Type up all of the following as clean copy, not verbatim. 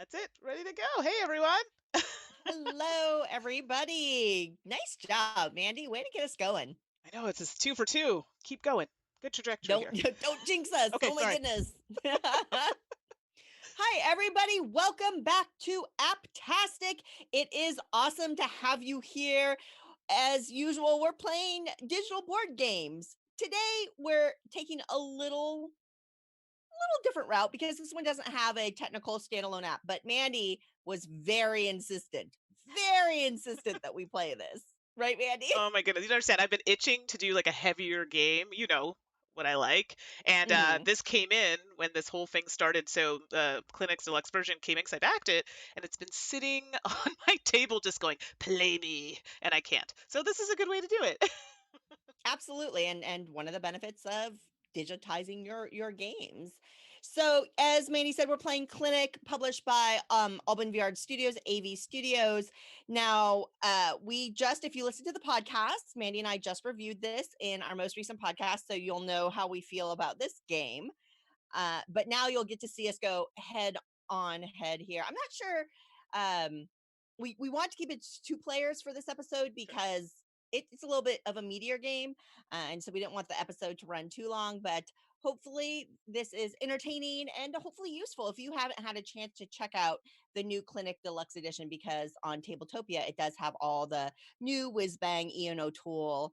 That's it. Ready to go. Hey, everyone. Hello, everybody. Nice job, Mandy. Way to get us going. I know it's just 2 for 2. Keep going. Good trajectory Don't here. don't jinx us. Okay, Oh my sorry. goodness. Hi, everybody. Welcome back to Apptastic. It is awesome to have you here. As usual, we're playing digital board games. Today, we're taking a little different route because this one doesn't have a technical standalone app. But Mandy was very insistent that we play this. Right, Mandy? Oh my goodness. You don't understand. I've been itching to do like a heavier game. You know what I like. And hmm this came in when this whole thing started. So Clinic's deluxe version came in because I backed it, and it's been sitting on my table just going, play me. And I can't. So this is a good way to do it. Absolutely, and one of the benefits of digitizing your games. So, as Mandy said, we're playing Clinic, published by Alban VR Studios, AV Studios. Now, we just, if you listen to the podcast, Mandy and I just reviewed this in our most recent podcast, so you'll know how we feel about this game. But now you'll get to see us go head on head here. I'm not sure. We want to keep it 2 players for this episode Sure. because it's a little bit of a meatier game, and so we didn't want the episode to run too long. But hopefully, this is entertaining and hopefully useful if you haven't had a chance to check out the new Clinic Deluxe Edition, because on Tabletopia it does have all the new whiz bang Ian O'Toole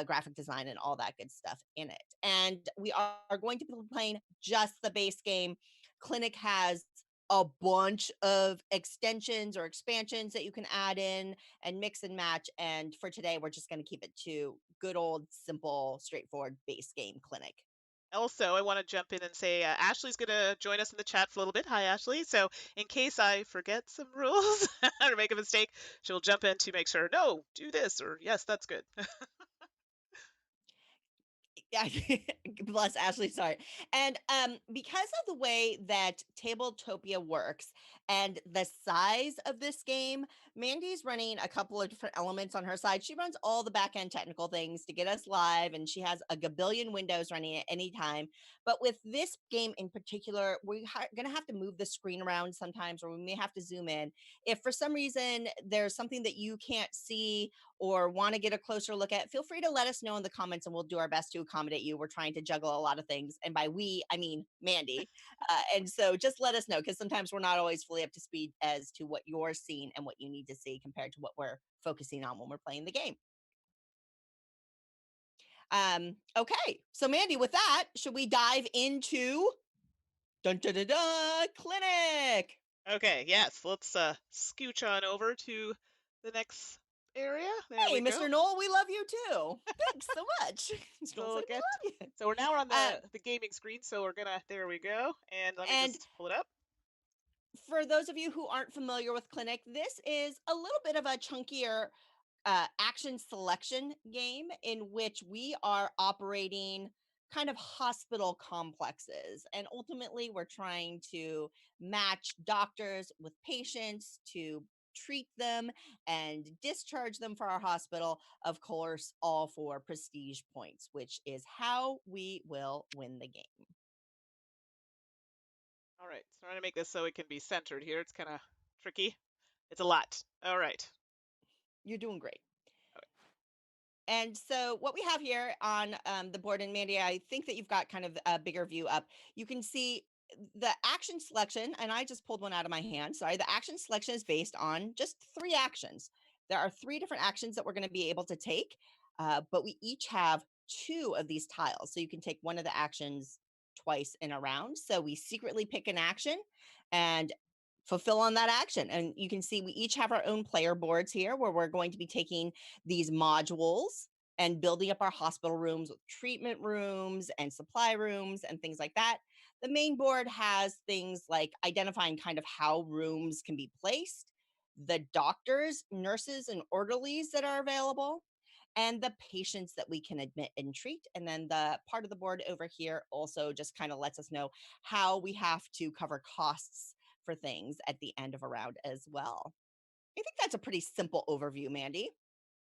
graphic design and all that good stuff in it. And we are going to be playing just the base game. Clinic has a bunch of extensions or expansions that you can add in and mix and match. And for today, we're just going to keep it to good old, simple, straightforward base game Clinic. Also, I want to jump in and say Ashley's going to join us in the chat for a little bit. Hi, Ashley. So, in case I forget some rules or make a mistake, she'll jump in to make sure, no, do this, or yes, that's good. Yeah, bless Ashley. Sorry. And because of the way that Tabletopia works and the size of this game, Mandy's running a couple of different elements on her side. She runs all the back end technical things to get us live, and she has a gabillion windows running at any time. But with this game in particular, we're going to have to move the screen around sometimes, or we may have to zoom in. If for some reason there's something that you can't see or want to get a closer look at, feel free to let us know in the comments and we'll do our best to accommodate you. We're trying to juggle a lot of things. And by we, I mean Mandy. And so just let us know, because sometimes we're not always fully up to speed as to what you're seeing and what you need to see compared to what we're focusing on when we're playing the game. Okay. So, Mandy, with that, should we dive into dun dun dun dun Clinic? Okay, yes, let's scooch on over to the next area. There Hey, we go. Mr. Knoll, we love you too. Thanks so much. Mr. Knoll So we'll said we get. love you. So we're now on Uh, the gaming screen. So we're gonna. There we go. And let me and just pull it up. for those of you who aren't familiar with Clinic, this is a little bit of a chunkier action selection game in which we are operating kind of hospital complexes. And ultimately, we're trying to match doctors with patients to treat them and discharge them for our hospital. Of course, all for prestige points, which is how we will win the game. All right. So I'm gonna make this so it can be centered here. It's kind of tricky. It's a lot. All right. You're doing great. And so what we have here on the board, and Mandy, I think that you've got kind of a bigger view up. You can see the action selection, and I just pulled one out of my hand. Sorry, the action selection is based on just 3 actions. There are 3 different actions that we're going to be able to take, but we each have 2 of these tiles. So you can take one of the actions twice in a round. So we secretly pick an action and fulfill on that action. And you can see we each have our own player boards here where we're going to be taking these modules and building up our hospital rooms with treatment rooms and supply rooms and things like that. The main board has things like identifying kind of how rooms can be placed, the doctors, nurses, and orderlies that are available, and the patients that we can admit and treat. And then the part of the board over here also just kind of lets us know how we have to cover costs for things at the end of a round as well. I think that's a pretty simple overview, Mandy.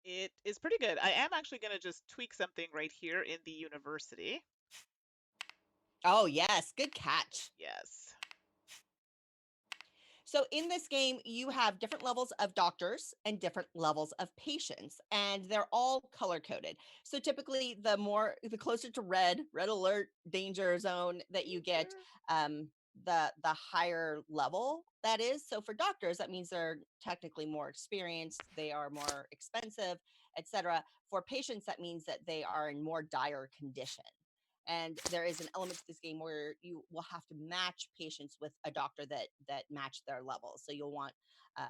It is pretty good. I am actually gonna just tweak something right here in the university. Oh, yes, good catch. Yes. So in this game, you have different levels of doctors and different levels of patients, and they're all color coded. So typically, the closer to red alert, danger zone that you get, Danger. the higher level that is. So for doctors, that means they're technically more experienced, they are more expensive, etc. For patients, that means that they are in more dire condition. And there is an element to this game where you will have to match patients with a doctor that match their level. So you'll want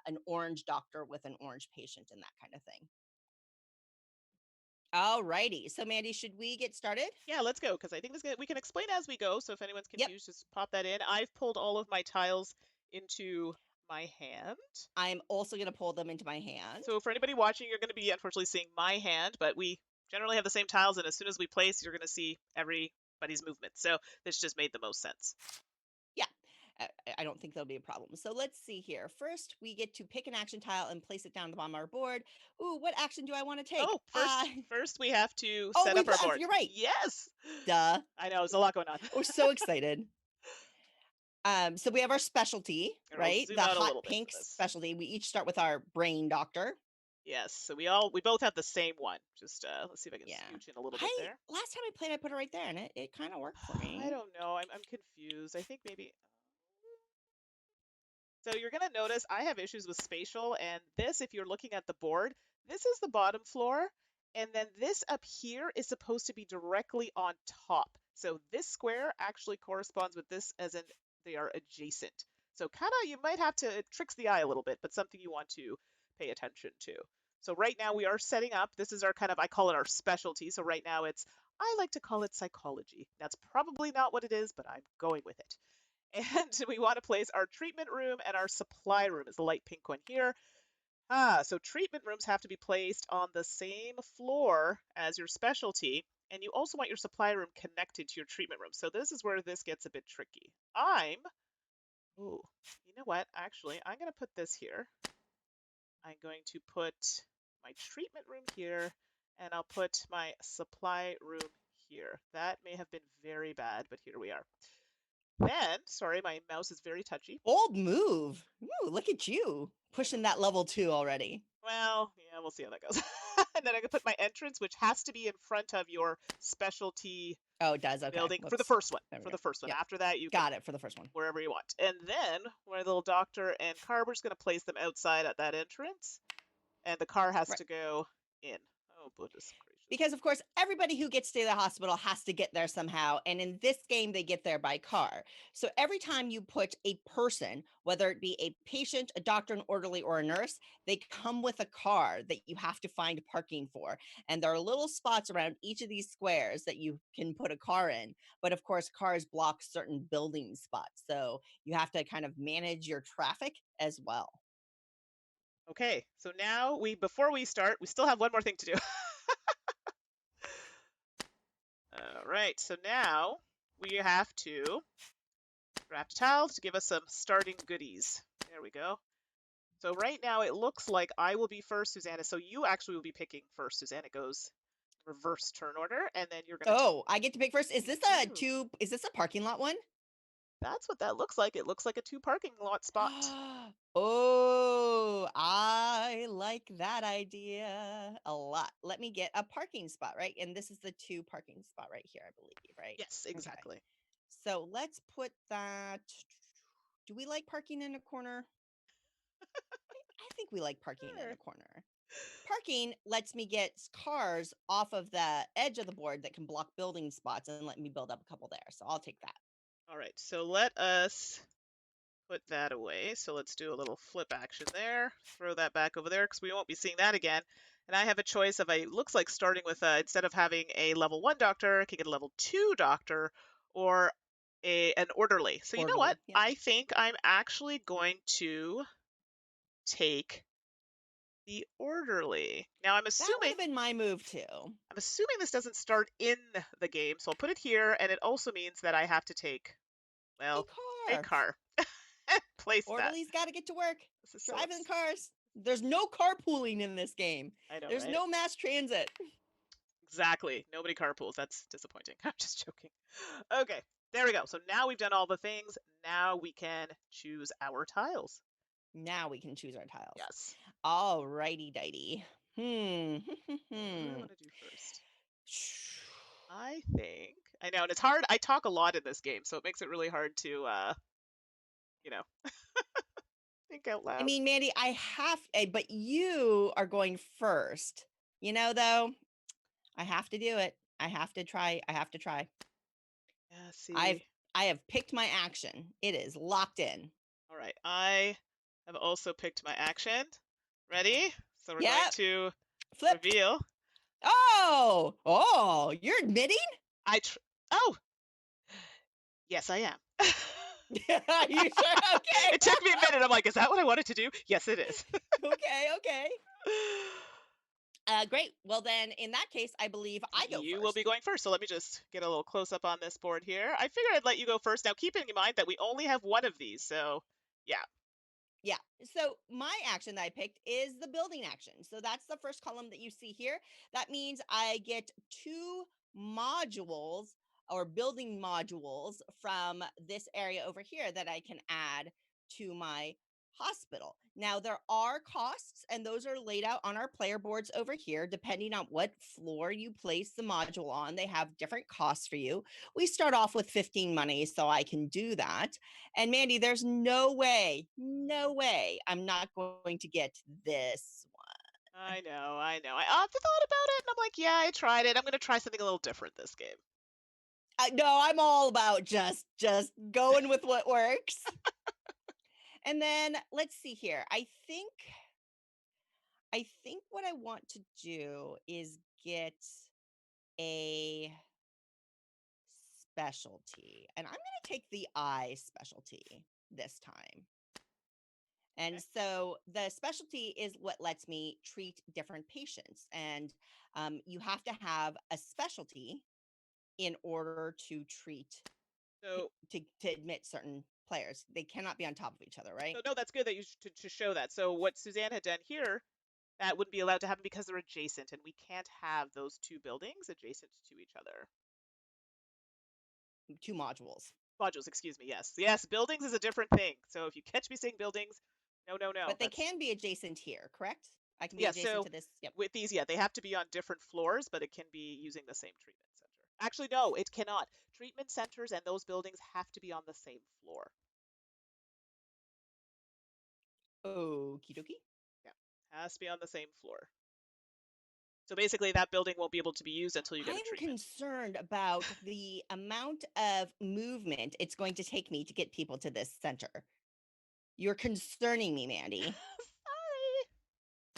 an orange doctor with an orange patient and that kind of thing. All righty. So Mandi, should we get started? Yeah, let's go, because I think we can explain as we go. So if anyone's Yep. confused, just pop that in. I've pulled all of my tiles into my hand. I'm also going to pull them into my hand. So for anybody watching, you're going to be unfortunately seeing my hand, but we generally have the same tiles, and as soon as we place, you're going to see everybody's movement. So this just made the most sense. Yeah. I don't think that'll be a problem. So let's see here. First, we get to pick an action tile and place it down the bottom of our board. Ooh, what action do I want to take? Oh, first we have to Oh, set we up our have. board. You're right. Yes. Duh. I know, there's a lot going on. We're so excited. So we have our specialty, And I'll right? zoom The out a hot little bit pink for this. specialty. We each start with our brain doctor. Yes, so we both have the same one. Just let's see if I can Yeah. scooch in a little bit there. Last time I played, I put it right there, and it kind of worked for I me. don't know. I'm confused. I think maybe. So you're going to notice I have issues with spatial, and this, if you're looking at the board, this is the bottom floor, and then this up here is supposed to be directly on top. So this square actually corresponds with this, as in they are adjacent. So kind of you might have to, it tricks the eye a little bit, but something you want to pay attention to. So right now we are setting up, this is our kind of, I call it our specialty. So right now I like to call it psychology. That's probably not what it is, but I'm going with it. And we want to place our treatment room, and our supply room is the light pink one here. So treatment rooms have to be placed on the same floor as your specialty, and you also want your supply room connected to your treatment room. So this is where this gets a bit tricky. Oh, you know what? Actually, I'm going to put this here. I'm going to put my treatment room here, and I'll put my supply room here. That may have been very bad, but here we are. Then, sorry, my mouse is very touchy. Bold move. Ooh, look at you pushing that level 2 already. Well, yeah, we'll see how that goes. And then I can put my entrance, which has to be in front of your specialty Oh, it does. Okay. building for the Whoops. first one. There we For go. the first one. Yep. After that, you can Got it for the first one. wherever you want. And then where the little doctor and car, we're just going to place them outside at that entrance, and the car has Right. to go in. Oh, goodness gracious. Because, of course, everybody who gets to the hospital has to get there somehow. And in this game, they get there by car. So every time you put a person, whether it be a patient, a doctor, an orderly, or a nurse, they come with a car that you have to find parking for. And there are little spots around each of these squares that you can put a car in. But of course, cars block certain building spots. So you have to kind of manage your traffic as well. Okay, so now before we start, we still have one more thing to do. All right, so now we have to draft a tile to give us some starting goodies. There we go. So right now it looks like I will be first, Susanna. So you actually will be picking first, Susanna. It goes reverse turn order, and then you're gonna. Oh, I get to pick first. Is this a do. two? Is this a parking lot one? That's what that looks like. It looks like a 2 parking lot spot. Oh, I like that idea a lot. Let me get a parking spot, right? And this is the 2 parking spot right here, I believe, right? Yes, Okay. exactly. So let's put that. Do we like parking in a corner? I think we like parking in Sure. a corner. Parking lets me get cars off of the edge of the board that can block building spots and let me build up a couple there. So I'll take that. All right, so let us put that away. So let's do a little flip action there. Throw that back over there because we won't be seeing that again. And I have a choice of looks like starting with instead of having a level 1 doctor, I could get a level 2 doctor or an orderly. So you know what? Orderly. Yep. I think I'm actually going to take the orderly. Now That would have been my move too. I'm assuming this doesn't start in the game, so I'll put it here, and it also means that I have to take, well, A a car. car. Place that. Orderly's got to get to work. This is so Driving cars. There's no carpooling in this game. I know, There's right? no mass transit. Exactly. Nobody carpools. That's disappointing. I'm just joking. Okay, there we go. So now we've done all the things. Now we can choose our tiles. Now we can choose our tiles. Yes. All righty dighty. Okay, what do I want to do first? I think I know, and it's hard. I talk a lot in this game, so it makes it really hard to you know, think out I loud. mean, Mandi, but you are going first. You know, though, I have to do it. I have to try. I have to try. Yeah, I've see. I have picked my action. It is locked in. All right, I have also picked my action. Ready? So we're going Yep. to Flip. reveal. Oh, you're admitting? Oh, yes, I am. Are you sure? Okay. It took me a minute. I'm like, is that what I wanted to do? Yes, it is. Okay. Great. Well, then, in that case, I believe I go You will be first. going first. So let me just get a little close up on this board here. I figured I'd let you go first. Now, keeping in mind that we only have one of these. So, yeah. Yeah. So my action that I picked is the building action. So that's the first column that you see here. That means I get 2 modules or building modules from this area over here that I can add to my hospital. Now there are costs and those are laid out on our player boards over here depending on what floor you place the module on. They have different costs for you. We start off with 15 money so I can do that. And Mandi, there's no way I'm not going to get this one. I know. I thought about it and I'm like, yeah, I tried it. I'm going to try something a little different this game. No, I'm all about just going with what works. And then let's see here. I think what I want to do is get a specialty. And I'm going to take the eye specialty this time. And Okay. so the specialty is what lets me treat different patients. And you have to have a specialty in order to treat, So, to admit certain players. They cannot be on top of each other, right? so no, that's good that you to show that. So what Suzanne had done here, that wouldn't be allowed to happen because they're adjacent, and we can't have those two buildings adjacent to each other. 2 modules. Modules, excuse me. Yes, yes. Buildings is a different thing. So if you catch me saying buildings, no, no, no. But they That's can be adjacent here, correct? I can be yeah. adjacent So to this. Yep. with these, yeah, they have to be on different floors, but it can be using the same treatment center. Actually, no, it cannot. Treatment centers and those buildings have to be on the same floor. Okie dokie. Yeah, has to be on the same floor. So basically, that building won't be able to be used until you get a I'm treatment. concerned about the amount of movement it's going to take me to get people to this center. You're concerning me, Mandi. Sorry.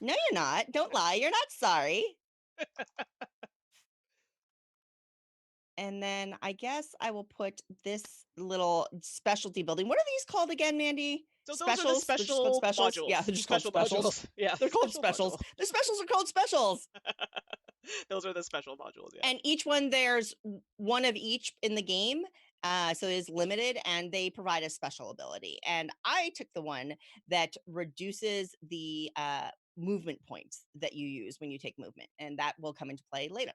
No, you're not. Don't lie. You're not sorry. And then I guess I will put this little specialty building. What are these called again, Mandi? So those are the Specials? They're just called special specials? Yeah, modules. they're just called Special specials. modules. Yeah, They're called special specials. module. The specials are called specials. Those are the special modules. Yeah. And each one, there's one of each in the game. So it is limited and they provide a special ability. And I took the one that reduces the movement points that you use when you take movement. And that will come into play later.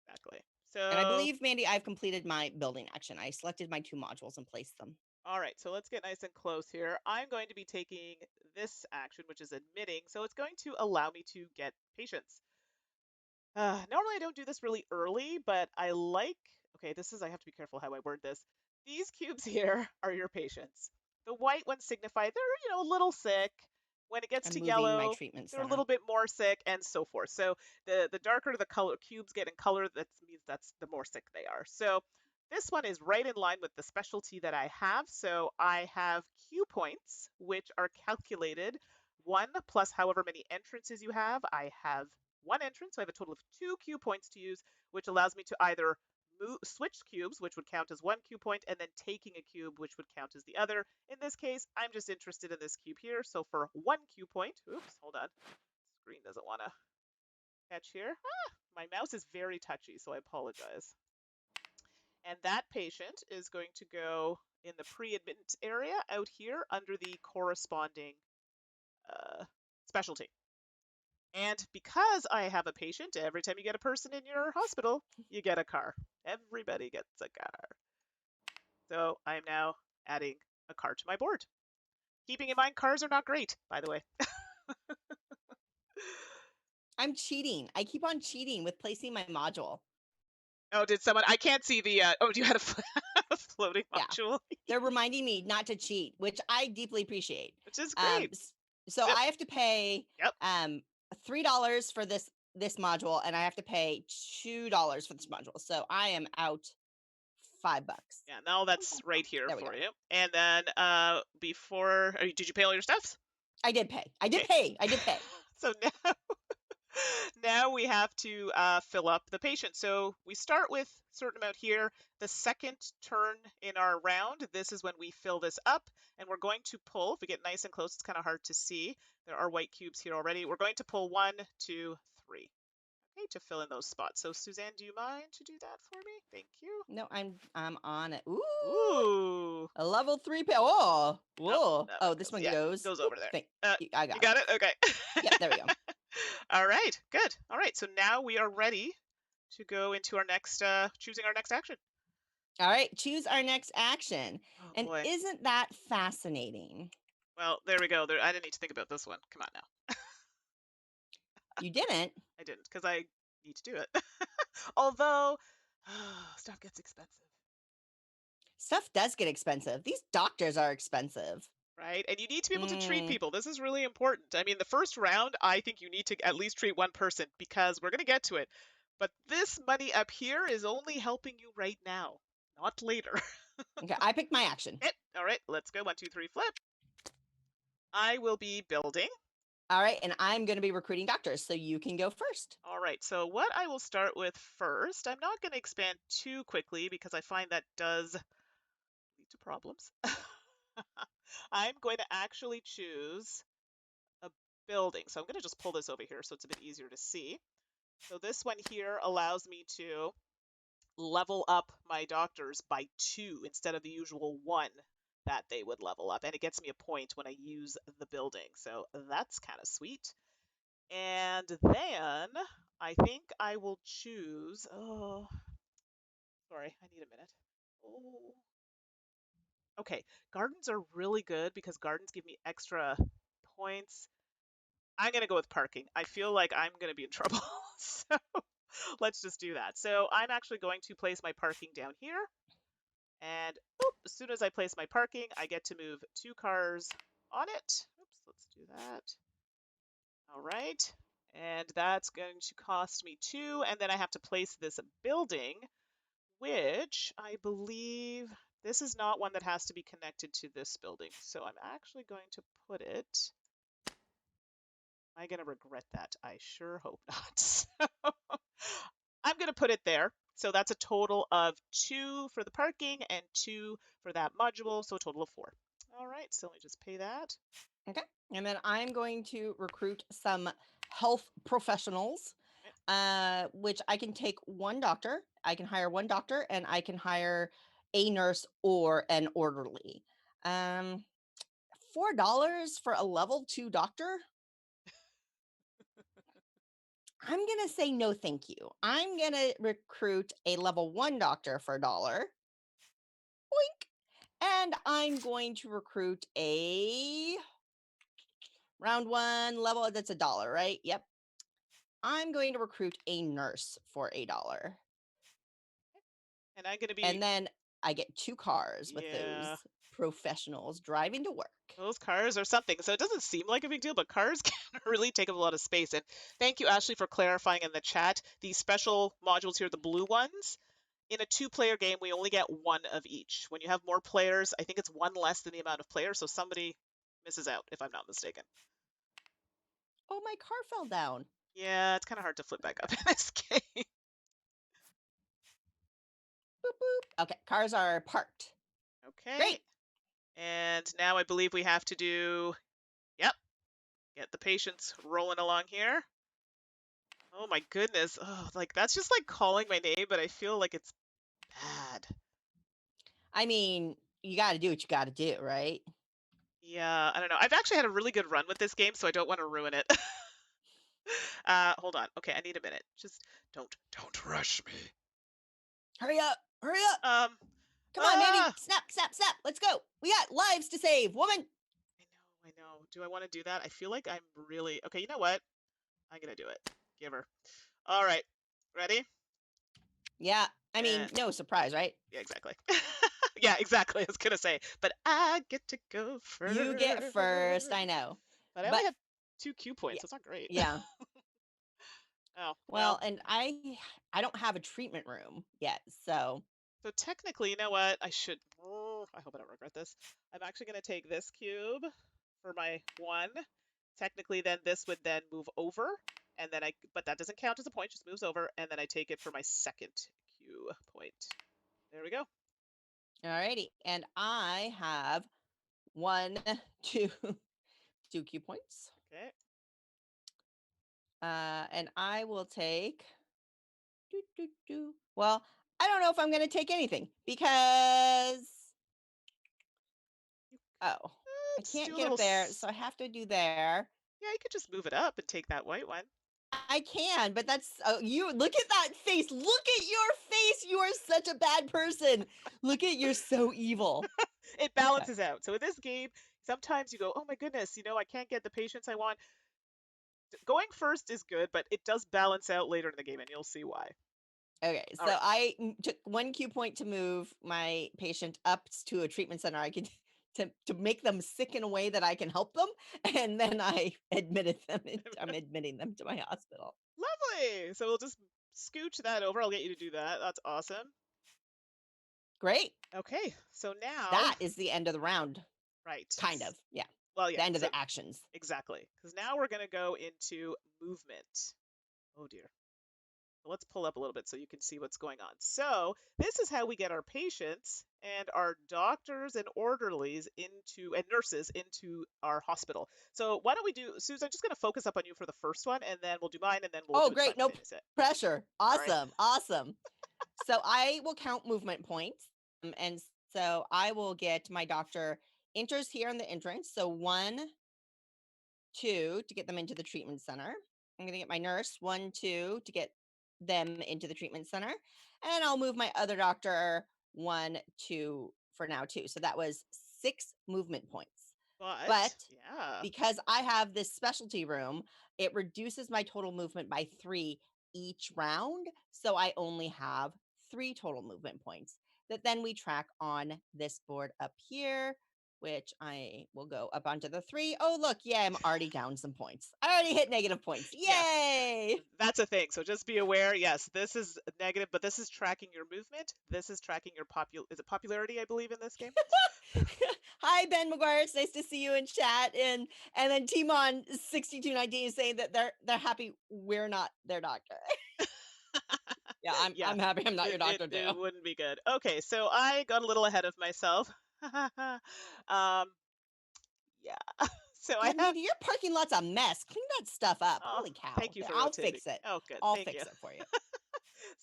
Exactly. And I So, believe, Mandi, I've completed my building action. I selected my 2 modules and placed them. all right. So let's get nice and close here. I'm going to be taking this action, which is admitting. So it's going to allow me to get patients. Normally I don't do this really early, but I like, okay, I have to be careful how I word this. These cubes here are your patients. The white ones signify they're, a little sick. When it gets I'm to moving my yellow, treatment they're a center. little bit more sick and so forth. So the darker the color cubes get in color, that means that's the more sick they are. So this one is right in line with the specialty that I have. So I have Q points, which are calculated 1 plus however many entrances you have. I have 1 entrance, so I have a total of 2 Q points to use, which allows me to either switch cubes, which would count as 1 Q point, and then taking a cube, which would count as the other. In this case, I'm just interested in this cube here. So for 1 Q point, oops, hold on, screen doesn't want to catch here. My mouse is very touchy, so I apologize. And that patient is going to go in the pre-admittance area out here under the corresponding specialty. And because I have a patient, every time you get a person in your hospital, you get a car. Everybody gets a car. So I'm now adding a car to my board. Keeping in mind, cars are not great, by the way. I'm cheating. I keep on cheating with placing my module. Oh, did someone? I can't see the. Oh, you had a floating Yeah. module, They're reminding me not to cheat, which I deeply appreciate. which is great. So Yep. I have to pay Yep. $3 for this module, and I have to pay $2 for this module. So I am out $5. Yeah. Now that's right here There we go. for you. And then before, did you pay all your stuffs? I did pay. I did Okay. pay. I did pay. So now we have to fill up the patient. So we start with a certain amount here. The second turn in our round, this is when we fill this up, and we're going to pull. If we get nice and close, it's kind of hard to see. There are white cubes here already. We're going to pull 1, 2, 3. Okay, to fill in those spots. So Suzanne, do you mind to do that for me? Thank you. No, I'm on it. Ooh, Ooh. a level 3 pay. Oh, Oh, whoa. that Oh, one this goes. one Yeah, goes. goes over there. I You got it. got it? Okay. Yep, there we go. All right, good. All right, so now we are ready to go into our next, choosing our next action. All right, choose our next action. Oh And boy. isn't that fascinating? Well, there we go. I didn't need to think about this one. Come on now. You didn't. I didn't, because I need to do it. Although, stuff gets expensive, Stuff does get expensive. These doctors are expensive. right? And you need to be able to treat Mm, people. This is really important. I mean, the first round, I think you need to at least treat one person because we're going to get to it. But this money up here is only helping you right now, not later. okay, I picked my action. Okay, all right, let's go. 1, 2, 3, flip. I will be building. All right, and I'm going to be recruiting doctors, so you can go first. All right, so what I will start with first, I'm not going to expand too quickly because I find that does lead to problems. I'm going to actually choose a building. So I'm going to just pull this over here so it's a bit easier to see. So this one here allows me to level up my doctors by 2 instead of the usual 1 that they would level up. And it gets me a point when I use the building. So that's kind of sweet. And then I think I will choose. Oh, sorry, I need a minute. Oh, okay. Gardens are really good because gardens give me extra points. I'm going to go with parking. I feel like I'm going to be in trouble. So let's just do that. So I'm actually going to place my parking down here. And as soon as I place my parking, I get to move 2 cars on it. Oops, let's do that. All right. And that's going to cost me 2. And then I have to place this building, which I believe this is not one that has to be connected to this building. So I'm actually going to put it. Am I going to regret that? I sure hope not. So I'm going to put it there. So that's a total of 2 for the parking and 2 for that module. So a total of 4. All right. So let me just pay that. Okay. And then I'm going to recruit some health professionals, which I can take 1 doctor. I can hire 1 doctor, and I can hire a nurse or an orderly. $4 for a level 2 doctor? I'm going to say no, thank you. I'm going to recruit a level 1 doctor for $1. Boink. And I'm going to recruit a round 1 level. That's $1, right? Yep. I'm going to recruit a nurse for $1. And I'm going to be. And then I get 2 cars with Yeah. those professionals driving to work. Those cars are something. So it doesn't seem like a big deal, but cars can really take up a lot of space. And thank you, Ashley, for clarifying in the chat. These special modules here, the blue ones, in a 2-player game, we only get 1 of each. When you have more players, I think it's 1 less than the amount of players. So somebody misses out, if I'm not mistaken. Oh, my car fell down. Yeah, it's kind of hard to flip back up in this game. Boop, boop. Okay, cars are parked. Okay. Great. And now I believe we have to do, yep, get the patients rolling along here. Oh my goodness. Oh, like that's just like calling my name, but I feel like it's bad. I mean, you got to do what you got to do, right? Yeah, I don't know. I've actually had a really good run with this game, so I don't want to ruin it. Hold on. Okay, I need a minute. Just don't rush me. Hurry up. Hurry up. Um, Come on, Mandy. ah, Snap, snap, snap. Let's go. We got lives to save, woman. do I want to do that? I feel like I'm really okay. You know what? I'm gonna do it. Give her. All right. Ready? Yeah. I mean, And no surprise, right? yeah, exactly. Yeah, exactly. I was gonna say, but I get to go You get first. first, I know. But I only But have 2 Q points. yeah, That's not great. yeah. Oh Well, well. and I don't have a treatment room yet, so So technically, you know what? I should. Oh, I hope I don't regret this. I'm actually gonna take this cube for my 1. Technically, then this would then move over, and then but that doesn't count as a point. Just moves over, and then I take it for my second Q point. There we go. alrighty. And I have 1, 2, 2 key points. Okay. And I will take. Well, I don't know if I'm going to take anything because oh, I Let's can't do a get little. up there, so I have to do there. Yeah, you could just move it up and take that white one. I can, but that's you look at that face. Look at your face. You are such a bad person. Look at you're so evil. It Okay. balances out. So in this game, sometimes you go, oh my goodness, I can't get the patience I want. Going first is good, but it does balance out later in the game, and you'll see why. Okay, All so right. I took 1 Q point to move my patient up to a treatment center. I could to make them sick in a way that I can help them, and then I admitted them. I'm admitting them to my hospital. Lovely. So we'll just scooch that over. I'll get you to do that. That's awesome. Great. Okay. So now, That is the end of the round, right. kind of. Yeah, Well, yeah. the end of So the actions. exactly. Because now we're going to go into movement. Oh dear. Let's pull up a little bit so you can see what's going on. So this is how we get our patients and our doctors and orderlies and nurses into our hospital. So why don't we do, Susan, I'm just going to focus up on you for the first one, and then we'll do mine, and then we'll Oh, do it great. No simultaneously. pressure. All right. Awesome. Awesome. So I will count movement points. And so I will get my doctor enters here in the entrance. So 1, 2 to get them into the treatment center. I'm going to get my nurse 1, 2 to get them into the treatment center. And I'll move my other doctor 1, 2 for now too. So that was 6 movement points. But Yeah. because I have this specialty room, it reduces my total movement by 3 each round. So I only have 3 total movement points that then we track on this board up here, which I will go up onto the 3. Oh, look. Yeah, I'm already down some points. I already hit negative points. Yeah. Yay. That's a thing. So just be aware. Yes, this is negative, but this is tracking your movement. This is tracking your popularity, I believe, in this game. Hi, Ben McGuire. It's nice to see you in chat. And then Timon 6219 is saying that they're happy we're not their doctor. Yeah, Yeah, I'm happy I'm not your doctor too. it wouldn't be good. Okay, so I got a little ahead of myself. um, yeah. So I Yeah, have. Mandy, your parking lot's a mess. Clean that stuff up. Oh, Holy cow. thank you There, for I'll rotating. fix it. Oh, good. I'll Thank you. fix it for you.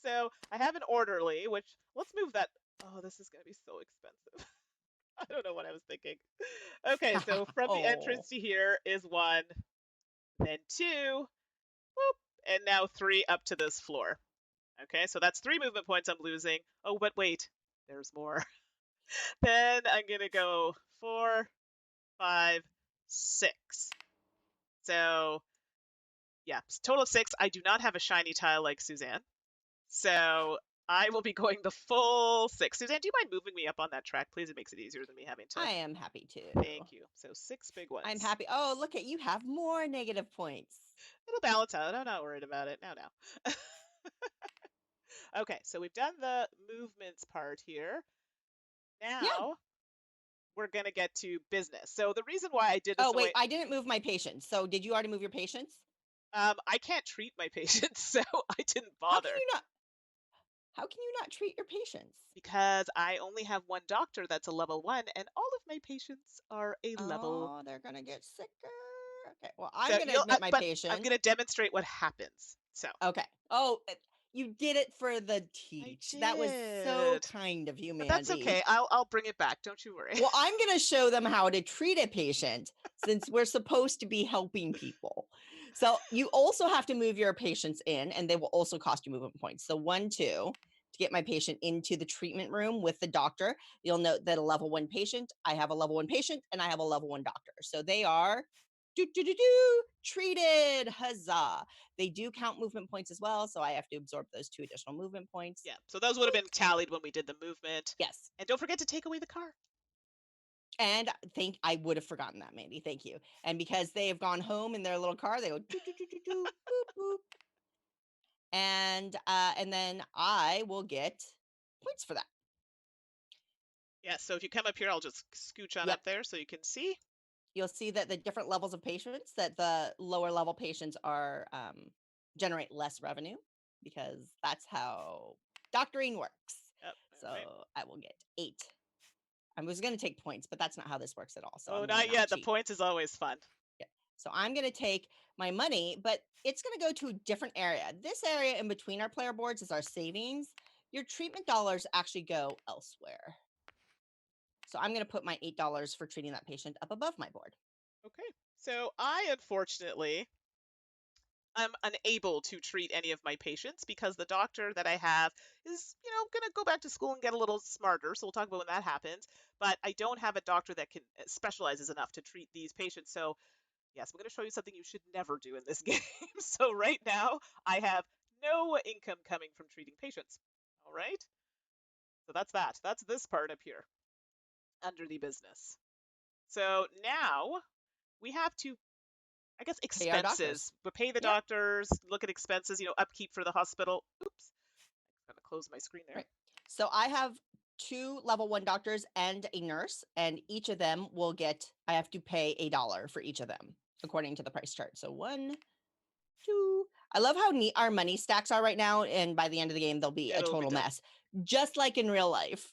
So I have an orderly, which let's move that. Oh, this is going to be so expensive. I don't know what I was thinking. Okay, so from the Oh. entrance to here is 1, then 2, whoop, and now 3 up to this floor. Okay, so that's 3 movement points I'm losing. Oh, but wait, there's more. Then I'm going to go 4, 5, 6. So, yeah, total of 6. I do not have a shiny tile like Suzanne. So I will be going the full 6. Suzanne, do you mind moving me up on that track, please? It makes it easier than me having to. I am happy to. Thank you. So 6 big ones. I'm happy. Oh, look at you have more negative points. It'll balance out. I'm not worried about it. No. Okay, so we've done the movements part here. Yeah. Now we're going to get to business. So the reason why I did this Oh, the wait, way I didn't move my patients. So did you already move your patients? I can't treat my patients, so I didn't How can bother you not how can you not treat your patients? because I only have one doctor that's a level 1, and all of my patients are a level. Oh, they're gonna get sicker. Okay, well, So I'm gonna admit my but I'm patient. going to demonstrate what happens. So Okay. Oh, you did it for the I teach. That was so did, kind of you, but that's Mandy. okay. I'll bring it back. Don't you worry. Well, I'm gonna show them how to treat a patient since we're supposed to be helping people. So you also have to move your patients in, and they will also cost you movement points. So 1, 2 to to get my patient into the treatment room with the doctor. You'll note that a level 1 patient, I have a level 1 patient, and I have a level 1 doctor. So they are treated. Huzzah. They do count movement points as well, so I have to absorb those 2 additional movement points. Yeah, so those would have been tallied when we did the movement. Yes. And don't forget to take away the car. And I would have forgotten that, Mandy. Thank you. And because they have gone home in their little car, they go doo, doo, doo, doo, doo, boop, boop. And then I will get points for that. Yeah, so if you come up here, I'll just scooch on Yep. up there so you can see. You'll see that the different levels of patients, that the lower level patients are generate less revenue, because that's how doctoring works. Yep, So all right. I will get 8. I was going to take points, but that's not how this works at all. So Oh, I'm going to not not yet. The cheat. points is always fun. Yeah. So I'm going to take my money, but it's going to go to a different area. This area in between our player boards is our savings. Your treatment dollars actually go elsewhere. So I'm going to put my $8 for treating that patient up above my board. Okay. So I unfortunately I'm unable to treat any of my patients because the doctor that I have is, going to go back to school and get a little smarter. So we'll talk about when that happens. But I don't have a doctor that can specializes enough to treat these patients. So yes, I'm going to show you something you should never do in this game. So right now I have no income coming from treating patients. All right. So that's that. That's this part up here under the business. So now we have to, I guess, Pay our doctors. expenses. But pay the Yep. doctors, look at expenses, upkeep for the hospital. Oops. I'm going to close my screen there. Right. So I have 2 level 1 doctors and a nurse, and each of them will get, I have to pay $1 for each of them according to the price chart. So 1, 2. I love how neat our money stacks are right now, and by the end of the game they'll be a total mess, just like in real life.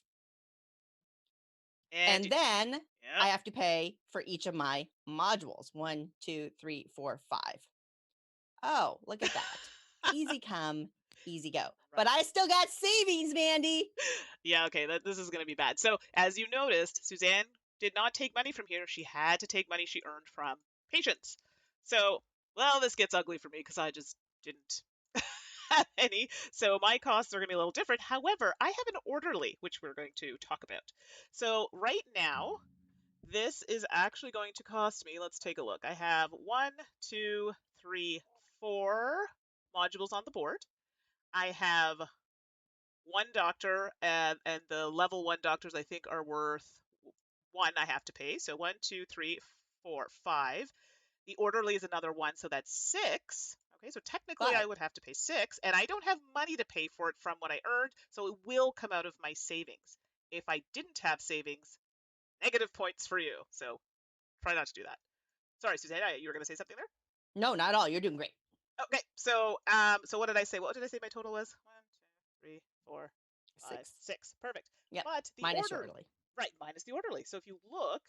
And then yep. I have to pay for each of my modules. 1, 2, 3, 4, 5. Oh, look at that. Easy come, easy go. Right. But I still got savings, Mandy. Yeah, okay, this is going to be bad. So, as you noticed, Suzanne did not take money from here. She had to take money she earned from patients. So, well, this gets ugly for me because I just didn't have any. So, my costs are going to be a little different. However, I have an orderly, which we're going to talk about. So, right now, this is actually going to cost me, let's take a look. I have 1, 2, 3, 4 modules on the board. I have 1 doctor, and the level 1 doctors I think are worth 1 I have to pay. So 1, 2, 3, 4, 5. The orderly is another 1, so that's 6. Okay, so technically I would have to pay 6, and I don't have money to pay for it from what I earned, so it will come out of my savings. If I didn't have savings, negative points for you. So try not to do that. Sorry, Suzanne, you were going to say something there? No, not at all. You're doing great. Okay, so what did I say? What did I say my total was? 1, 2, 3, 4, 5, 6. 6. Perfect. Yep. But the minus your orderly. Right, minus the orderly. So if you look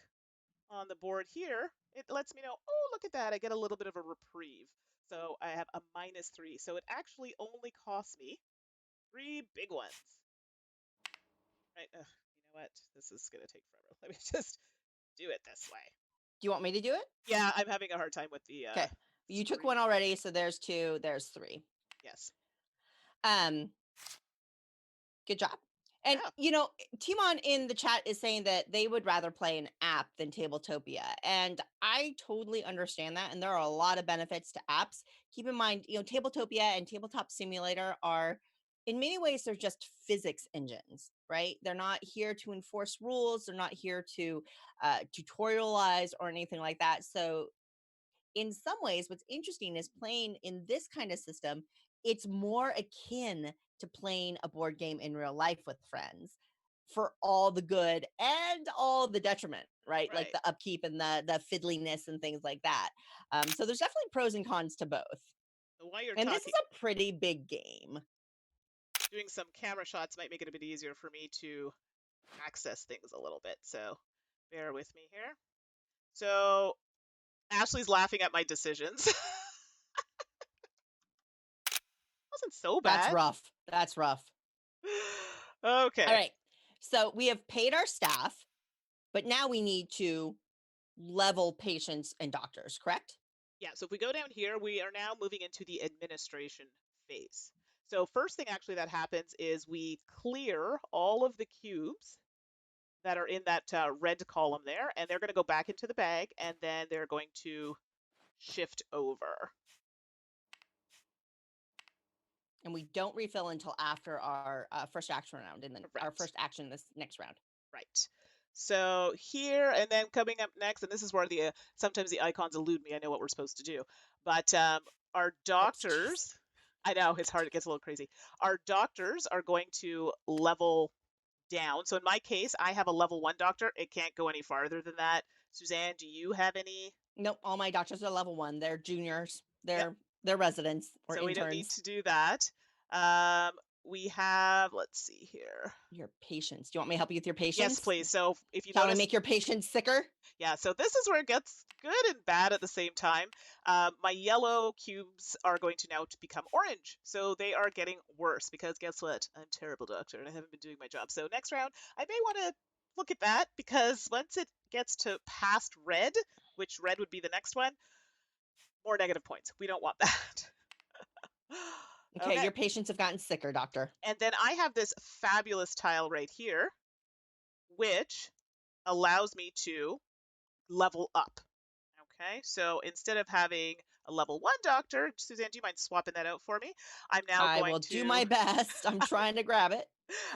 on the board here, it lets me know, oh, look at that. I get a little bit of a reprieve. So I have a -3. So it actually only costs me 3 big ones. Right. You know what? This is going to take forever. Let me just do it this way. Do you want me to do it? Yeah, I'm having a hard time with the Okay. You took 1 already, so there's 2, there's 3. Yes. Good job. And Timon in the chat is saying that they would rather play an app than Tabletopia. And I totally understand that. And there are a lot of benefits to apps. Keep in mind, Tabletopia and Tabletop Simulator are, in many ways, they're just physics engines, right? They're not here to enforce rules. They're not here to tutorialize or anything like that. So in some ways, what's interesting is playing in this kind of system, it's more akin to playing a board game in real life with friends, for all the good and all the detriment, right? Like the upkeep and the fiddliness and things like that. So there's definitely pros and cons to both. So while you're and this is a pretty big game. Doing some camera shots might make it a bit easier for me to access things a little bit. So bear with me here. So Ashley's laughing at my decisions. Wasn't so bad. That's rough. That's rough. Okay. All right. So we have paid our staff, but now we need to level patients and doctors, correct? Yeah. So if we go down here, we are now moving into the administration phase. So first thing actually that happens is we clear all of the cubes that are in that red column there, and they're going to go back into the bag, and then they're going to shift over. And we don't refill until after our first action round, and then our Correct. first action this next round. Right. So here, and then coming up next, and this is where the sometimes the icons elude me. I know what we're supposed to do, but our Whoops, jeez. doctors, I know it's hard. It gets a little crazy. Our doctors are going to level down. So in my case, I have a level 1 doctor. It can't go any farther than that. Suzanne, do you have any? Nope, all my doctors are level 1. They're juniors. Yep. They're residents or So we don't need interns. to do that. Um, we have, let's see here. Your patients. Do you want me to help you with your Yes, patients? please. So if you Shall I notice, make your patients sicker? yeah, so this is where it gets good and bad at the same time. My yellow cubes are going to now to become orange. So they are getting worse because guess what? I'm a terrible doctor and I haven't been doing my job. So next round, I may want to look at that because once it gets to past red, which red would be the next one, more negative points. We don't want that. Okay, Okay. your patients have gotten sicker, doctor. And then I have this fabulous tile right here, which allows me to level up. Okay, so instead of having a level 1 doctor, Suzanne, do you mind swapping that out for me? I'm now I going will do to, my best. I'm trying to grab it.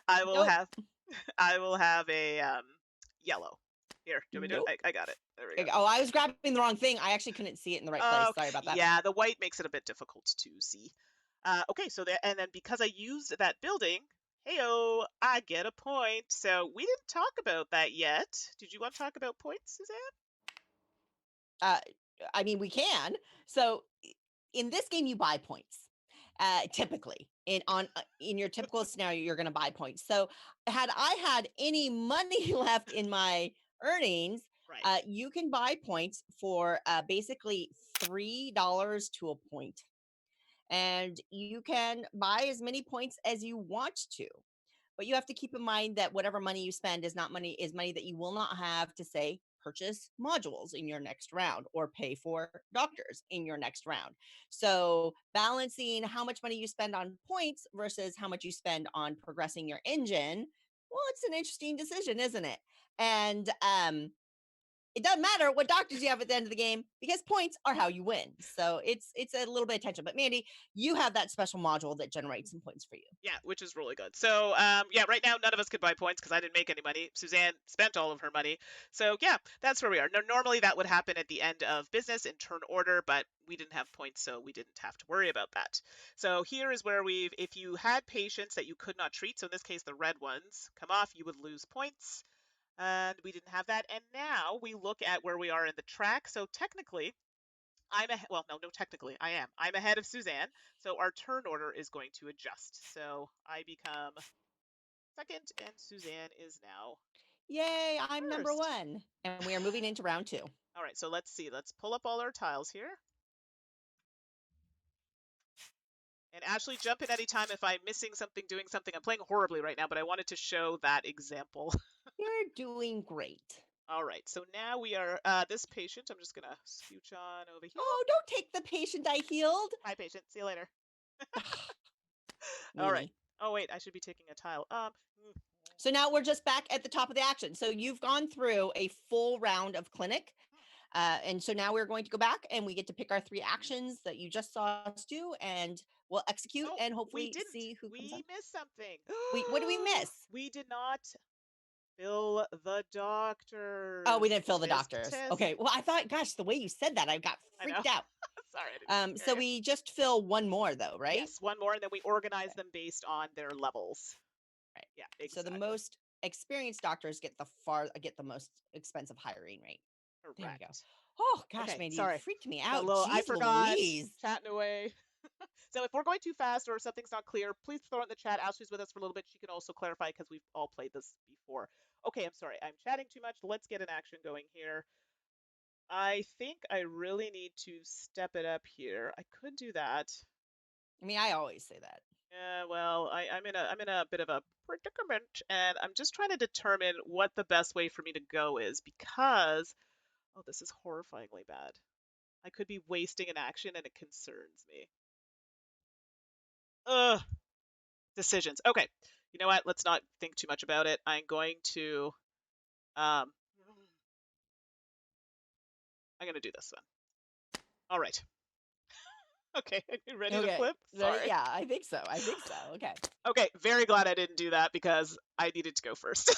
I will Nope. have, I will have a yellow. Here, do you want me to do Nope. it? I got it. There we go. Oh, I was grabbing the wrong thing. I actually couldn't see it in the right place. Oh, Sorry about that. yeah, the white makes it a bit difficult to see. Okay, so there, and then because I used that building, heyo, I get a point. So we didn't talk about that yet. Did you want to talk about points, Suzanne? Uh, I mean, we can. So in this game, you buy points. Typically, in your typical scenario, you're going to buy points. So had I had any money left in my earnings, Right. you can buy points for basically $3 to a point, and you can buy as many points as you want to. But you have to keep in mind that whatever money you spend is money that you will not have to, say, purchase modules in your next round or pay for doctors in your next round. So balancing how much money you spend on points versus how much you spend on progressing your engine, well, it's an interesting decision, isn't it? And it doesn't matter what doctors you have at the end of the game because points are how you win. So it's a little bit of tension. But Mandi, you have that special module that generates some points for you. Yeah, which is really good. So, yeah, right now none of us could buy points because I didn't make any money. Suzanne spent all of her money. So, yeah, that's where we are. Now, normally that would happen at the end of business in turn order, but we didn't have points, so we didn't have to worry about that. So here is where if you had patients that you could not treat, so in this case the red ones come off, you would lose points. And we didn't have that. And now we look at where we are in the track. So technically, well, no, technically, I am. I'm ahead of Suzanne, so our turn order is going to adjust. So I become second, and Suzanne is now Yay, I'm number first. 1. And we are moving into round 2. All right, so let's see. Let's pull up all our tiles here. And Ashley, jump in anytime if I'm missing something, doing something. I'm playing horribly right now, but I wanted to show that example. You're doing great. All right, so now we are this patient. I'm just gonna scooch on over here. Oh, don't take the patient I healed. Hi, patient. See you later. All right. Meanie. Oh wait, I should be taking a tile. So now we're just back at the top of the action. So you've gone through a full round of clinic. And so now we're going to go back and we get to pick our 3 actions that you just saw us do, and we'll execute Oh, and we hopefully didn't. see who comes on. We missed something. What do we miss? We did not fill the doctors. Oh, we didn't fill the Tisk, doctors. tisk. Okay. Well, I thought, gosh, the way you said that, I got I know. freaked out. Sorry, I didn't scare So you. we just fill one more though, right? Yes, one more, and then we organize Okay. them based on their levels. Right. Yeah, So the exactly. most experienced doctors get the most expensive hiring rate. There we go. Correct. Oh gosh, Okay, Mandi, you sorry. freaked me Got a out. little. I Jeez forgot. Louise. Chatting away. So if we're going too fast or something's not clear, please throw it in the chat. Ashley's with us for a little bit. She can also clarify because we've all played this before. Okay, I'm sorry. I'm chatting too much. Let's get an action going here. I think I really need to step it up here. I could do that. I mean, I always say that. Yeah, well, I'm in a bit of a predicament, and I'm just trying to determine what the best way for me to go is because, oh, this is horrifyingly bad. I could be wasting an action, and it concerns me. Ugh. Decisions. Okay. You know what? Let's not think too much about it. I'm going to um I'm gonna do this one. All right. Okay. Are you ready to Okay. flip? Ready? Sorry. Yeah, I think so. I think so. Okay. Okay. Very glad I didn't do that because I needed to go first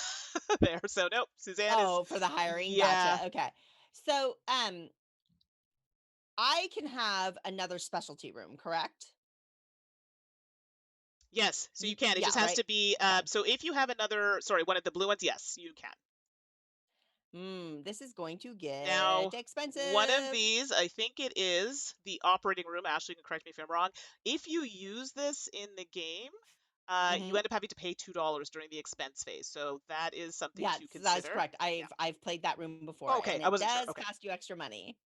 there. So nope. Suzanne is Oh, for the hiring. yeah. Gotcha. Okay. So, I can have another specialty room, correct? Yes. So you can. It Yeah, just has right? to be Okay. so if you have another sorry, one of the blue ones, yes, you can. This is going to get Now, one of expensive. these, I think it is the operating room. Ashley can correct me if I'm wrong. If you use this in the game, you Mhm. end up having to pay $2 during the expense phase. So that is something Yes, to that is consider. correct. Yeah. I've played that room before, Okay, and I it wasn't sure. does Okay. cost you extra money.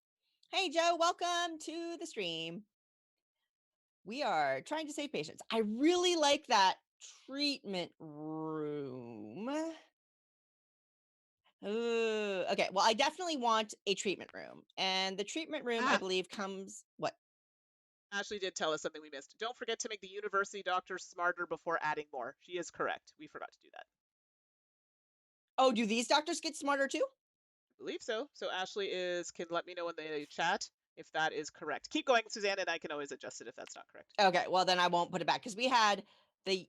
Hey, Joe, welcome to the stream. We are trying to save patients. I really like that treatment room. Ooh, okay. Well, I definitely want a treatment room. And the treatment room, I Ah, believe, comes what? Ashley did tell us something we missed. Don't forget to make the university doctors smarter before adding more. She is correct. We forgot to do that. Oh, do these doctors get smarter too? I believe so. So Ashley can let me know in the chat if that is correct. Keep going, Suzanne, and I can always adjust it if that's not correct. Okay, well then I won't put it back because we had the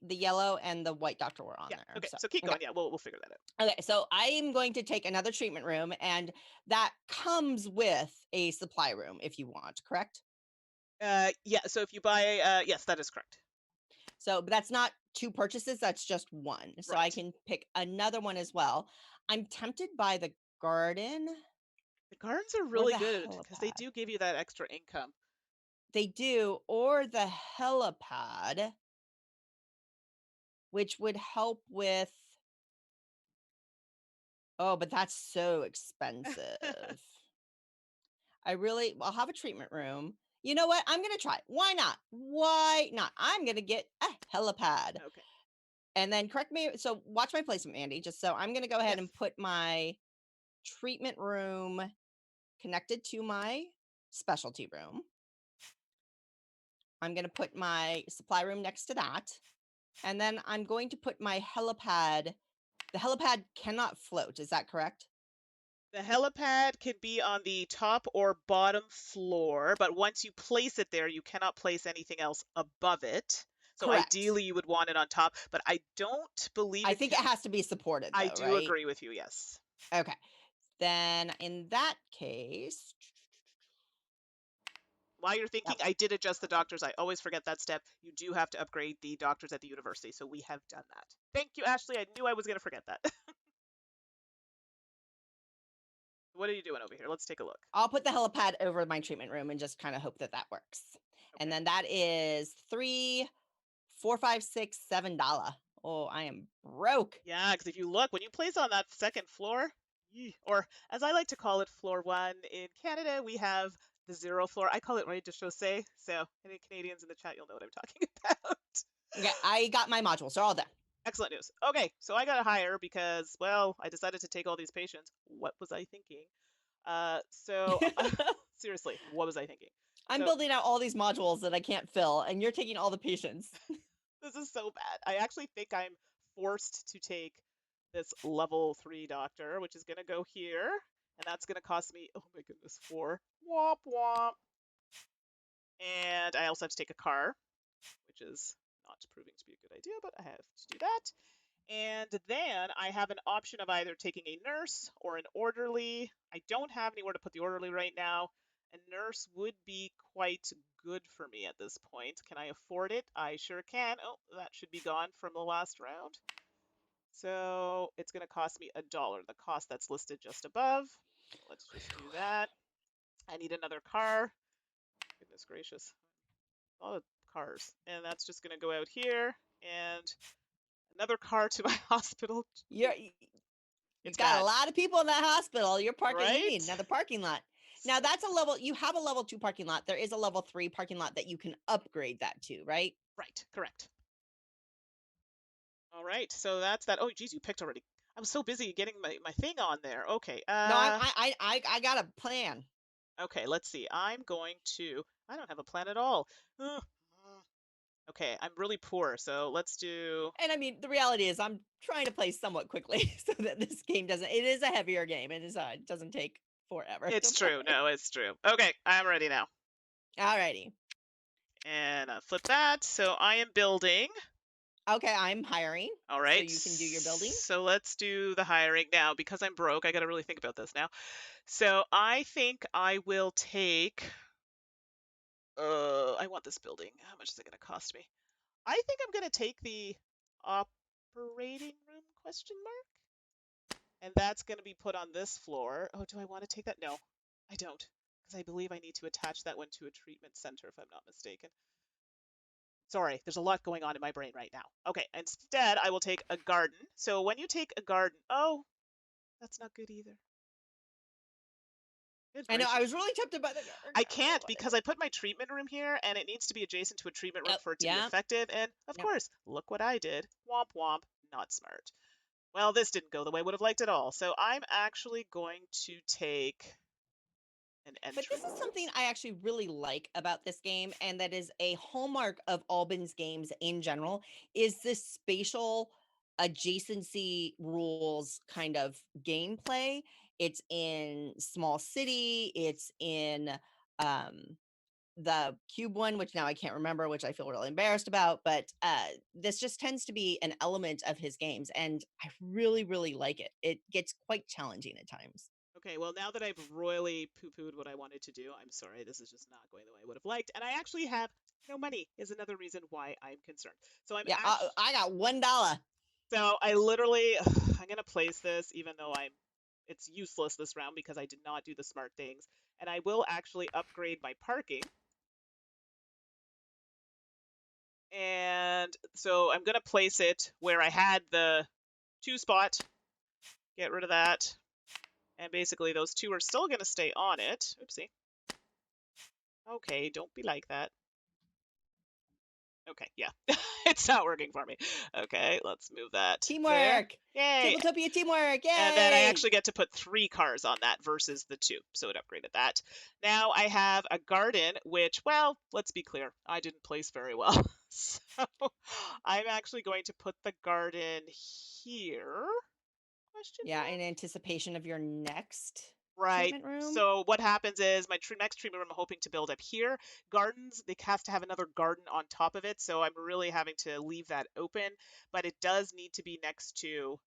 yellow and the white doctor were on Yeah. there. Okay. So So keep okay. going. Yeah, we'll figure that out. Okay, so I am going to take another treatment room, and that comes with a supply room if you want, correct? Yeah. So if you buy, yes, that is correct. So but that's not two purchases, that's just one. So I Right. can pick another one as well. I'm tempted by the garden The gardens are or really the good because they helipad. do give you that extra income. They do, or the helipad, which would help with. Oh, but that's so expensive. I'll have a treatment room. You know what? I'm going to try. Why not? Why not? I'm going to get a helipad. Okay. And then correct me. So watch my placement, Andy. Just so I'm going to go ahead Yes. and put my treatment room connected to my specialty room. I'm going to put my supply room next to that. And then I'm going to put my helipad. The helipad cannot float. Is that correct? The helipad can be on the top or bottom floor, but once you place it there, you cannot place anything else above it. So Correct. ideally, you would want it on top, but I don't believe I it think it can. has to be supported I though, do right? agree with you. Yes. Okay. Then in that case, While you're thinking, that I did adjust the doctors. I always forget that step. You do have to upgrade the doctors at the university, so we have done that. Thank you, Ashley. I knew I was going to forget that. What are you doing over here? Let's take a look. I'll put the helipad over my treatment room and just kind of hope that that works. And Okay. then that is $3, $4, $5, $6, $7. Oh, I am broke. Yeah, because if you look, when you place on that second floor, or as I like to call it, floor one in Canada, we have the zero floor. I call it rez-de-chaussee. So, any Canadians in the chat, you'll know what I'm talking about. Okay, I got my modules. They're all done. Excellent news. Okay, so I got to hire because, well, I decided to take all these patients. What was I thinking? So seriously, what was I thinking? I'm So building out all these modules that I can't fill, and you're taking all the patients. this is so bad. I actually think I'm forced to take this level 3 doctor, which is going to go here, and that's going to cost me, oh my goodness, 4. Womp womp. And I also have to take a car, which is not proving to be a good idea, but I have to do that. And then I have an option of either taking a nurse or an orderly. I don't have anywhere to put the orderly right now. A nurse would be quite good for me at this point. Can I afford it? I sure can. Oh, that should be gone from the last round. So it's going to cost me $1, the cost that's listed just above. Let's just do that. I need another car. Goodness gracious. A lot of cars. And that's just going to go out here. And another car to my hospital. You've It's got a bad, lot of people in that hospital. You're parking. You need right? another parking lot. Now that's a level. You have a level 2 parking lot. There is a level 3 parking lot that you can upgrade that to, right? Right, correct. All right, so that's that. Oh, geez, you picked already. I was so busy getting my thing on there. Okay, No, I got a plan. okay, let's see. I'm going to. I don't have a plan at all. Okay, I'm really poor, so let's do... And I mean, the reality is I'm trying to play somewhat quickly so that this game doesn't, it is a heavier game. It doesn't take forever to It's true. play. No, it's true. Okay, I'm ready now. Alrighty. And flip that. So I am building. Okay, I'm hiring. All So right. you can do your building. So let's do the hiring now. Because I'm broke, I got to really think about this now. So I think I will take... I want this building. How much is it going to cost me? I think I'm going to take the operating room question mark. And that's going to be put on this floor. Oh, do I want to take that? No, I don't. Because I believe I need to attach that one to a treatment center, if I'm not mistaken. Sorry, there's a lot going on in my brain right now. Okay, instead, I will take a garden. So when you take a garden... Oh, that's not good either. Good I know, I gracious. was really tempted by the garden. I can't because I put my treatment room here, and it needs to be adjacent to a treatment room Yep, for it to be yeah, effective. And, of yep. course, look what I did. Womp womp, not smart. Well, this didn't go the way I would have liked at all. So I'm actually going to take an But this is something entrance. I actually really like about this game, and that is a hallmark of Albin's games in general, is this spatial adjacency rules kind of gameplay. It's in Small City, it's in the cube one, which now I can't remember, which I feel really embarrassed about, but this just tends to be an element of his games, and I really, really like it. It gets quite challenging at times. Okay, well, now that I've royally poo-pooed what I wanted to do, I'm sorry, this is just not going the way I would have liked. And I actually have no money, is another reason why I'm concerned. So I'm Yeah, actually... I got $1. So I literally... I'm going to place this, even though it's useless this round because I did not do the smart things. And I will actually upgrade my parking. And so I'm going to place it where I had the 2 spot. Get rid of that. And basically those 2 are still going to stay on it. Oopsie. Okay, don't be like that. Okay, yeah. It's not working for me. Okay, let's move that there. Teamwork. Yay! Tabletopia teamwork. Yay! And then I actually get to put 3 cars on that versus the 2, so it upgraded that. Now I have a garden, which, well, let's be clear, I didn't place very well. So I'm actually going to put the garden here. Question Yeah, mark? in anticipation of your next Right. treatment room. So what happens is my next treatment room I'm hoping to build up here. Gardens, they have to have another garden on top of it, so I'm really having to leave that open, but it does need to be next to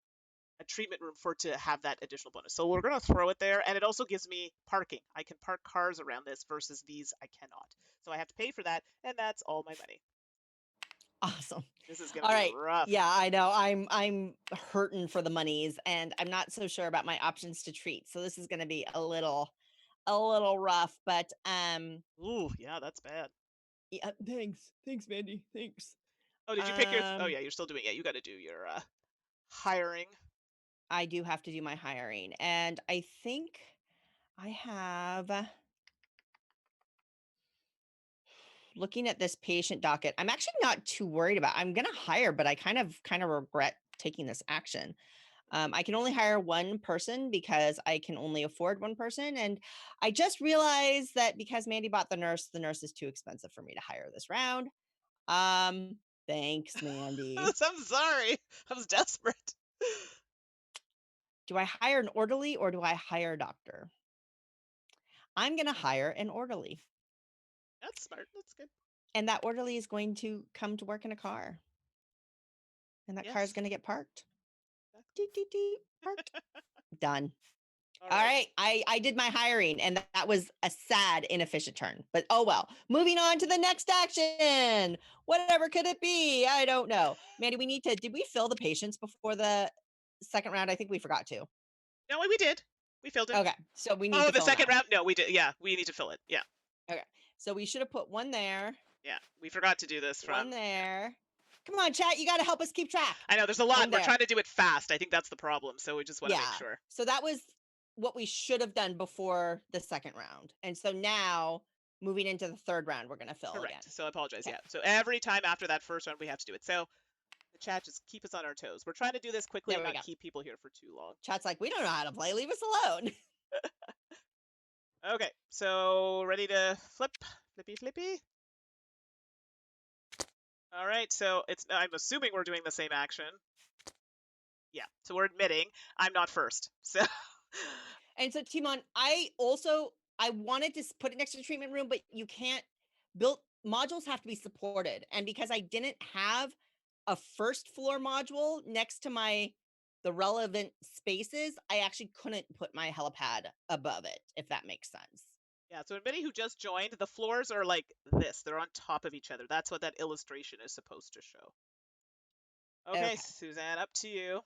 a treatment room for it to have that additional bonus. So we're going to throw it there, and it also gives me parking. I can park cars around this versus these I cannot. So I have to pay for that, and that's all my money. Awesome. This is going to All be right. rough. Yeah, I know. I'm hurting for the monies, and I'm not so sure about my options to treat. So this is going to be a little rough, but Ooh, yeah, that's bad. yeah, thanks Mandy, thanks. Oh, did you pick your... Oh, yeah, you're still doing it. You got to do your hiring. I do have to do my hiring, and I think I have, looking at this patient docket, I'm actually not too worried about. I'm going to hire, but I kind of regret taking this action. I can only hire one person because I can only afford one person. And I just realized that because Mandy bought the nurse is too expensive for me to hire this round. Thanks, Mandy. I'm sorry. I was desperate. Do I hire an orderly or do I hire a doctor? I'm going to hire an orderly. That's smart. That's good. And that orderly is going to come to work in a car. And that car is Yes. going to get parked. Exactly. Deep, deep, deep, parked. Done. All All right. right. I did my hiring, and that was a sad, inefficient turn. But oh well. Moving on to the next action. Whatever could it be? I don't know. Mandy, did we fill the patients before the second round? I think we forgot to. No, we did. We filled it. Okay. So we need Oh, to the fill second now. round? No, we did. Yeah, we need to fill it. Yeah. Okay. So we should have put one there. Yeah, we forgot to do this from... One there. Come on, chat. You got to help us keep track. I know, there's a lot. One We're there. trying to do it fast. I think that's the problem. So we just want to make Yeah. sure. So that was what we should have done before the second round. And so now, moving into the third round, we're going to fill Correct. again. So I apologize. Okay. Yeah. So every time after that first round, we have to do it. So the chat, just keep us on our toes. We're trying to do this quickly and not keep people here for too long. Chat's like, we don't know how to play. Leave us alone. Okay. So ready to flip? Flippy, flippy. All right, so I'm assuming we're doing the same action. Yeah, so we're admitting I'm not first. So And so, Timon, I wanted to put it next to the treatment room, but you can't build modules have to be supported. And because I didn't have a first floor module next to the relevant spaces, I actually couldn't put my helipad above it, if that makes sense. yeah, so anybody who just joined, the floors are like this. They're on top of each other. That's what that illustration is supposed to show. Okay, Okay. Suzanne, up to you.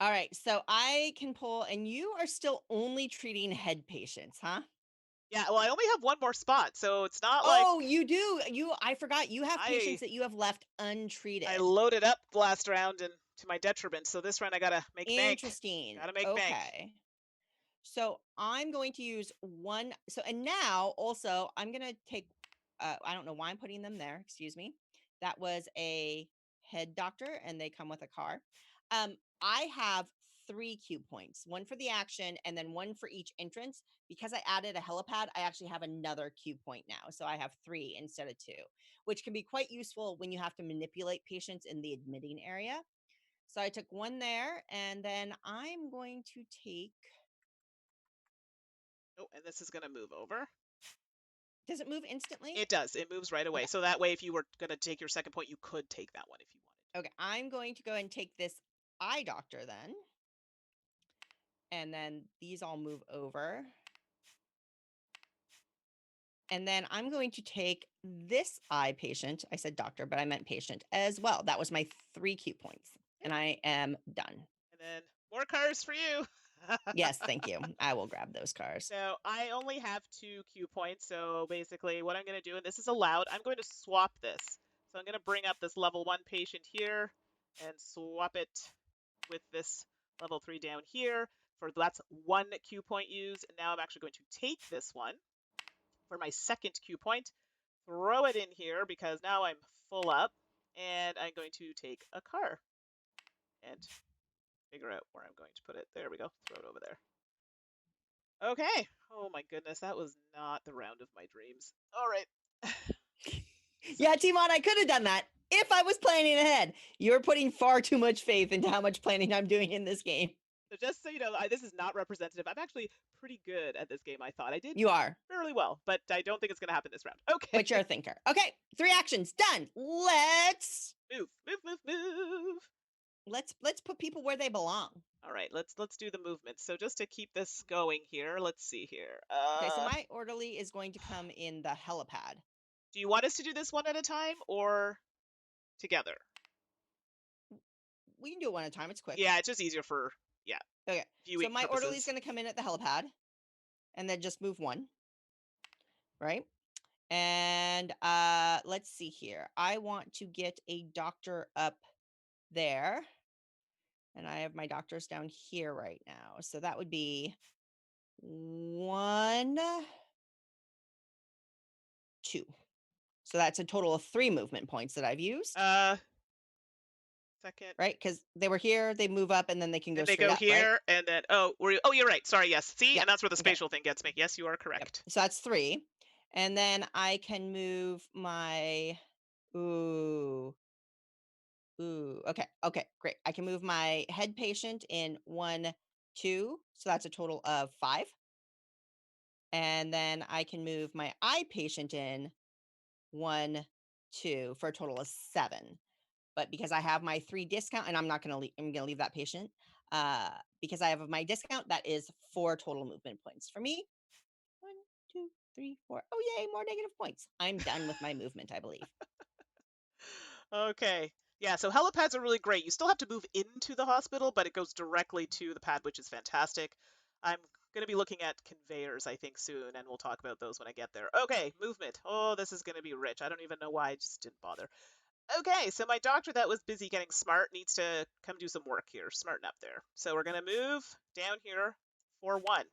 All right. So I can pull, and you are still only treating head patients, huh? Yeah, well, I only have one more spot, so it's not like Oh, you do. I forgot. You have I patients that you have left I untreated. loaded up last round and to my detriment. So this round I gotta make bank. Interesting. Gotta make bank. Okay. So I'm going to use one. So, and now also I'm going to take, I don't know why I'm putting them there. Excuse me. That was a head doctor and they come with a car. I have 3 cue points, one for the action and then one for each entrance. Because I added a helipad, I actually have another cue point now. So I have 3 instead of 2, which can be quite useful when you have to manipulate patients in the admitting area. So I took one there and then I'm going to take. Oh, and this is gonna move over. Does it move instantly? It does. It moves right away. Okay. So that way, if you were gonna take your second point, you could take that one if you wanted. Okay. I'm going to go and take this eye doctor then. And then these all move over. And then I'm going to take this eye patient. I said doctor, but I meant patient as well. That was my 3 cue points. And I am done. And then more cars for you. Yes, thank you. I will grab those cars. So I only have 2 cue points. So basically, what I'm gonna do, and this is allowed, I'm going to swap this. So I'm gonna bring up this level 1 patient here and swap it with this level 3 down here. That's 1 cue point used. And now I'm actually going to take this one for my second cue point, throw it in here because now I'm full up, and I'm going to take a car and figure out where I'm going to put it. There we go. Throw it over there. Okay. Oh my goodness, that was not the round of my dreams. All right. So, Yeah, Timon, I could have done that if I was planning ahead. You're putting far too much faith into how much planning I'm doing in this game. so just so you know, this is not representative. I'm actually pretty good at this game, I thought. I did You are, fairly well, but I don't think it's going to happen this round. Okay. but you're a thinker. Okay, 3 actions done. Let's Move, move, move, move. let's put people where they belong. All right, let's do the movements. So just to keep this going here, let's see here. Okay, so my orderly is going to come in the helipad. Do you want us to do this one at a time or together? We can do it one at a time. It's quick. Yeah, it's just easier for Okay, viewing so my orderly is purposes. going to come in at the helipad and then just move one, right? And let's see here. I want to get a doctor up there. And I have my doctors down here right now. So that would be 1, 2. So that's a total of 3 movement points that I've used, Second. right? Because they were here, they move up, and then they can go Then they straight go up, right? here, and then you're right. Sorry, yes. See, Yep. and that's where the Okay. spatial thing gets me. Yes, you are Yep. correct. So that's 3. And then I can move my ooh. Ooh. Okay. Okay. Great. I can move my head patient in 1, 2. So that's a total of 5. And then I can move my eye patient in 1, 2 for a total of 7. But because I have my 3 discount, and I'm not going to leave, I'm going to leave that patient. Because I have my discount, that is 4 total movement points for me. 1, 2, 3, 4. Oh, yay, more negative points. I'm done with my movement, I believe. Okay. Yeah, so helipads are really great. You still have to move into the hospital, but it goes directly to the pad, which is fantastic. I'm going to be looking at conveyors, I think, soon, and we'll talk about those when I get there. Okay, movement. Oh, this is going to be rich. I don't even know why I just didn't bother. Okay, so my doctor that was busy getting smart needs to come do some work here. Smarten up there. So we're going to move down here for 1.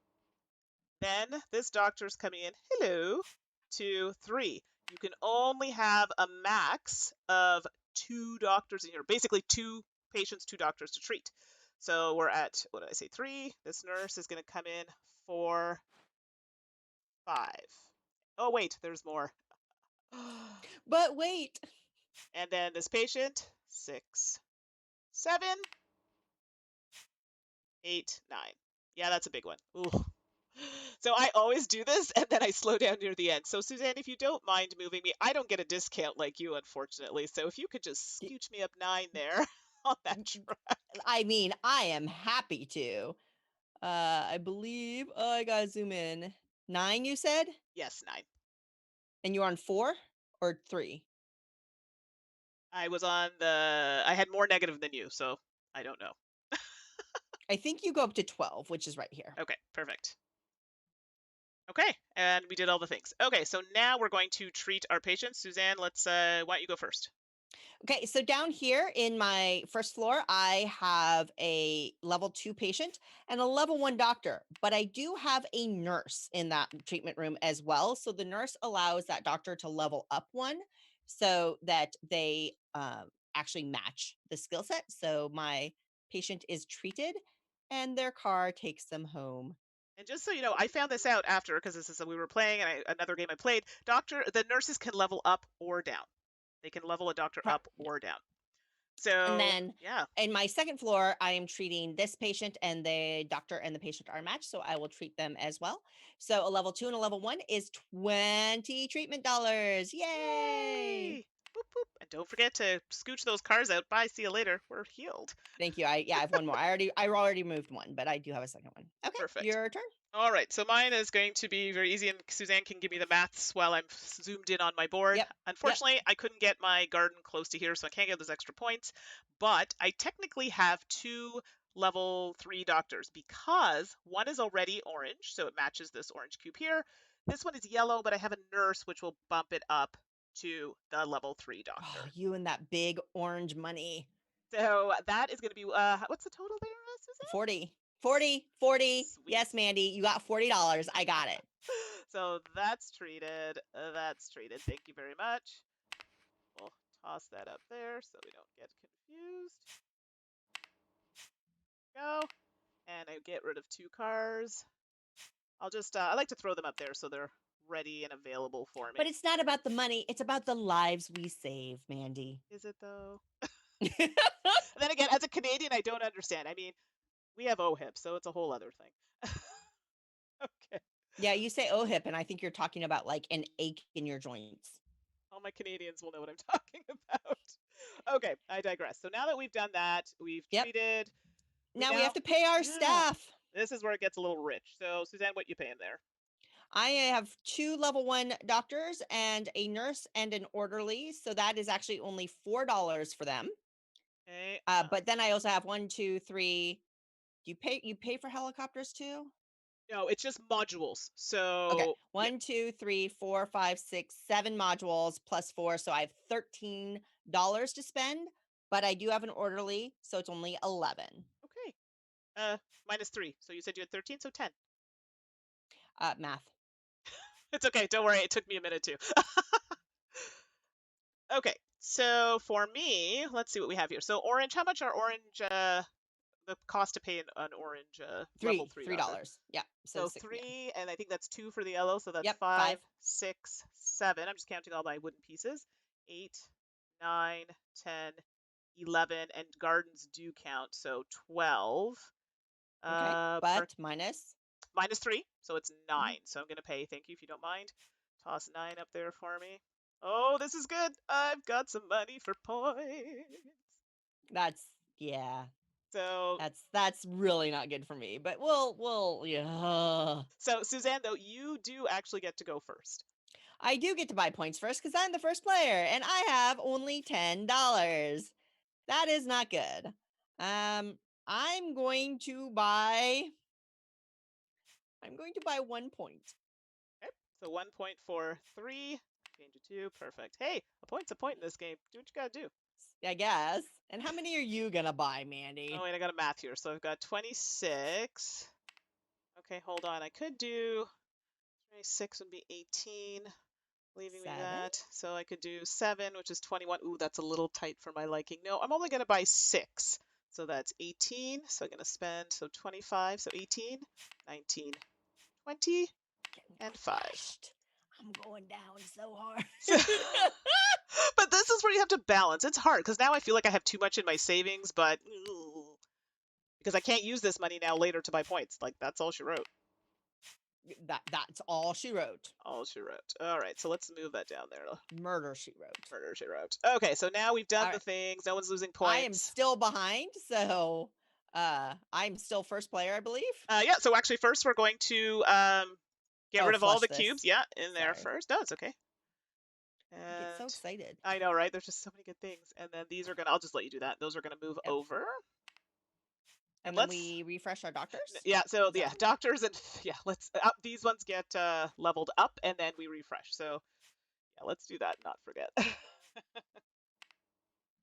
Then this doctor's coming in, hello, to 3. You can only have a max of 2 doctors in here. Basically 2 patients, 2 doctors to treat. So we're at, what did I say, 3. This nurse is going to come in for 5. Oh, wait, there's more. But wait. And then this patient, 6, 7, 8, 9. Yeah, that's a big one. Ooh. So I always do this, and then I slow down near the end. So Suzanne, if you don't mind moving me, I don't get a discount like you, unfortunately. So if you could just D- scooch me up 9 there on that track. I mean, I am happy to. I believe, I gotta zoom in. 9, you said? Yes, 9. And you're on 4 or 3? I had more negative than you, so I don't know. I think you go up to 12, which is right here. Okay, perfect. Okay, and we did all the things. Okay, so now we're going to treat our patients. Suzanne, why don't you go first? Okay, so down here in my first floor, I have a level 2 patient and a level 1 doctor, but I do have a nurse in that treatment room as well. So the nurse allows that doctor to level up 1 so that they actually match the skill set. So my patient is treated and their car takes them home. And just so you know, I found this out after because we were playing and another game I played. The nurses can level up or down. They can level a doctor up or down. And So then yeah, in my second floor, I am treating this patient and the doctor and the patient are matched. So I will treat them as well. So a level 2 and a level 1 is 20 treatment dollars. Yay. yay! Boop, boop. And don't forget to scooch those cars out. Bye. See you later. We're healed. Thank you. I have one more. I already moved one, but I do have a second one. Okay, Perfect. your turn. All right, so mine is going to be very easy, and Suzanne can give me the maths while I'm zoomed in on my board. Yep. Yep. Unfortunately, I couldn't get my garden close to here, so I can't get those extra points. But I technically have 2 level 3 doctors because one is already orange, so it matches this orange cube here. This one is yellow, but I have a nurse, which will bump it up to the level 3 Oh, doctor. you and that big orange money. So that is going to be, what's the total there, Suzanne? 40. 40. 40. Sweet. Yes, Mandy, you got $40. I got it. So that's treated. That's treated. Thank you very much. We'll toss that up there so we don't get confused. Go. And I get rid of 2 cars. I like to throw them up there so they're ready and available for me. But it's not about the money. It's about the lives we save, Mandy. Is it though? Then again, as a Canadian, I don't understand. I mean, we have OHIP, so it's a whole other thing. Okay. Yeah, you say OHIP, and I think you're talking about like an ache in your joints. All my Canadians will know what I'm talking about. Okay, I digress. So now that we've done that, we've Yep. treated. Now we have to pay our staff. This is where it gets a little rich. So, Suzanne, what you paying there? I have 2 level 1 doctors and a nurse and an orderly. So that is actually only $4 for them. Okay. But then I also have 1, 2, 3. You pay for helicopters too? No, it's just modules. Okay. So, yeah. 1, 2, 3, 4, 5, 6, 7 modules plus 4. So I have $13 to spend, but I do have an orderly, so it's only 11. Okay. Minus 3. So you said you had 13, so 10. Math. It's okay. Don't worry. It took me a minute too. Okay. So for me, let's see what we have here. So orange, how much are orange, the cost to pay an orange level 3 doctor? $3. Yeah. So 6, 3, and I think that's 2 for the yellow. So that's Yep, 5, 5. 6, 7. I'm just counting all my wooden pieces. 8, 9, 10, 11, and gardens do count. So 12. Okay. But minus. Minus 3, so it's 9. Mhm. So I'm going to pay. Thank you if you don't mind. Toss 9 up there for me. Oh, this is good. I've got some money for points. Yeah. So That's really not good for me, but yeah. So Suzanne, though, you do actually get to go first. I do get to buy points first because I'm the first player and I have only $10. That is not good. I'm going to buy 1 point. Okay. So 1 point for 3. Gain to 2. Perfect. Hey, a point's a point in this game. Do what you gotta do. I guess. And how many are you gonna buy, Mandy? Oh, wait, I got a math here. So I've got 26. Okay, hold on. I could do 26 would be 18. Leaving me 7. that. So I could do 7, which is 21. Ooh, that's a little tight for my liking. No, I'm only going to buy 6. So that's 18. So I'm going to spend, 25. So 18, 19, 20, and 5. I'm going down so hard. But this is where you have to balance. It's hard because now I feel like I have too much in my savings, but because I can't use this money now later to buy points. Like that's all she wrote. That's all she wrote. All she wrote. All right, so let's move that down there. Murder, she wrote. Murder, she wrote. Okay, so now we've done All the right. things. No one's losing I am points. still behind, so I'm still first player, I believe. Yeah, so actually first we're going to get rid of all flush the this. cubes. Yeah, in there Sorry. first. No, it's okay. I get so And excited. I know, right? There's just so many good things. And then these are gonna, I'll just let you do that. Those are gonna move Yep. over. And then let's, we refresh our doctors. yeah, so Is that yeah, right? doctors and yeah, let's, these ones get leveled up and then we refresh. So yeah, let's do that and not forget.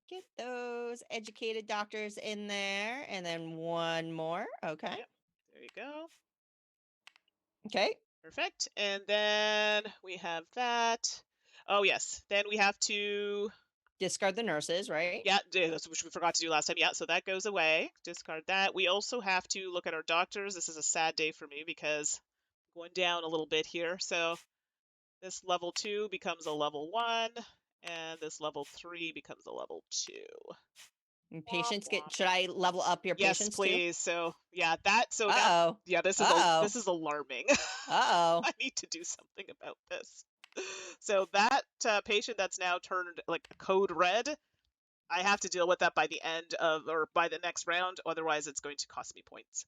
Get those educated doctors in there. And then one more. Okay. Yep, there you go. Okay. Perfect. And then we have that. Oh, yes. Then we have to, Discard the nurses, right? yeah, that's which we forgot to do last time. Yeah, so that goes away. Discard that. We also have to look at our doctors. This is a sad day for me because I'm going down a little bit here. So this level 2 becomes a level 1, and this level 3 becomes a level 2. And Womp patients womp. should I level up your Yes, patients too? please. So yeah, that. So now, Uh-oh. yeah, Uh-oh. this is alarming. Uh-oh. I need to do something about this. So that patient that's now turned like code red, I have to deal with that by the end of or by the next round. Otherwise, it's going to cost me points.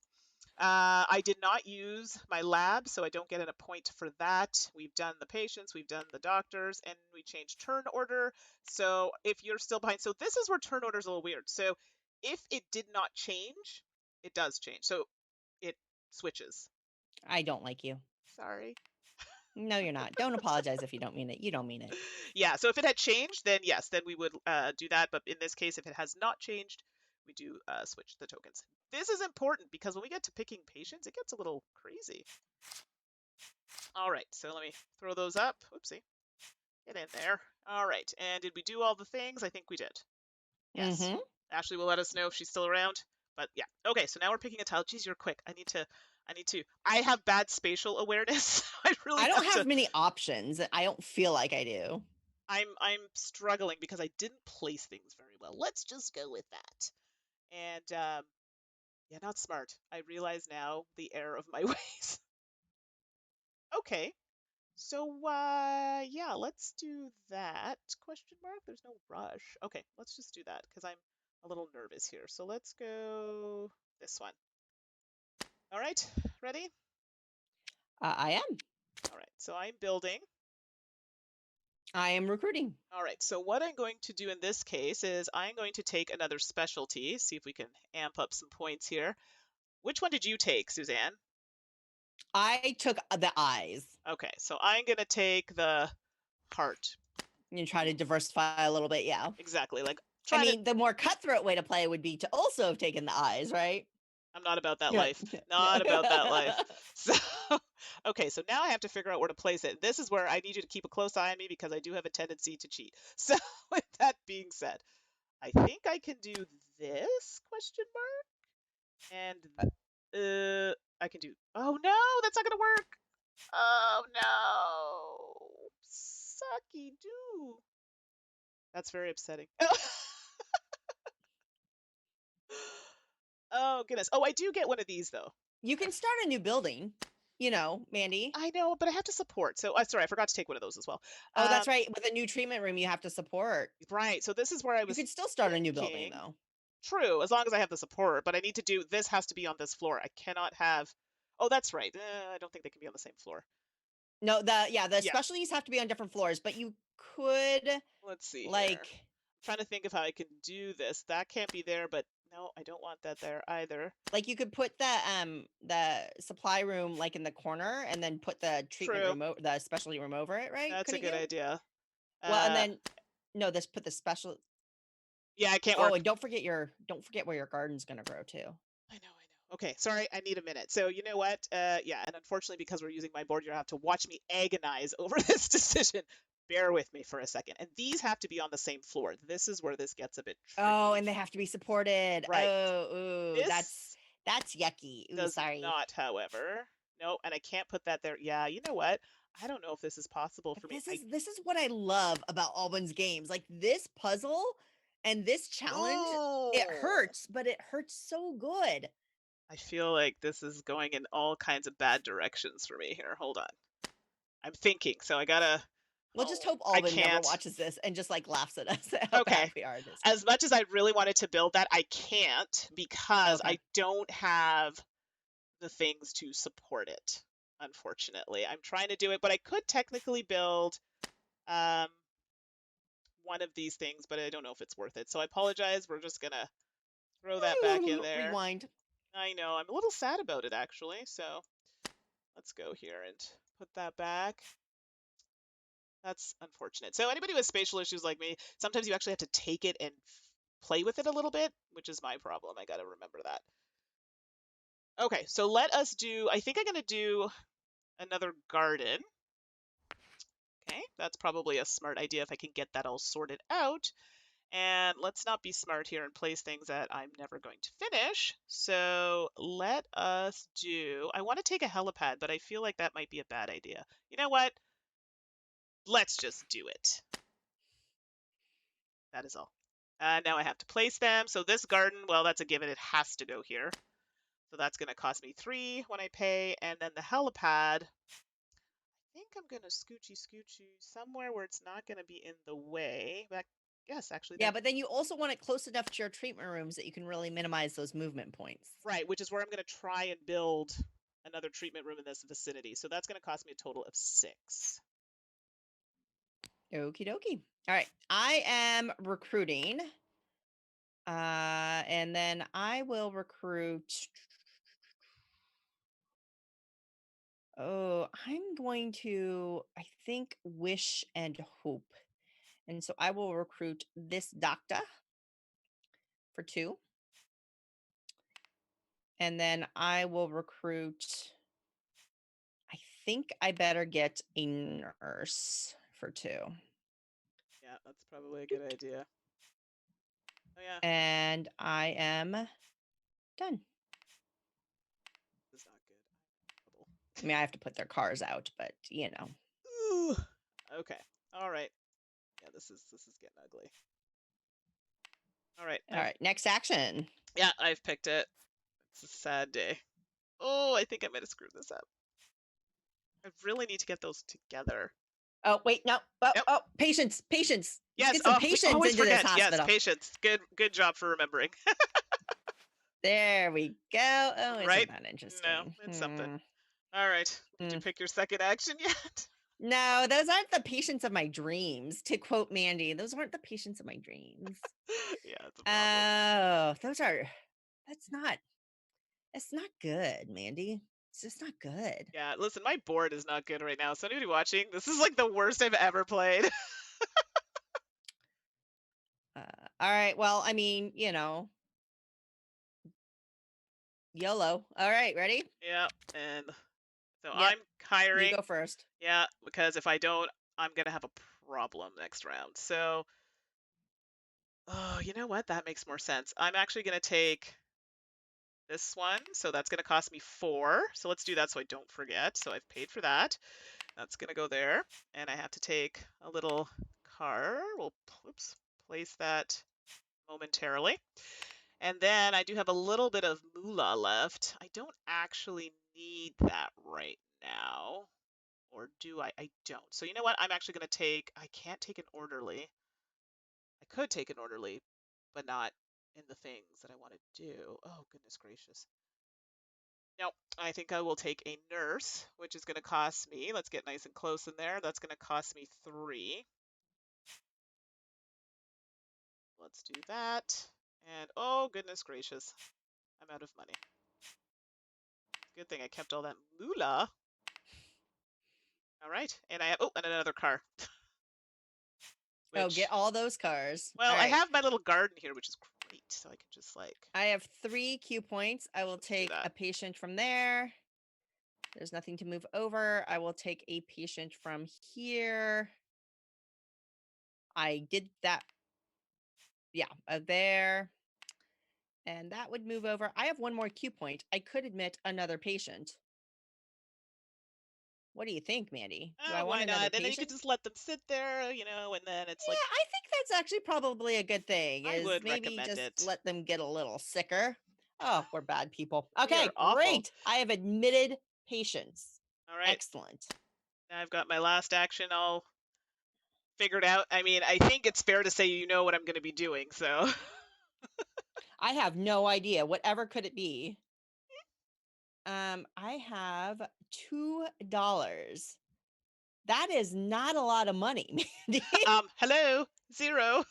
I did not use my lab, so I don't get a point for that. We've done the patients, we've done the doctors, and we changed turn order. So if you're still behind, so this is where turn order is a little weird. So if it did not change, it does change. So it switches. I don't like you. Sorry. No, you're not. Don't apologize if you don't mean it. You don't mean it. Yeah, so if it had changed, then yes, then we would do that. But in this case, if it has not changed, we do switch the tokens. This is important because when we get to picking patients, it gets a little crazy. All right, so let me throw those up. Oopsie. Get in there. All right, and did we do all the things? I think we did. Yes. Mm-hmm. Ashley will let us know if she's still around. But yeah. Okay, so now we're picking a tile. Geez, you're quick. I have bad spatial awareness. I really I don't have have to. many options. I don't feel like I do. I'm struggling because I didn't place things very well. Let's just go with that. And yeah, not smart. I realize now the error of my ways. Okay. So yeah, let's do that. Question mark? There's no rush. Okay, let's just do that because I'm a little nervous here. So let's go this one. All right, ready? I am. All right, so I'm building. I am recruiting. All right, so what I'm going to do in this case is I'm going to take another specialty, see if we can amp up some points here. Which one did you take, Suzanne? I took the eyes. Okay, so I'm going to take the heart. You try to diversify a little bit, yeah. Exactly, like I trying to. mean, the more cutthroat way to play would be to also have taken the eyes, right? I'm not about that Yeah. life. Not about that life. So, okay, so now I have to figure out where to place it. This is where I need you to keep a close eye on me because I do have a tendency to cheat. So, with that being said, I think I can do this question mark and I can do. Oh no, that's not gonna work. Oh no, sucky do. That's very upsetting. Oh goodness. Oh, I do get one of these though. You can start a new building, Mandi. I know, but I have to support. So, sorry, I forgot to take one of those as well. Oh, that's right. With a new treatment room, you have to support. Right. So this is where I You was could still start a new building, thinking. though. True, as long as I have the support. But I need to do this has to be on this floor. I cannot have. Oh, that's right. I don't think they can be on the same floor. No, the Yeah. specialties have to be on different floors, but you could Let's see here. like I'm trying to think of how I can do this. That can't be there, but no, I don't want that there either. you could put the supply room like in the corner and then put the treatment True. room the specialty room over it, right? That's a Couldn't good you? idea. Well, and then no, this put the special. Yeah, it can't Oh, work. and don't forget where your garden's gonna grow too. I know. Okay, sorry, I need a minute. So you know what? Yeah, and unfortunately, because we're using my board, you'll have to watch me agonize over this decision. Bear with me for a second. And these have to be on the same floor. This is where this gets a bit tricky. Oh, and they have to be supported. Right. Oh, ooh, This that's yucky. Ooh, does sorry. not, however. No, and I can't put that there. Yeah, you know what? I don't know if this is possible for me. This is what I love about Albin's games. Like this puzzle and this challenge, it Oh, hurts, but it hurts so good. I feel like this is going in all kinds of bad directions for me here. Hold on. I'm thinking, so I gotta. We'll just Oh, hope I Alban never can't. watches this and just like laughs at us at how bad Okay. we are at this As game. much as I really wanted to build that, I can't because Okay. I don't have the things to support it. Unfortunately, I'm trying to do it, but I could technically build um, one of these things, but I don't know if it's worth it. So I apologize. We're just gonna throw that back in there. Rewind. I know I'm a little sad about it actually. So let's go here and put that back. That's unfortunate. So anybody with spatial issues like me, sometimes you actually have to take it and play with it a little bit, which is my problem. I got to remember that. Okay, so let us do, I think I'm going to do another garden. Okay, that's probably a smart idea if I can get that all sorted out. And let's not be smart here and place things that I'm never going to finish. So let us do, I want to take a helipad, but I feel like that might be a bad idea. You know what? Let's just do it. That is all. Now I have to place them. So this garden, well, that's a given. It has to go here. So that's going to cost me 3 when I pay. And then the helipad, I think I'm going to scoochy somewhere where it's not going to be in the way. But yes, actually, Yeah, that but then you also want it close enough to your treatment rooms that you can really minimize those movement points. right, which is where I'm going to try and build another treatment room in this vicinity. So that's going to cost me a total of 6. Okie dokie. All right. I am recruiting. And then I will recruit. Oh, I'm going to, I think, wish and hope. And so I will recruit this doctor for 2. And then I will recruit, I think I better get a nurse for 2. Yeah, that's probably a good idea. Oh, yeah, And I am done. this is not good. I mean, I have to put their cars out, but you know. Ooh. Okay. All right. Yeah, this is getting ugly. All right. All right, next action. Yeah, I've picked it. It's a sad day. Oh, I think I might have screwed this up. I really need to get those together. Oh, wait, no. Oh, Yep. oh, patience, patience. Let's Yes. get some Oh, we patience always into this forget. Yes, hospital. patience. Good job for remembering. There we go. Oh, Right? isn't that No, interesting? it's something. All right. Did you pick your second action yet? No, those aren't the patients of my dreams. To quote Mandy, those aren't the patients of my dreams. Yeah, it's a problem. Oh, that's not good, Mandy. It's just not good. Yeah, listen, my board is not good right now. So anybody watching, this is like the worst I've ever played. All right. Well, I mean, YOLO. All right, ready? Yeah, and so Yep. I'm You hiring. go first. Yeah, because if I don't, I'm gonna have a problem next round. So, oh, you know what? That makes more sense. I'm actually gonna take this one. So that's gonna cost me 4. So let's do that so I don't forget. So I've paid for that. That's gonna go there. And I have to take a little car. We'll, oops, place that momentarily. And then I do have a little bit of moolah left. I don't actually need that right now. Or do I? I don't. So you know what? I'm actually going to take, I can't take an orderly. I could take an orderly, but not in the things that I want to do. Oh, goodness gracious. No, I think I will take a nurse, which is going to cost me, let's get nice and close in there. That's going to cost me 3. Let's do that. And oh, goodness gracious. I'm out of money. Good thing I kept all that moolah. All right. And I have, oh, and another car. Oh, get Which, all those cars. well, All I right. have my little garden here, which is great. So I can just like, I have 3 Q points. I will let's do take that. a patient from there. There's nothing to move over. I will take a patient from here. I did that. Yeah, there. And that would move over. I have 1 more Q point. I could admit another patient. What do you think, Mandy? Do I want Why another not? And then you could patient? just let them sit there, and then it's like, Yeah, I think that's actually probably a good thing, I is would maybe recommend just it. let them get a little sicker. Oh, we're bad people. We are Okay, awful. great. I have admitted patients. All right. Excellent. Now I've got my last action all figured out. I mean, I think it's fair to say you know what I'm going to be doing, so. I have no idea. Whatever could it be? I have $2. That is not a lot of money, Mandy. Hello, 0.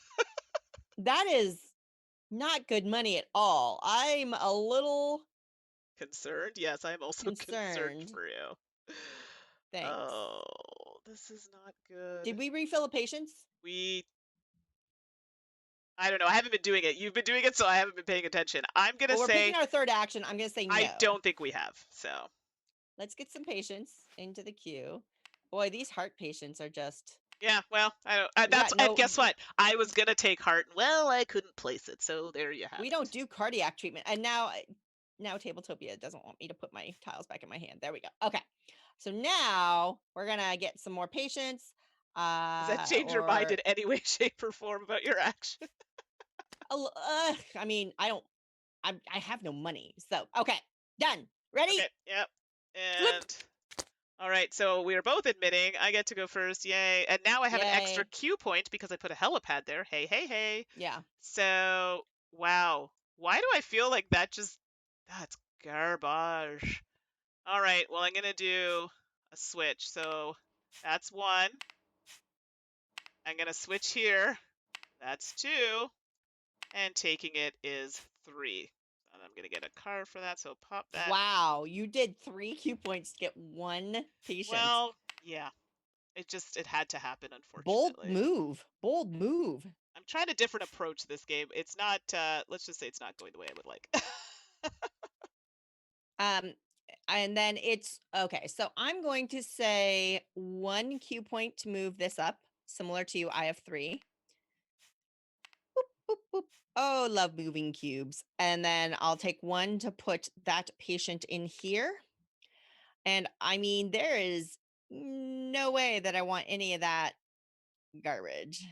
That is not good money at all. I'm a little Concerned? Yes, I'm also concerned concerned. for you. Thanks. Oh, this is not good. Did we refill a patient's? We, I don't know. I haven't been doing it. You've been doing it, so I haven't been paying attention. I'm going to Well, we're picking say our third action. I'm going to say I no. don't think we have. So, Let's get some patients into the queue. Boy, these heart patients are just, yeah, well, I don't, we that's, got and no, guess what? I was going to take heart. Well, I couldn't place it. So there you have we don't it. do cardiac treatment. And now Tabletopia doesn't want me to put my tiles back in my hand. There we go. Okay. So now we're going to get some more patients. Does that change your mind Or, in any way, shape, or form about your action? I mean, I have no money. So, okay, done. Ready? Okay, yep. Flip. And all right, so we are both admitting. I get to go first. Yay. And now I have an extra Yay. Q point because I put a helipad there. Hey, hey, hey. Yeah. So, wow. Why do I feel like that's garbage? All right, well, I'm going to do a switch. So that's 1. I'm going to switch here. That's 2. And taking it is 3. And I'm going to get a card for that, so pop that. Wow. You did 3 Q points to get 1 patient. Well, yeah. It had to happen, Bold unfortunately. move. Bold move. I'm trying a different approach this game. It's not, let's just say it's not going the way I would like. Um, and then it's okay. So I'm going to say 1 Q point to move this up. Similar to you, I have 3. Boop, boop. Oh, love moving cubes. And then I'll take 1 to put that patient in here. And I mean, there is no way that I want any of that garbage.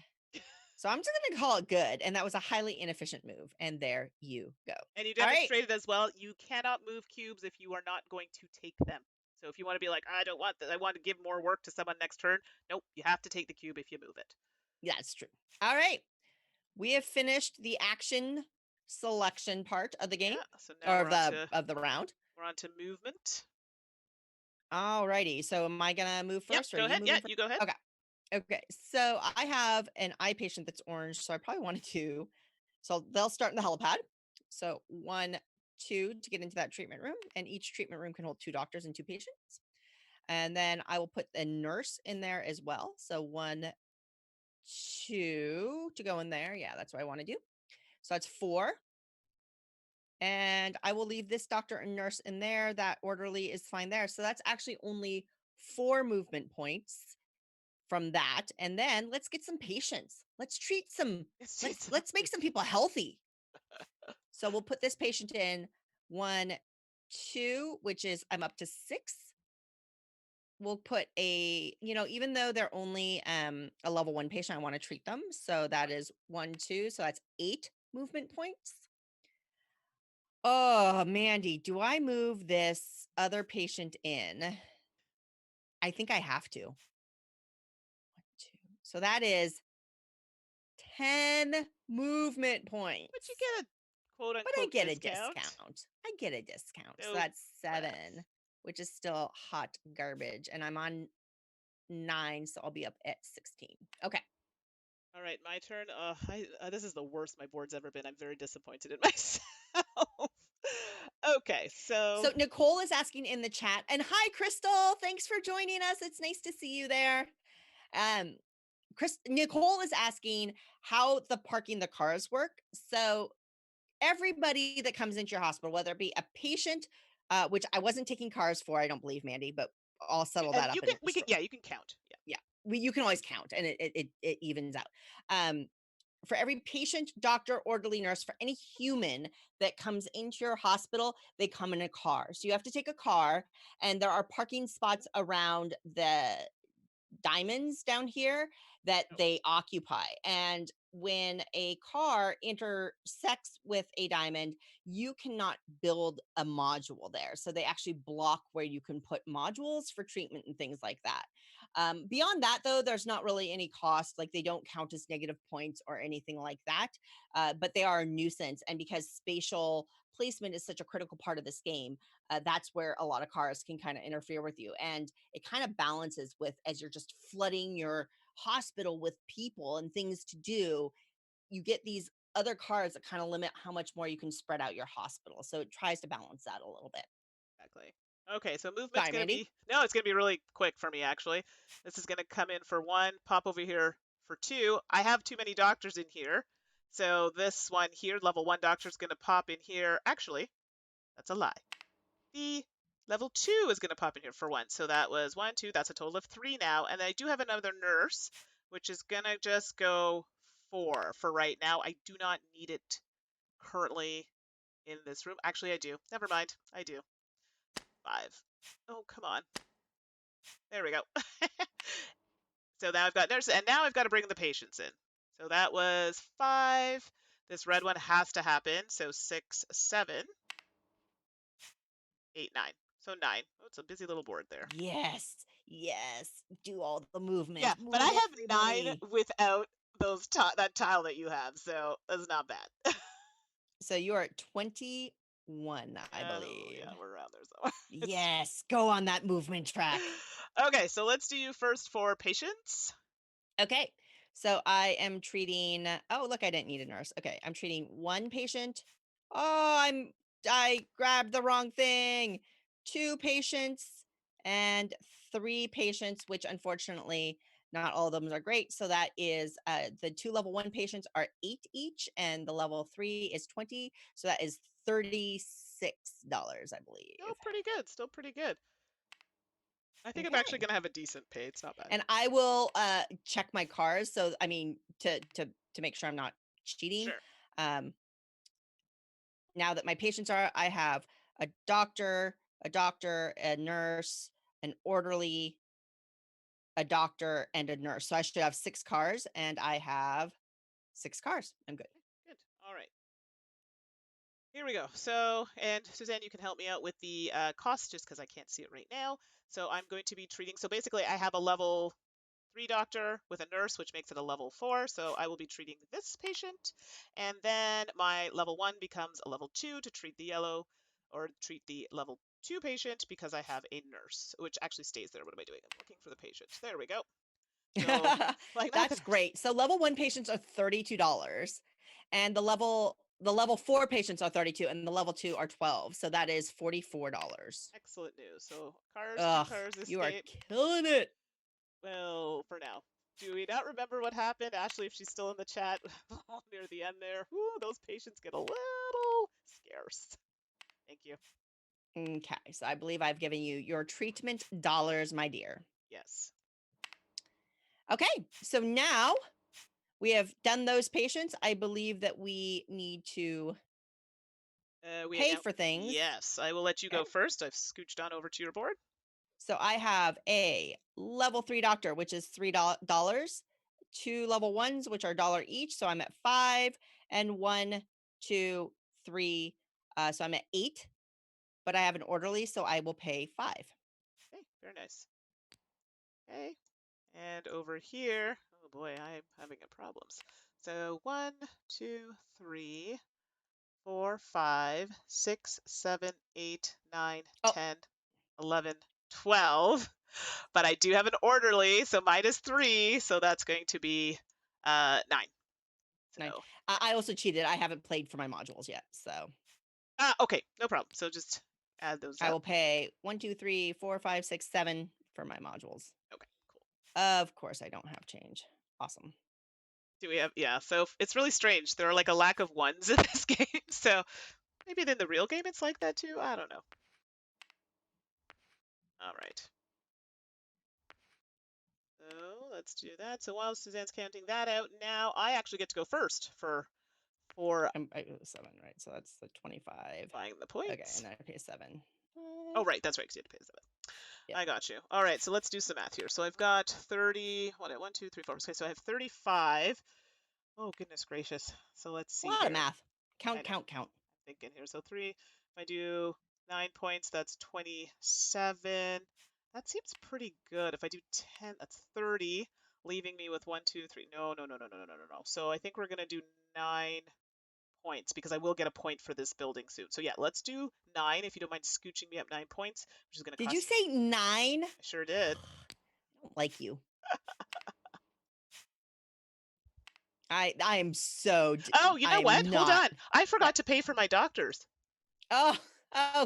So I'm just going to call it good. And that was a highly inefficient move. And there you go. And you All right. demonstrated as well, you cannot move cubes if you are not going to take them. So if you want to be like, I don't want that, I want to give more work to someone next turn. Nope, you have to take the cube if you move it. That's true. All right. We have finished the action selection part of the game, Yeah, so now or of the round. we're on to movement. All righty. So am I gonna move Yep, first, or are go you ahead. moving Yeah, first? you go ahead. Okay. Okay. So I have an eye patient that's orange, so I probably wanted to. So they'll start in the helipad. So 1, 2 to get into that treatment room, and each treatment room can hold 2 doctors and 2 patients. And then I will put a nurse in there as well. So 1, 2 to go in there. Yeah, that's what I want to do. So that's 4. And I will leave this doctor and nurse in there. That orderly is fine there. So that's actually only 4 movement points from that. And then let's get some patients. Let's treat some, let's make some people healthy. So we'll put this patient in 1, 2, which is I'm up to 6. We'll put even though they're only a level 1 patient, I want to treat them. So that is 1, 2. So that's 8 movement points. Oh, Mandy, do I move this other patient in? I think I have to. 1, 2. So that is 10 movement points. But you get a quote But I unquote get discount. a discount. I get a discount. So No that's 7, less. which is still hot garbage. And I'm on 9, so I'll be up at 16. Okay. All right, my turn. This is the worst my board's ever been. I'm very disappointed in myself. Okay, So Nicole is asking in the chat, and hi, Crystal. Thanks for joining us. It's nice to see you there. Nicole is asking how the parking the cars work. So everybody that comes into your hospital, whether it be a patient, which I wasn't taking cars for, I don't believe, Mandy, but I'll settle that up. you can we can yeah, you can count. Yeah. Yeah, you can always count, and it evens out. for every patient, doctor, orderly, nurse, for any human that comes into your hospital, they come in a car. So you have to take a car, and there are parking spots around the diamonds down here that Oh, they occupy. And when a car intersects with a diamond, you cannot build a module there. So they actually block where you can put modules for treatment and things like that. Beyond that, though, there's not really any cost. Like they don't count as negative points or anything like that, but they are a nuisance. And because spatial placement is such a critical part of this game, that's where a lot of cars can kind of interfere with you. And it kind of balances with, as you're just flooding your hospital with people and things to do, you get these other cars that kind of limit how much more you can spread out your hospital. So it tries to balance that a little bit. exactly. Okay, so movement's Sorry, going to Mandy. be, no, it's going to be really quick for me, actually. This is going to come in for 1, pop over here for 2. I have too many doctors in here. So this one here, level 1 doctor is going to pop in here. Actually, that's a lie. The level 2 is going to pop in here for 1. So that was 1, 2. That's a total of 3 now. And I do have another nurse, which is going to just go 4 for right now. I do not need it currently in this room. Actually, I do. Never mind. I do. 5. Oh, come on. There we go. So now I've got nurses, and now I've got to bring the patients in. So that was 5. This red one has to happen. So 6, 7, 8, 9. So 9. Oh, it's a busy little board there. Yes, yes. Do all the movement. Yeah, but I Move have 9 everybody. without that tile that you have, so that's not bad. So you are at 21, I Oh, believe. yeah, we're around there somewhere. It's Yes, go on that movement track. okay, so let's do you first for patients. Okay. So I am treating, oh, look, I didn't need a nurse. Okay. I'm treating one patient. Oh, I grabbed the wrong thing. Two patients and three patients, which unfortunately not all of them are great. So that is the 2 level 1 patients are 8 each, and the level 3 is 20. So that is $36, I believe. Still pretty good, still pretty good. I think I'm actually Okay. gonna have a decent pay. It's not bad. And I will check my cars. So I mean, to make sure I'm not cheating. Sure. Um, now that my patients are, I have a doctor, a nurse, an orderly, a doctor, and a nurse. So I should have 6 cars, and I have 6 cars. I'm good. Good. All right. Here we go. So, and Suzanne, you can help me out with the cost just because I can't see it right now. So I'm going to be treating, so basically I have a level 3 doctor with a nurse, which makes it a level 4. So I will be treating this patient. And then my level 1 becomes a level 2 to treat the yellow or treat the level 2 patient because I have a nurse, which actually stays there. What am I doing? I'm looking for the patient. There we go. So like that. That's great. So level 1 patients are $32, and the level 4 patients are 32, and the level 2 are 12. So that is $44. Excellent news. So cars, 2 Ugh, cars you are escape. killing it. Well, for now. Do we not remember what happened? Ashley, if she's still in the chat near the end there. Whoo, those patients get a little scarce. Thank you. Okay, so I believe I've given you your treatment dollars, my dear. Yes. Okay, so now we have done those patients. I believe that we need to We pay now. for things. Yes, I will let you Okay. go first. I've scooched on over to your board. So I have a level 3 doctor, which is $3, 2 level 1s, which are dollar each. So I'm at 5, and 1, 2, 3. So I'm at 8, but I have an orderly, so I will pay 5. Okay, very nice. Okay, and over here, oh boy, I'm having a problems. So 1, 2, 3, 4, 5, 6, 7, 8, 9, Oh, 10, 11, 12. But I do have an orderly, so -3, so that's going to be 9. 9. So I also cheated. I haven't played for my modules yet, so okay, no problem. So just add those I up. will pay 1, 2, 3, 4, 5, 6, 7 for my modules. Okay, cool. Of course, I don't have change. Awesome. Do we have, yeah, so it's really strange. There are like a lack of ones in this game. So maybe in the real game it's like that too. I don't know. All right. So let's do that. So while Suzanne's counting that out, now I actually get to go first for I 7, right? So that's the 25. buying the Okay, points. and then I pay 7. Oh, right, that's right, because you had to pay 7. Yep. I got you. All right, so let's do some math here. So I've got 30, what, 1, 2, 3, 4. Okay, so I have 35. Oh, goodness gracious. So let's A see lot of here. math. I Count, know, count, count. thinking here. So 3, if I do 9 points, that's 27. That seems pretty good. If I do 10, that's 30, leaving me with 1, 2, 3. No, no, no, no, no, no, no, no, no. So I think we're going to do 9 points because I will get a point for this building soon. So yeah, let's do 9 if you don't mind scooching me up 9 points, which is going to Did cost. you say 9? I sure did. I don't like you. I am so. Oh, you know what? I'm Hold not. on. I What? forgot to pay for my doctors. Oh,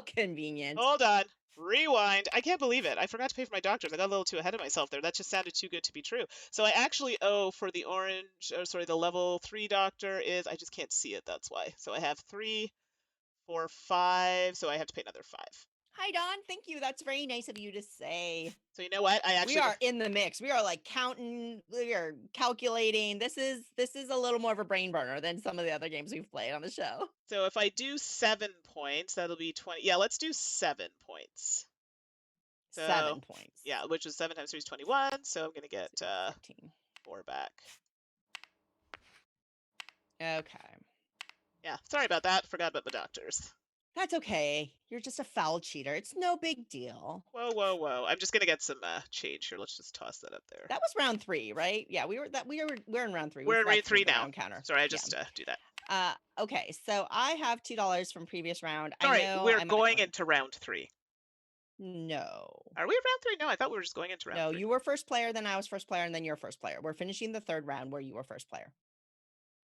convenient. Hold on. Rewind. I can't believe it. I forgot to pay for my doctors. I got a little too ahead of myself there. That just sounded too good to be true. So I actually owe for the the level 3 doctor is, I just can't see it. That's why. So I have 3, 4, 5. So I have to pay another 5. Hi, Don. Thank you. That's very nice of you to say. So you know what? We are in the mix. We are like counting. We are calculating. This is a little more of a brain burner than some of the other games we've played on the show. So if I do 7 points, that'll be 20. Yeah, let's do 7 points. So, 7 points. yeah, which is 7 times 3 is 21. So I'm going to get 15. 4 back. Okay. Yeah, sorry about that. Forgot about the doctors. That's okay. You're just a foul cheater. It's no big deal. Whoa, whoa, whoa. I'm just going to get some change here. Let's just toss that up there. That was round 3, right? Yeah, we're in round 3. We're in round 3 the now. round counter. Sorry, I just do that. Okay, so I have $2 from previous round. Sorry, I know we're I'm going into round 3. No. Are we round 3? No, I thought we were just going into round 3. No, you were first player, then I was first player, and then you're first player. We're finishing the 3rd round where you were first player.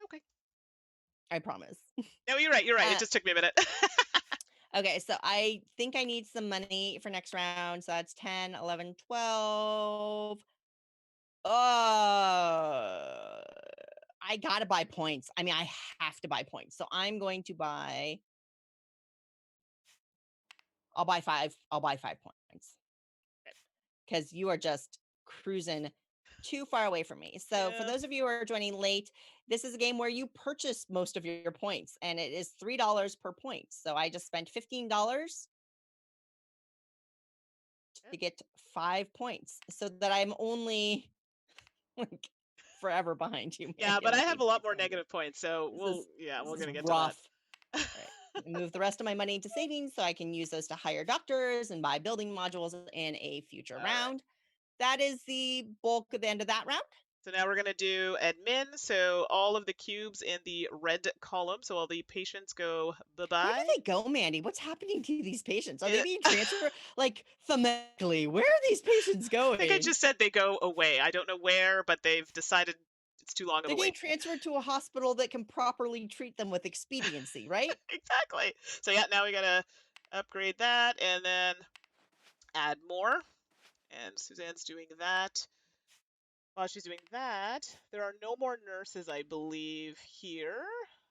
Okay. I promise. No, you're right. You're right. It just took me a minute. Okay, so I think I need some money for next round. So that's 10, 11, 12. I gotta buy points. I mean, I have to buy points. So I'm going to buy. I'll buy 5. I'll buy 5 points. Because you are just cruising too far away from me. So for those of you who are joining late, this is a game where you purchase most of your points, and it is $3 per point. So I just spent $15 to get 5 points, so that I'm only like forever behind you. Yeah, but I have a lot more negative points, so we're gonna get rough. to that. Right. Move the rest of my money into savings so I can use those to hire doctors and buy building modules in a future round. That is the bulk of the end of that round. So now we're going to do admin. So all of the cubes in the red column. So all the patients go bye-bye. Where do they go, Mandy? What's happening to these patients? Are they being transferred? Like, thematically, where are these patients going? I think I just said they go away. I don't know where, but they've decided it's too long of a wait. They're getting transferred to a hospital that can properly treat them with expediency, right? Exactly. So yeah, now we got to upgrade that and then add more. And Suzanne's doing that. While she's doing that, there are no more nurses, I believe, here.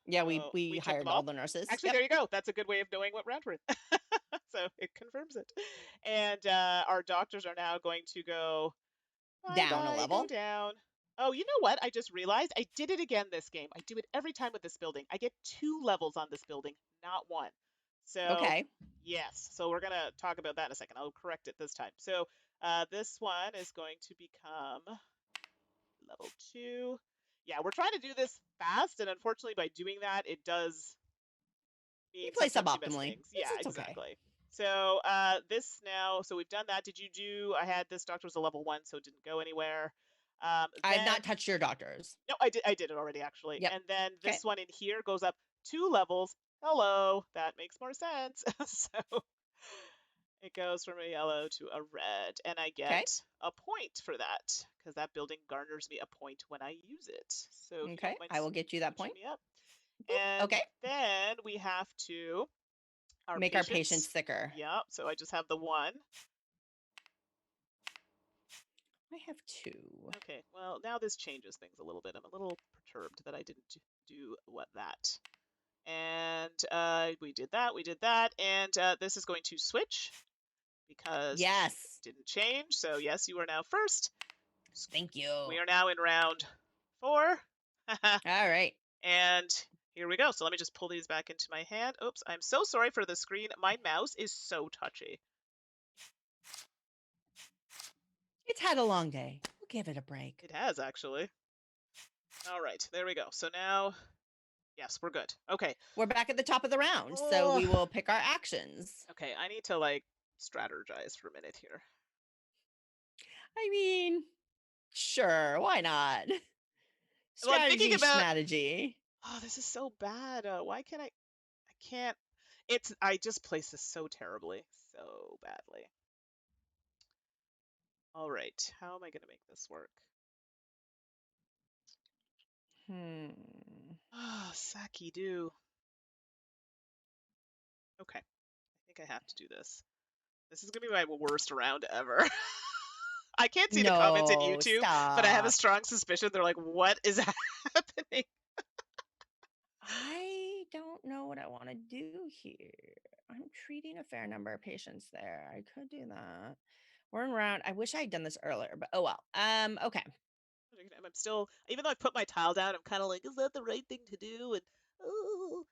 Yeah, we hired all the nurses. Actually, there you go. That's a good way of knowing what round we're in. So it confirms it. And our doctors are now going to go down a level. Go down. Oh, you know what? I just realized I did it again this game. I do it every time with this building. I get 2 levels on this building, not 1. So okay. Yes. So we're gonna talk about that in a second. I'll correct it this time. So this one is going to become level 2. Yeah, we're trying to do this fast, and unfortunately, by doing that, it does mean you play suboptimally. Yeah, it's exactly. Okay. So this now, so we've done that. Did you do? I had this doctor was a level 1, so it didn't go anywhere. I have not touched your doctors. No, I did it already actually. Yep. And then this one in here goes up 2 levels. Hello, that makes more sense. So it goes from a yellow to a red, and I get a point for that because that building garners me a point when I use it. So okay, I will get you that point. Me up. And then we have to make our patients thicker. Yep. So I just have the 1. I have 2. Okay. Well, now this changes things a little bit. I'm a little perturbed that I didn't do that. And we did that, and this is going to switch because yes, it didn't change. So yes, you are now first. Thank you. We are now in round 4. All right. And here we go. So let me just pull these back into my hand. Oops, I'm so sorry for the screen. My mouse is so touchy. It's had a long day. We'll give it a break. It has, actually. All right, there we go. So now, yes, we're good. Okay. We're back at the top of the round, so Oh, we will pick our actions. okay, I need to, like, strategize for a minute here. I mean, sure, why not? Well, I'm thinking Strategy, about, schmategy. oh, this is so bad. Why can't I can't, I just placed this so terribly, so badly. All right, how am I going to make this work? Ah, Saki do. Okay, I think I have to do this. This is going to be my worst round ever. I can't see the comments in No, YouTube, but I have a stop. strong suspicion they're like, what is happening? I don't know what I want to do here. I'm treating a fair number of patients there. I could do that. We're in round. I wish I had done this earlier, but oh well. Okay. I'm still, even though I put my tile down, I'm kind of like, is that the right thing to do? And oh,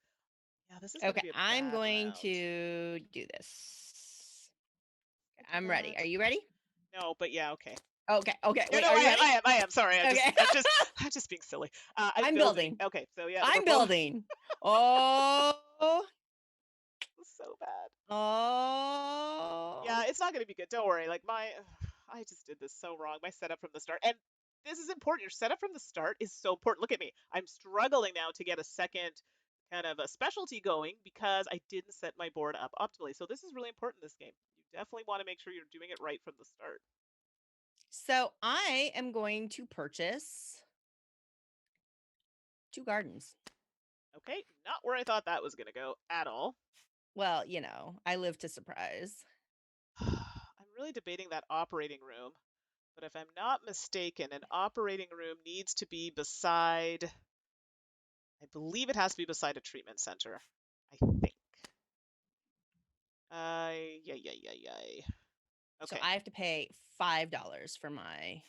yeah, this is going to Okay, be a I'm bad going round. to do this. Can I do I'm ready. that? Are you ready? No, but yeah, okay. Okay. Okay. No, Wait, no, are you ready? I am. Sorry, Okay. I'm just being silly. I'm I'm building. building. Okay, so yeah, we're I'm both building. Oh. so bad. Oh. Yeah, it's not going to be good. Don't worry. Like I just did this so wrong. My setup from the start, and this is important. Your setup from the start is so important. Look at me. I'm struggling now to get a second kind of a specialty going because I didn't set my board up optimally. So this is really important in this game. You definitely want to make sure you're doing it right from the start. So I am going to purchase 2 gardens. Okay, not where I thought that was going to go at all. Well, you know, I live to surprise. I'm really debating that operating room, but if I'm not mistaken, an operating room needs to be beside, I believe it has to be beside a treatment center. I think. Yay. So Okay. I have to pay $5 for my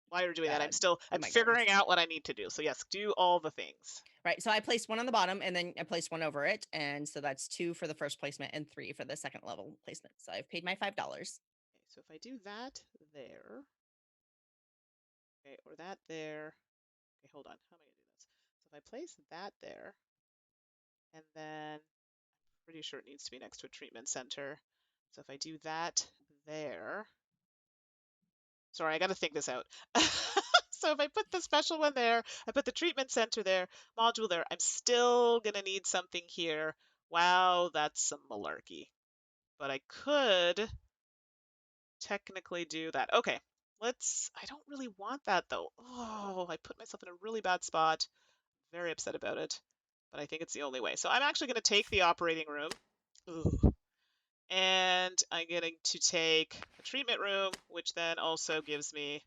While you're doing that, for I'm my gardens. figuring out what I need to do. So yes, do all the things. Right. So I placed one on the bottom and then I placed one over it. And so that's 2 for the first placement and 3 for the second level placement. So I've paid my $5. Okay, so if I do that there, okay, or that there, okay, hold on. How am I gonna do this? So if I place that there, and then I'm pretty sure it needs to be next to a treatment center. So if I do that there, sorry, I got to think this out. So if I put the special one there, I put the treatment center there, module there, I'm still gonna need something here. Wow, that's some malarkey. But I could technically do that. Okay, I don't really want that though. Oh, I put myself in a really bad spot. Very upset about it, but I think it's the only way. So I'm actually gonna take the operating room. Ooh. And I'm going to take a treatment room, which then also gives me.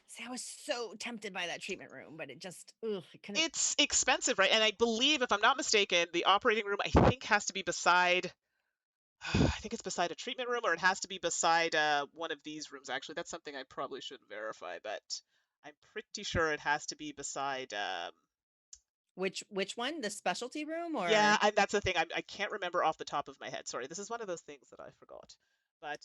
See, I was so tempted by that treatment room, but it just, ugh, it couldn't. It's expensive, right? And I believe, if I'm not mistaken, the operating room, I think, has to be beside. I think it's beside a treatment room, or it has to be beside one of these rooms. Actually, that's something I probably should verify, but I'm pretty sure it has to be beside. Which one? The specialty room Yeah, or and that's the thing. I can't remember off the top of my head. Sorry, this is one of those things that I forgot. But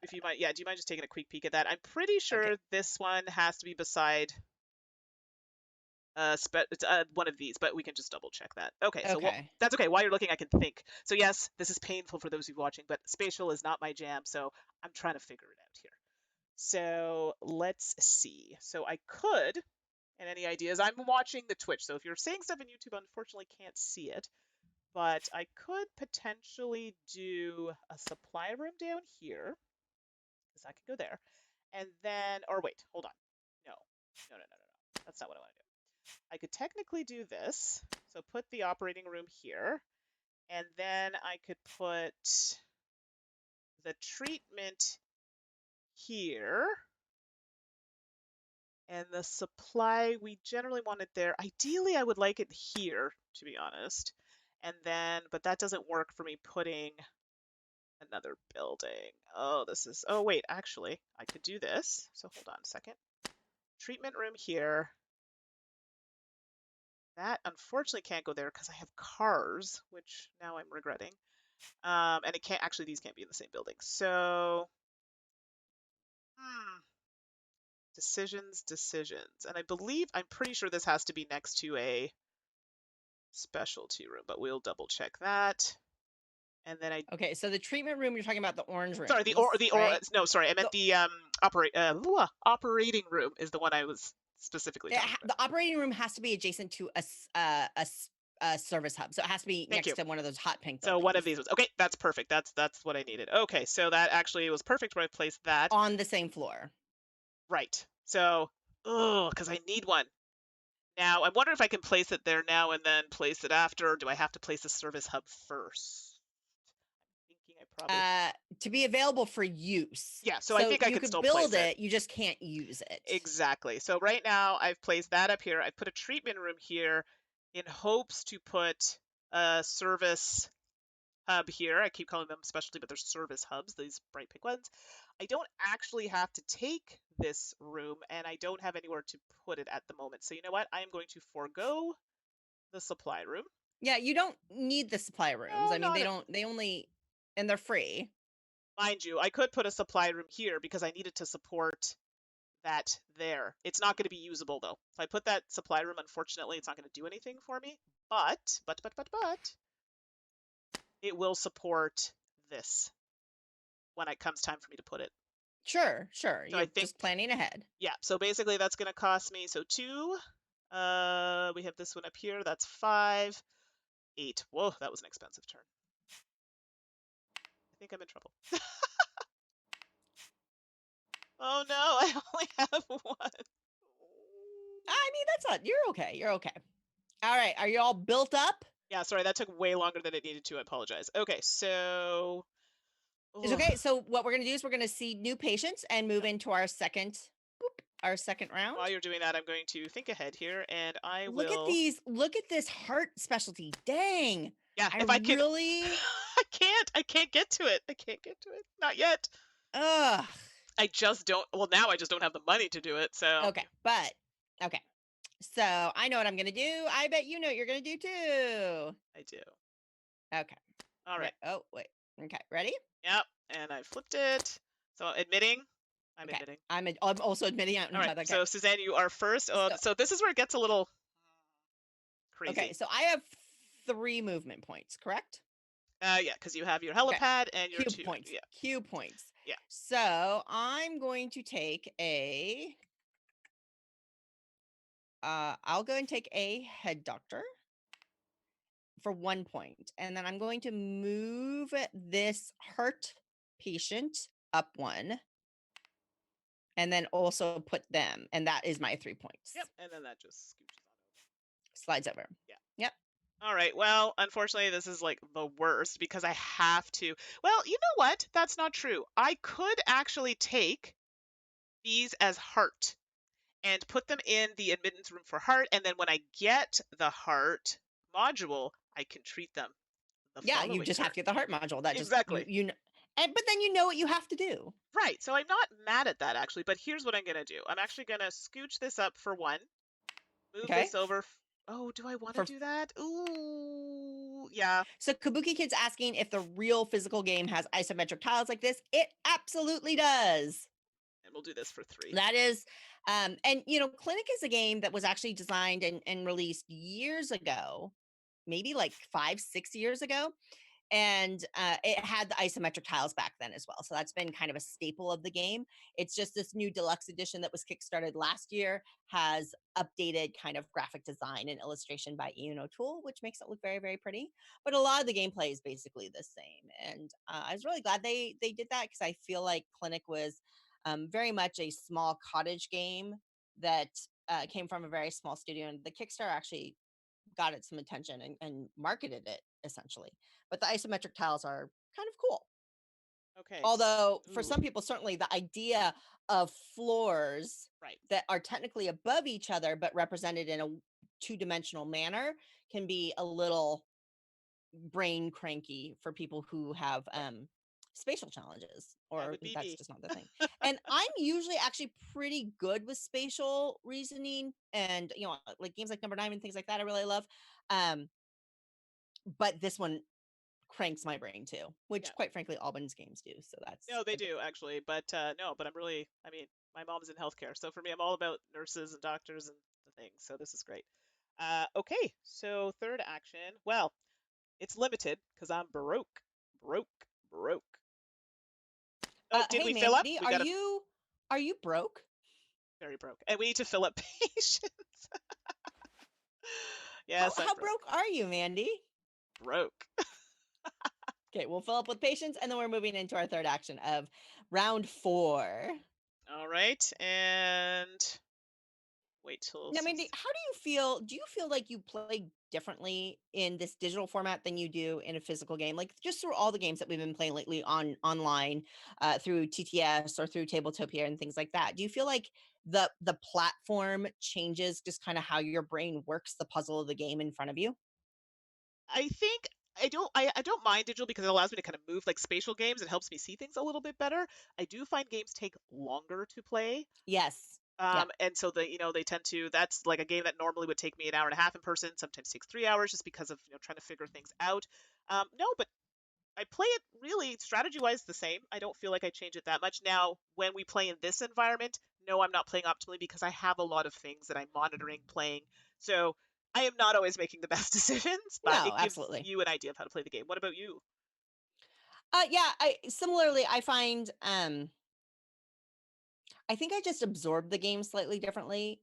if you might, yeah, do you mind just taking a quick peek at that? I'm pretty okay. sure this one has to be beside one of these, but we can just double check that. Okay, so Okay. that's okay. While you're looking, I can think. So yes, this is painful for those of you watching, but spatial is not my jam, so I'm trying to figure it out here. So let's see. So I could, and any ideas? I'm watching the Twitch, so if you're saying stuff in YouTube, unfortunately can't see it. But I could potentially do a supply room down here, because I could go there. And then, or wait, hold on. No. That's not what I want to do. I could technically do this. So put the operating room here. And then I could put the treatment here. And the supply, we generally want it there. Ideally, I would like it here, to be honest. And then, but that doesn't work for me putting another building. Oh, wait, actually, I could do this. So hold on a second. treatment room here. That unfortunately can't go there because I have cars, which now I'm regretting. And it can't actually, these can't be in the same building. So, decisions. And I believe, I'm pretty sure this has to be next to a specialty room, but we'll double check that. And then Okay, so the treatment room, you're talking about the orange sorry, rooms, right? no, sorry, I meant the operating room is the one I was specifically talking about. The operating room has to be adjacent to a service hub, so it has to be Thank next you. to one of those hot pink So one of buildings these was okay. That's perfect. That's what I needed. Okay, so that actually was perfect where I placed that. on the same floor. Right. So, because I need one. Now, I wonder if I can place it there now and then place it after, or do I have to place a service hub first? I'm thinking I probably. To be available for use. Yeah, so I So think I you can could still build place it. it, you just can't use it. Exactly. So right now I've placed that up here. I put a treatment room here in hopes to put a service hub here. I keep calling them specialty, but they're service hubs, these bright pink ones. I don't actually have to take this room, and I don't have anywhere to put it at the moment. So you know what? I am going to forego the supply room. Yeah, you don't need the supply rooms. No, I mean, they only, and they're free. mind you, I could put a supply room here because I needed to support that there. It's not going to be usable though. If I put that supply room, unfortunately, it's not going to do anything for me. But it will support this when it comes time for me to put it. Sure. So I You're think, just planning ahead. yeah. So basically, that's going to cost me. So 2. We have this one up here. That's 5, 8. Whoa, that was an expensive turn. I think I'm in trouble. Oh no, I only have one. I mean, that's not. You're okay. You're okay. All right. Are you all built up? Yeah, sorry, that took way longer than it needed to. I apologize. Okay, so. It's okay. So what we're gonna do is we're gonna see new patients and move into our second round. While you're doing that, I'm going to think ahead here, and I Look at will. these. Look at this heart specialty. Dang. Yeah, I if I can. really. I can't. I can't get to it. I can't get to it. Not yet. Ugh. I just don't. Well, now I just don't have the money to do it. So. Okay, but okay. So I know what I'm gonna do. I bet you know what you're gonna do too. I do. Okay. All right. Oh wait. Okay. Ready? Yep. And I flipped it. So admitting. I'm Okay. admitting. I'm also admitting. All right. Okay. So Suzanne, you are first. So this is where it gets a little crazy. Okay. So I have 3 movement points. Correct? Yeah, because you have your helipad and your Cube 2. points. Yeah. Cube points. Yeah. So I'm going to take a. I'll go and take a head doctor for 1 point, and then I'm going to move this heart patient up 1, and then also put them, and that is my 3 points. Yep. And then that just scooches on over. Slides over. Yeah. Yep. All right. Well, unfortunately, this is like the worst because I have to. Well, you know what? That's not true. I could actually take these as heart and put them in the admittance room for heart. And then when I get the heart module, I can treat them the Yeah, following you just turn. have to get the heart module. That just Exactly. you know, but then you know what you have to do. Right. So I'm not mad at that actually, but here's what I'm going to do. I'm actually going to scooch this up for 1, move Okay. this over. Oh, do I want to do that? Ooh, yeah. So Kabuki Kid's asking if the real physical game has isometric tiles like this. It absolutely does. And we'll do this for 3. That is, and you know, Clinic is a game that was actually designed and released years ago, maybe like 5-6 years ago. And it had the isometric tiles back then as well. So that's been kind of a staple of the game. It's just this new deluxe edition that was kickstarted last year has updated kind of graphic design and illustration by Ian O'Toole, which makes it look very, very pretty. But a lot of the gameplay is basically the same. And I was really glad they did that because I feel like Clinic was very much a small cottage game that came from a very small studio. And the Kickstarter actually got it some attention and marketed it essentially. But the isometric tiles are kind of cool. Okay. Although for some people, certainly the idea of floors right. that are technically above each other but represented in a 2-dimensional manner can be a little brain cranky for people who have spatial challenges, That or would be that's me. just not the thing. And I'm usually actually pretty good with spatial reasoning and, like games like Number 9 and things like that I really love. Um, but this one cranks my brain too, Yeah. which quite frankly Albans games do. So that's No, they a good do thing. actually, but no, but I'm really, I mean, my mom's in healthcare, so for me, I'm all about nurses and doctors and the things. So this is great. Okay, so third action. Well, it's limited because I'm broke, broke, broke. Oh, did Hey we fill up? Mandy, We are got a you broke? very broke, and we need to fill up patience. How Yes, I'm how broke, broke are you, Mandy? broke. Okay, we'll fill up with patience, and then we're moving into our third action of round 4. All right, and wait till Now, Mandy, Susie. how do you feel? Do you feel like you play differently in this digital format than you do in a physical game? Like just through all the games that we've been playing lately online, through TTS or through Tabletopia and things like that. Do you feel like the platform changes just kind of how your brain works the puzzle of the game in front of you? I think I don't mind digital because it allows me to kind of move like spatial games. It helps me see things a little bit better. I do find games take longer to play. Yes. Yep. And so they tend to, that's like a game that normally would take me an hour and a half in person, sometimes takes 3 hours just because of, trying to figure things out. No, but I play it really strategy wise the same. I don't feel like I change it that much. Now, when we play in this environment, no, I'm not playing optimally because I have a lot of things that I'm monitoring, playing. So I am not always making the best decisions, but No, it gives absolutely. you an idea of how to play the game. What about you? Yeah, I similarly I find I think I just absorb the game slightly differently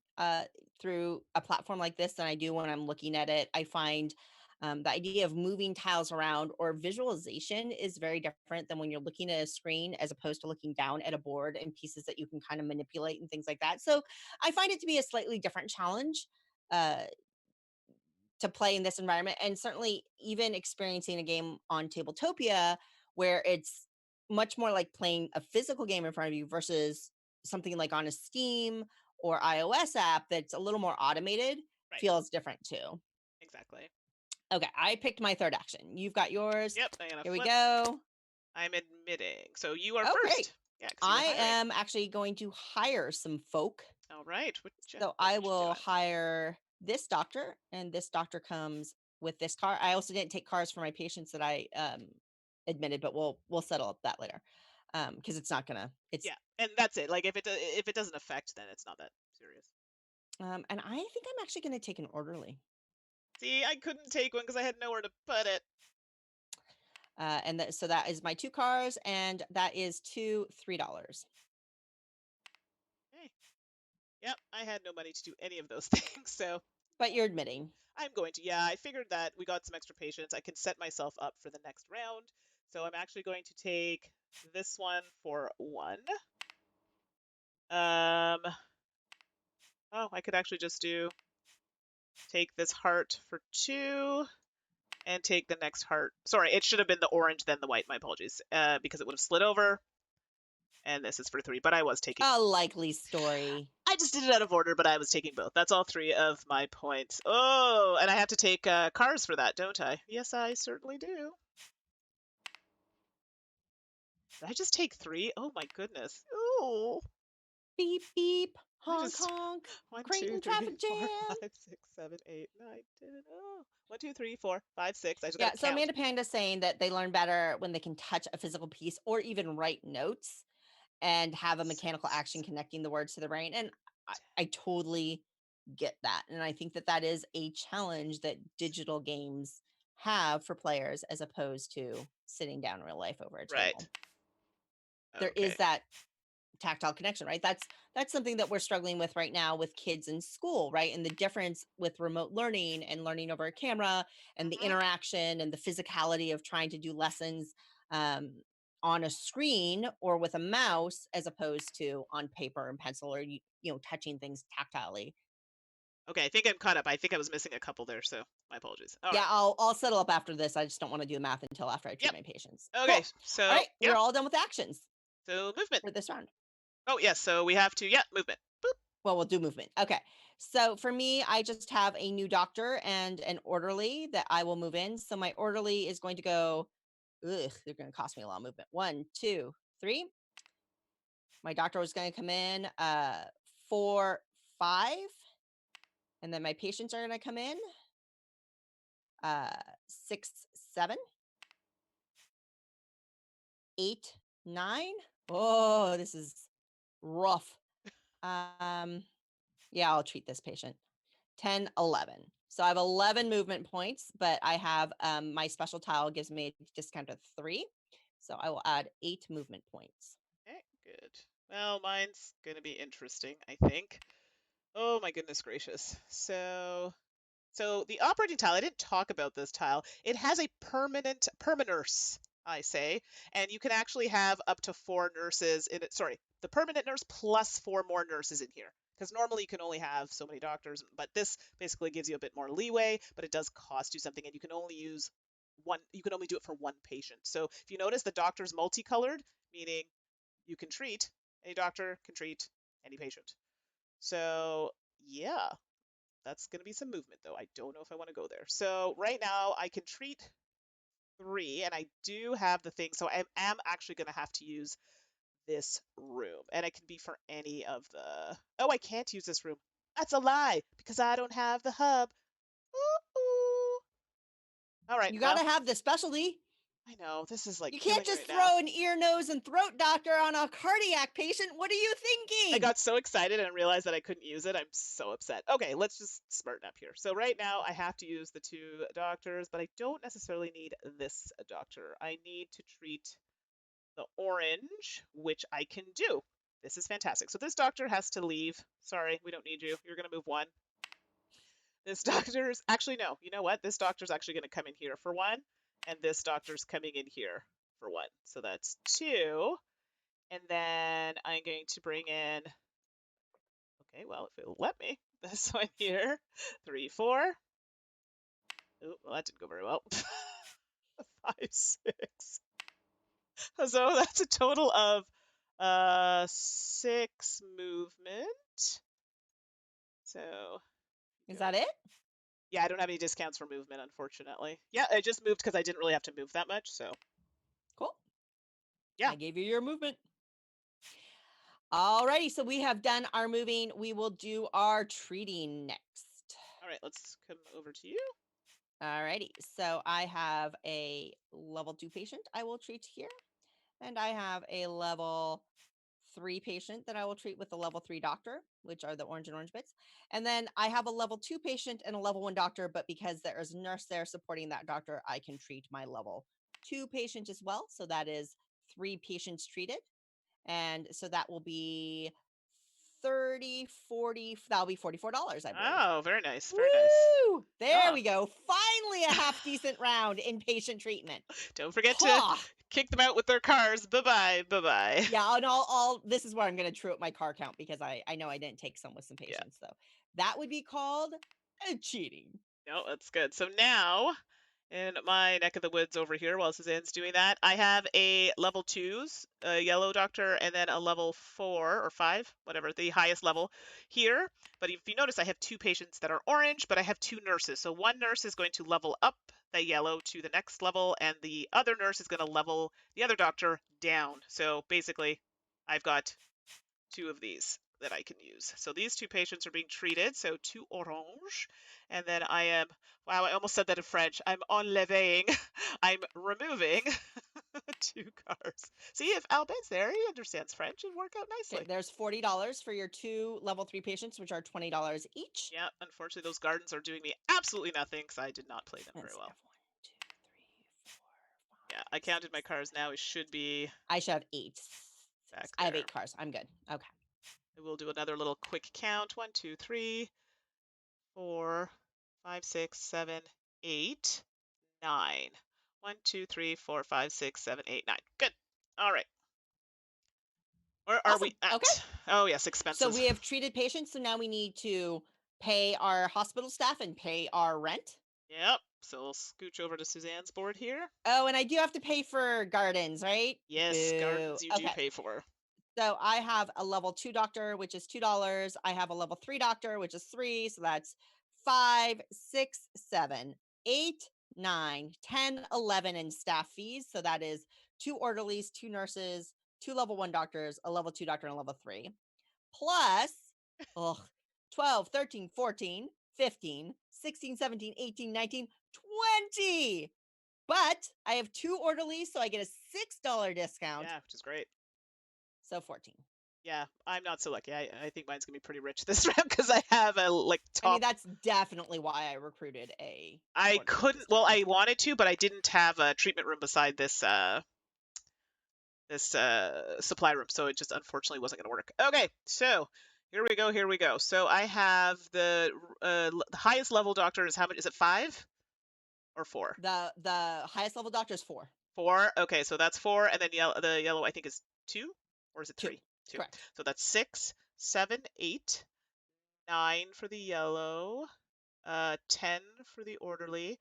through a platform like this than I do when I'm looking at it. I find the idea of moving tiles around or visualization is very different than when you're looking at a screen as opposed to looking down at a board and pieces that you can kind of manipulate and things like that. So I find it to be a slightly different challenge. To play in this environment, and certainly even experiencing a game on Tabletopia where it's much more like playing a physical game in front of you versus something like on a Steam or iOS app that's a little more automated Right. feels different too. Exactly. Okay, I picked my third action. You've got yours. Yep. I'm gonna Here we flip. go. I'm admitting. So you are Oh, great. first. Yeah, because you were I hiring. am actually going to hire some folk. All right. So What I you will doing? hire this doctor, and this doctor comes with this car. I also didn't take cars for my patients that I admitted, but we'll settle up that later. Because it's not gonna it's Yeah, and that's it. Like if it doesn't affect, then it's not that serious. and I think I'm actually gonna take an orderly. See, I couldn't take one because I had nowhere to put it. So that is my two cars, and that is two $3. Hey, yep, I had no money to do any of those things, so But you're admitting. I'm going to. Yeah, I figured that we got some extra patience. I can set myself up for the next round. So I'm actually going to take this one for one. Um, oh, I could actually just take this heart for two and take the next heart. Sorry, it should have been the orange, then the white. My apologies. Because it would have slid over. And this is for three, but I was taking. A likely story. I just did it out of order, but I was taking both. That's all three of my points. Oh, and I have to take cars for that, don't I? Yes, I certainly do. Did I just take three? Oh my goodness. Oh, Beep beep. I Honk just honk. one, two, Creighton three, traffic four, jam. 5, 6, 7, 8, 9, 10. Oh, 1, 2, 3, 4, 5, 6. I just got Yeah, to so count. Amanda Panda's saying that they learn better when they can touch a physical piece or even write notes and have a mechanical action 6, connecting the words to the brain. And I, 10. I totally get that. And I think that that is a challenge that digital games have for players as opposed to sitting down in real life over a Right. table. There Okay. is that tactile connection, right? That's something that we're struggling with right now with kids in school, right? And the difference with remote learning and learning over a camera and the Hmm. interaction and the physicality of trying to do lessons um, on a screen or with a mouse as opposed to on paper and pencil or touching things tactilely. Okay, I think I'm caught up. I think I was missing a couple there, so my apologies. All Yeah, right. I'll settle up after this. I just don't want to do the math until after I treat Yep. my patients. Okay, Cool. All so right, yeah. we're all done with actions So movement. for this round. Oh yes, so we have to, yeah, movement. Boop. Well, we'll do movement. Okay. So for me, I just have a new doctor and an orderly that I will move in. So my orderly is going to go they're going to cost me a lot of movement. 1, 2, 3. My doctor was going to come in 4, 5. And then my patients are going to come in 6, 7, 8, 9. Oh, this is rough. Yeah, I'll treat this patient. 10, 11. So I have 11 movement points, but I have my special tile gives me a discount of 3. So I will add 8 movement points. Okay, good. Well, mine's going to be interesting, I think. Oh my goodness gracious. So the operating tile, I didn't talk about this tile. It has a permanurse, I say, and you can actually have up to 4 nurses in it. Sorry, the permanent nurse plus 4 more nurses in here. Because normally you can only have so many doctors, but this basically gives you a bit more leeway, but it does cost you something, and you can only use one, you can only do it for one patient. So if you notice, the doctor's multicolored, meaning you can treat, any doctor can treat any patient. So yeah, that's going to be some movement, though. I don't know if I want to go there. So right now I can treat 3, and I do have the thing. So I am actually going to have to use this room, and it can be for any of the. Oh, I can't use this room. That's a lie because I don't have the hub. Ooh. All right. You got Well, to have the specialty. I know this is like You can't killing me just right now. throw an ear, nose, and throat doctor on a cardiac patient. What are you I thinking? got so excited and realized that I couldn't use it. I'm so upset. Okay, let's just smarten up here. So right now I have to use the 2 doctors, but I don't necessarily need this doctor. I need to treat the orange, which I can do. This is fantastic. So this doctor has to leave. Sorry, we don't need you. You're going to move 1. This doctor's actually, no, you know what? This doctor's actually going to come in here for 1, and this doctor's coming in here for 1. So that's 2. And then I'm going to bring in, okay, well, if it'll let me, this one here, 3, 4. Oh, well, that didn't go very well. 5, 6. So that's a total of 6 movement. So Is that it? yeah, I don't have any discounts for movement, unfortunately. Yeah, I just moved because I didn't really have to move that much. So Cool. yeah. I gave you your movement. Alrighty, so we have done our moving. We will do our treating next. All right, let's come over to you. Alrighty, so I have a level 2 patient I will treat here, and I have a level 3 patient that I will treat with the level 3 doctor, which are the orange and orange bits. And then I have a level 2 patient and a level 1 doctor, but because there is a nurse there supporting that doctor, I can treat my level 2 patient as well. So that is 3 patients treated. And so that will be 30, 40, that'll be $44, I believe. Oh, very nice. Very nice. Woo! There Oh, we go. Finally, a half decent round in patient treatment. don't forget to Ha! kick them out with their cars. Bye bye. Bye bye. Yeah, and I'll this is where I'm going to true up my car count because I know I didn't take some with some Yeah. patients. So that would be called cheating. No, that's good. So now, in my neck of the woods over here, while Suzanne's doing that, I have a level 2s, a yellow doctor, and then a level 4 or 5, whatever, the highest level here. But if you notice, I have 2 patients that are orange, but I have 2 nurses. So one nurse is going to level up the yellow to the next level, and the other nurse is going to level the other doctor down. So basically, I've got 2 of these that I can use. So these 2 patients are being treated, so 2 orange. And then I am, wow, I almost said that in French. I'm enleving, I'm removing 2 cars. See, if Albin's there, he understands French. It'd work out Okay, nicely. there's $40 for your 2 level 3 patients, which are $20 each. Yeah, unfortunately, those gardens are doing me absolutely nothing because I did not play them very Let's see, I well. have 1, 2, 3, 4, Yeah, 5, I counted 6, my cars now. It should be I should have 8. back I have there. 8 cars. I'm good. Okay. We'll do another little quick count. 1, 2, 3, 4, 5, 6, 7, 8. 9. 1, 2, 3, 4, 5, 6, 7, 8, 9. Good. All right. Where are we Awesome. Okay. at? Oh, yes, So expenses. we have treated patients. So now we need to pay our hospital staff and pay our rent. Yep. So we'll scooch over to Suzanne's board here. Oh, and I do have to pay for gardens, right? Yes, Boo. gardens you do Okay. pay for. So I have a level 2 doctor, which is $2. I have a level 3 doctor, which is 3. So that's 5, 6, 7, 8, 9, 10, 11 in staff fees. So that is 2 orderlies, 2 nurses, 2 level 1 doctors, a level 2 doctor, and a level 3. Plus, 12, 13, 14, 15, 16, 17, 18, 19, 20. But I have 2 orderlies, so I get a $6 discount. Yeah, which is great. So 14. Yeah, I'm not so lucky. I think mine's gonna be pretty rich this round because I have a like I mean, top. that's definitely why I recruited a I orderly couldn't. this Well, time. I wanted to, but I didn't have a treatment room beside this supply room, so it just unfortunately wasn't gonna work. Okay, so here we go. Here we go. So I have the highest level doctor is how much? Is it 5 or 4? The highest level doctor is 4. 4. Okay, so that's 4, and then the yellow I think is 2, or is it 2. 3? 2. Correct. So that's 6, 7, 8, 9 for the yellow, 10 for the orderly,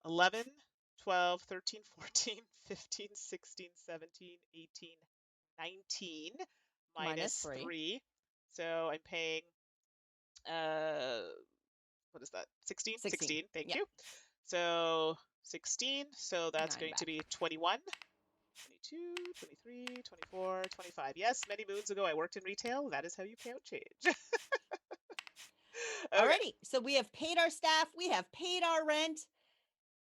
11, 12, 13, 14, 15, 16, 17, 18, 19 Minus minus 3. 3. So I'm paying uh what is that? 16? 16. 16. Thank Yep. you. So 16, so that's 9 going to back. be 21, 22, 23, 24, 25. Yes, many moons ago I worked in retail. That is how you pay out change. Okay. Alrighty. So we have paid our staff. We have paid our rent.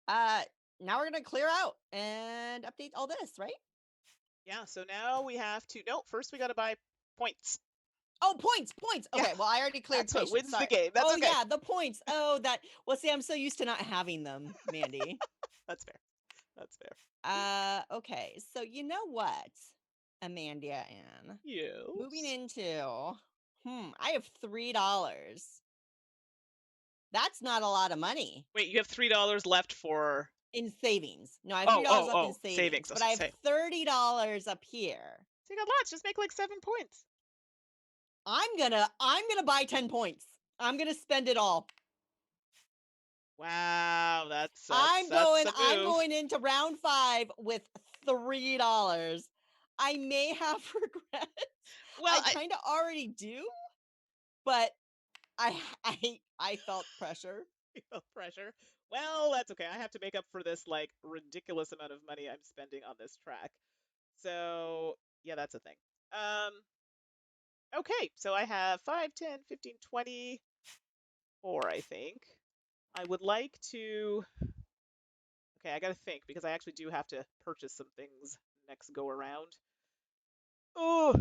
Now we're going to clear out and update all this, right? Yeah, so now we have to, no, first we got to buy points. Oh, points. Yeah, Okay, well, I already cleared that's what patients. wins the Sorry. game. That's Oh, okay. yeah, the points. Oh, well, see, I'm so used to not having them, Mandy. That's fair. That's fair. Okay, so you know what, Amanda Ann? Moving Yes. into, I have $3. That's not a lot of money Wait, you have $3 left for. in savings. No, I have Oh, $3 oh, left in oh, savings, savings. I was but I gonna have say. $30 up here. So you got lots. Just make like 7 points. I'm gonna buy 10 points. I'm gonna spend it all. Wow, I'm that's a I'm move. going into round 5 with $3. I may have regrets. Well, I kind of already do, but I I felt pressure. I feel pressure. Well, that's okay. I have to make up for this like ridiculous amount of money I'm spending on this track. So yeah, that's a thing. Um, okay, so I have 5, 10, 15, 24, I think. I would like to. Okay, I gotta think because I actually do have to purchase some things next go around. Oh,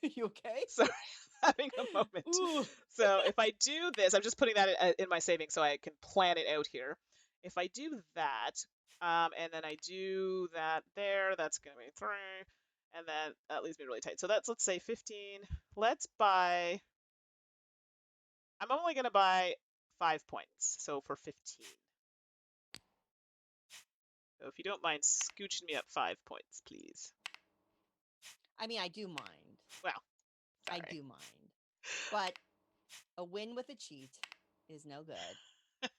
You okay? sorry, having a moment. Ooh. So if I do this, I'm just putting that in my savings so I can plan it out here. If I do that, and then I do that there, that's gonna be 3, and then that leaves me really tight. So let's say 15. Let's buy. I'm only gonna buy 5 points, so for 15. So if you don't mind scooching me up 5 points, please. I mean, I do mind. Well, I sorry. do mind. But a win with a cheat is no good.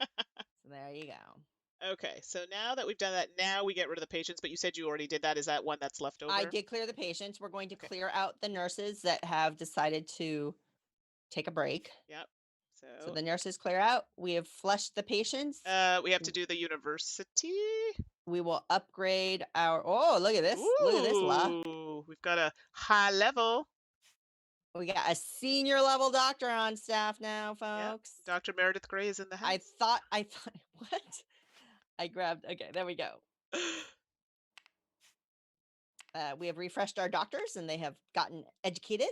So there you go. Okay, so now that we've done that, now we get rid of the patients, but you said you already did that. Is that one that's left I over? did clear the patients. We're going to Okay. clear out the nurses that have decided to take a break. Yep. So So the nurses clear out. We have flushed the patients. we have to do the university. We will upgrade our. Oh, look at this! Look at this, La. Ooh, we've got a high level. We got a senior level doctor on staff now, Yep. folks. Dr. Meredith Gray is in the house. I thought, what? I grabbed. Okay, there we go. We have refreshed our doctors, and they have gotten educated.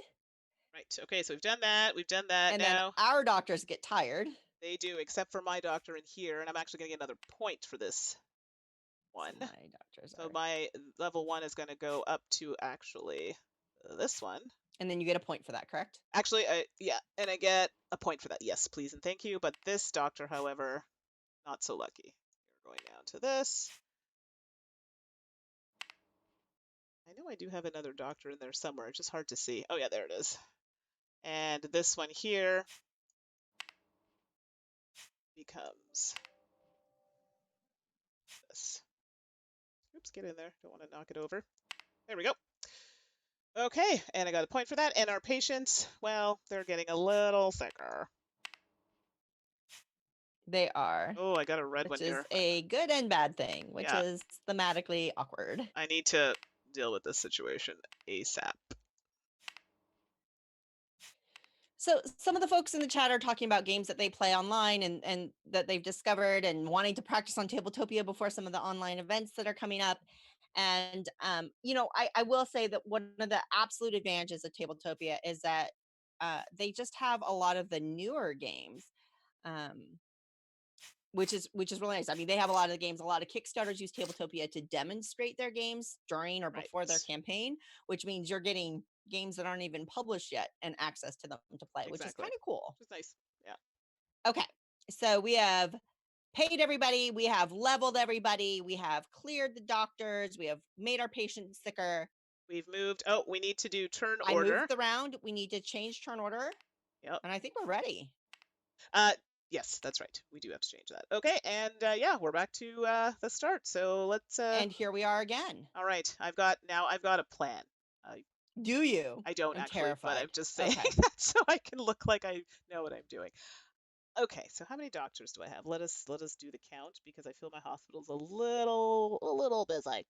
Right. Okay, so we've done that. We've done that. And Now then our doctors get tired. they do, except for my doctor in here, and I'm actually going to get another point for this one. So my doctors So are. my level 1 is going to go up to actually this one. And then you get a point for that, correct? Actually, yeah, and I get a point for that. Yes, please and thank you. But this doctor, however, not so lucky. You're going down to this. I know I do have another doctor in there somewhere. It's just hard to see. Oh, yeah, there it is. And this one here becomes this. Oops, get in there. Don't want to knock it over. There we go. Okay, and I got a point for that. And our patients, well, they're getting a little sicker. They are, Oh, I got a red one which is here. a good and bad thing, which Yeah, is thematically awkward. I need to deal with this situation ASAP. So some of the folks in the chat are talking about games that they play online and that they've discovered and wanting to practice on Tabletopia before some of the online events that are coming up. And you know, I will say that one of the absolute advantages of Tabletopia is that they just have a lot of the newer games. Um, which is really nice. I mean, they have a lot of the games. A lot of Kickstarters use Tabletopia to demonstrate their games during or before their Right. campaign, which means you're getting games that aren't even published yet and access to them to play, which is Exactly. kind of cool. Which is nice. Yeah. Okay, so we have paid everybody, we have leveled everybody, we have cleared the doctors, we have made our patients sicker. We've moved. Oh, we need to do turn I order. moved the round. We need to change turn order, Yep. and I think we're ready. Yes, that's right. We do have to change that. Okay, and yeah, we're back to the start. So let's. And here we are again. All right, I've got a plan. I Do you? I don't I'm actually, but I'm terrified. just saying Okay. that so I can look like I know what I'm doing. Okay, so how many doctors do I have? Let us do the count because I feel my hospital's a little busy.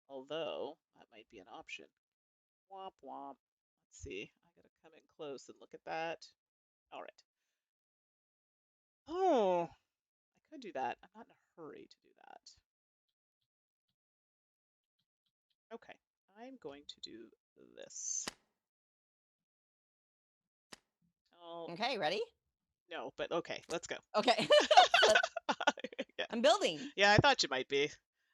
Although that might be an option. Womp womp. Let's see. I gotta come in close and look at that. All right. Oh, I could do that. I'm not in a hurry to do that. Okay, I'm going to do this. Oh, Okay, ready? no, but okay, let's go. Okay. Yeah. I'm building. Yeah, I thought you might be.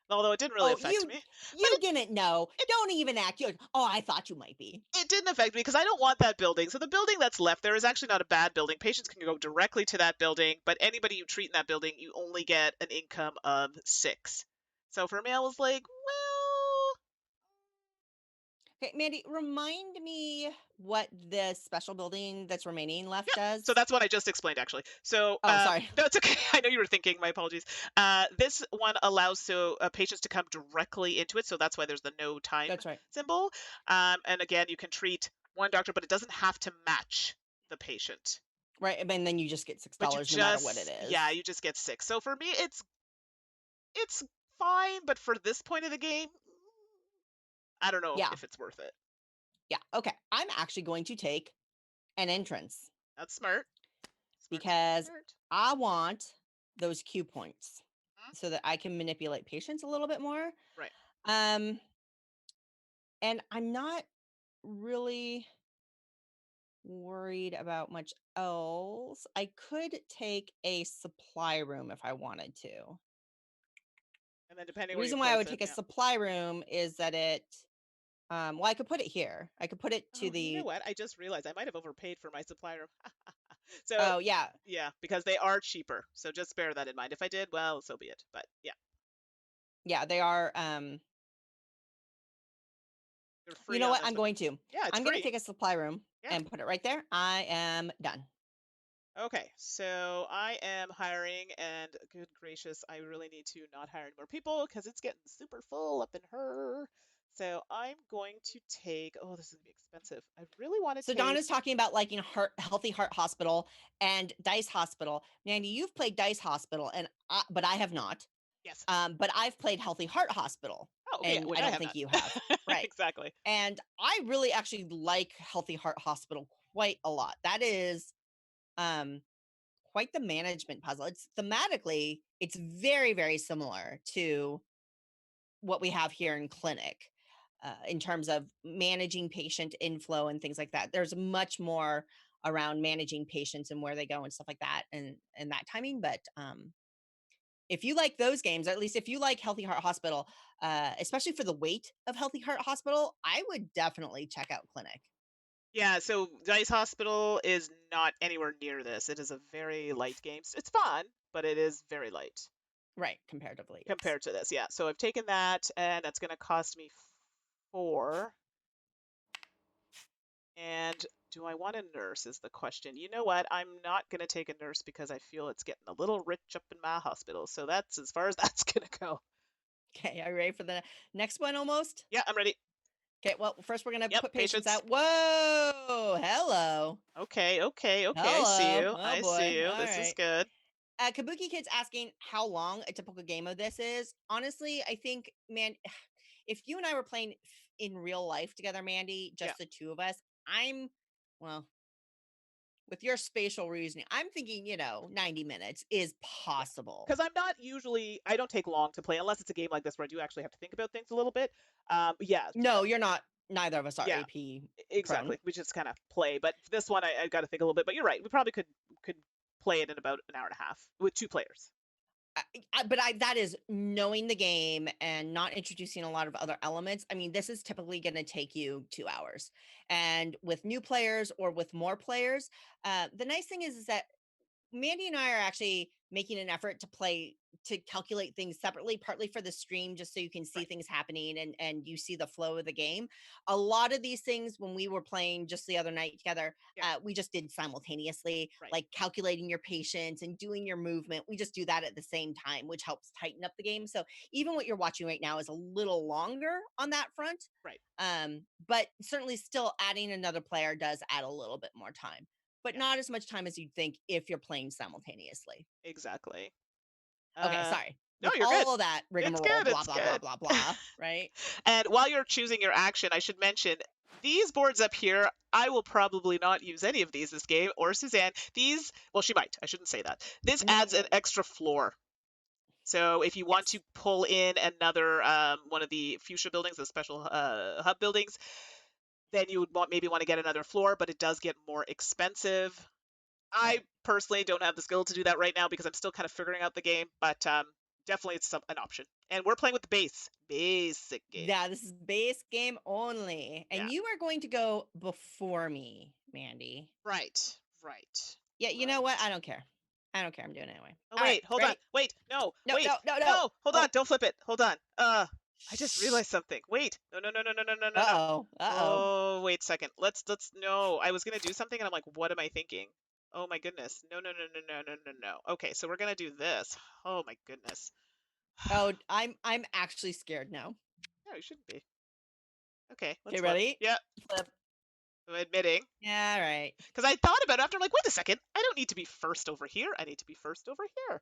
Although it didn't really Oh, affect me. But you didn't know. Don't even act. You're, oh, I thought you might be. it didn't affect me because I don't want that building. So the building that's left there is actually not a bad building. Patients can go directly to that building, but anybody you treat in that building, you only get an income of 6. So for me, I was like, well, Okay, Mandy, remind me what this special building that's remaining left yeah. does. So that's what I just explained, actually. So Oh, sorry. no, it's okay. I know you were thinking. My apologies. This one allows patients to come directly into it. So that's why there's the no time That's right. symbol. And again, you can treat one doctor, but it doesn't have to match the patient. Right, and then you just get But you $6 no matter what it is. yeah, you just get 6. So for me, it's fine. But for this point of the game, I don't know Yeah, if it's worth it. yeah. Okay, I'm actually going to take an entrance That's smart. Smart, smart, because smart. I want those Q points Mhm. so that I can manipulate patients a little bit more. Right. Um, and I'm not really worried about much else. I could take a supply room if I wanted to. And then depending The where you reason why I place would it, take a yeah. supply room is that it well, I could put it here. I could put it to Oh, you know the what? I just realized I might have overpaid for my supply room. So, oh yeah. yeah, because they are cheaper. So just bear that in mind. If I did, well, so be it. But yeah, Yeah, they are you're you free know on what? this one. Yeah, it's I'm going to free. take a supply room Yeah. and put it right there. I am done. Okay, so I am hiring, and good gracious, I really need to not hire any more people because it's getting super full up in her. So I'm going to take, oh, this is gonna be expensive. I really want So to take, Donna's talking about like, you know, Healthy Heart Hospital and Dice Hospital. Nandy, you've played Dice Hospital but I have not. yes. But I've played Healthy Heart Hospital Oh, okay, and which I I don't have think not. you have. Right. Exactly. And I really actually like Healthy Heart Hospital quite a lot. That is quite the management puzzle. It's thematically, it's very, very similar to what we have here in clinic in terms of managing patient inflow and things like that. There's much more around managing patients and where they go and stuff like that and that timing. But if you like those games, or at least if you like Healthy Heart Hospital, especially for the weight of Healthy Heart Hospital, I would definitely check out Clinic. Yeah, so Dice Hospital is not anywhere near this. It is a very light game. It's fun, but it is very light Right, comparatively, yes. compared to this. Yeah, so I've taken that, and that's going to cost me 4. And do I want a nurse is the question. You know what? I'm not going to take a nurse because I feel it's getting a little rich up in my hospital. So that's as far as that's going to go. Okay, are you ready for the next one almost? Yeah, I'm ready. Okay, well, first we're going to Yep, put patients patience. out. Whoa, hello. Okay, okay, okay. I see Hello. you. Oh I boy. see you. All This is right. good. Kabuki Kid's asking how long a typical game of this is. Honestly, I think, man, if you and I were playing in real life together, Mandy, Yeah. just the two of us, well, with your spatial reasoning, I'm thinking, 90 minutes is Yeah. possible. Because I don't take long to play unless it's a game like this where I do actually have to think about things a little bit. Yeah, No, you're not. Neither of us are yeah, AP prone. exactly. We just kind of play. But this one, I got to think a little bit. But you're right. We probably could play it in about an hour and a half with 2 players. But that is knowing the game and not introducing a lot of other elements. I mean, this is typically going to take you 2 hours. And with new players or with more players, the nice thing is that Mandy and I are actually making an effort to calculate things separately, partly for the stream, just so you can see Right. things happening and you see the flow of the game. A lot of these things, when we were playing just the other night together, Yeah. we just did simultaneously, Right. like calculating your patience and doing your movement. We just do that at the same time, which helps tighten up the game. So even what you're watching right now is a little longer on that front. Right. But certainly still adding another player does add a little bit more time, but Yeah. not as much time as you'd think if you're playing simultaneously. Exactly. Okay, sorry. No, With you're good. all of that It's rigmarole, good. blah, It's blah, blah, good. blah, blah, right? And while you're choosing your action, I should mention these boards up here. I will probably not use any of these this game, or Suzanne. These, well, she might. I shouldn't say that. This No, adds an extra floor. So if you want yes. to pull in another one of the fuchsia buildings, the special hub buildings, then you would maybe want to get another floor, but it does get more expensive. I Right. personally don't have the skill to do that right now because I'm still kind of figuring out the game, but definitely it's an option. And we're playing with the basic game. Yeah, this is base game only. Yeah. And you are going to go before me, Mandy. Right. Right. Yeah, you know what? I don't care. I don't care. I'm doing it anyway. Oh All right, wait, hold on. ready? Wait, no, No, wait, no, no, no. no, hold on, Oh, don't flip it. Hold on. I just shh. realized something. Wait. No, no, no, no, no, no, no, no, no. Uh-oh. Uh-oh. Oh, wait a second. Let's no. I was gonna do something and I'm like, what am I thinking? Oh my goodness. No, no, no, no, no, no, no, no. Okay, so we're gonna do this. Oh my goodness. Oh, I'm actually scared now. No, you shouldn't be. Okay, let's Okay, flip. ready? Yeah, Flip. I'm admitting. Yeah, all right. Because I thought about it after, I'm like, wait a second. I don't need to be first over here. I need to be first over here.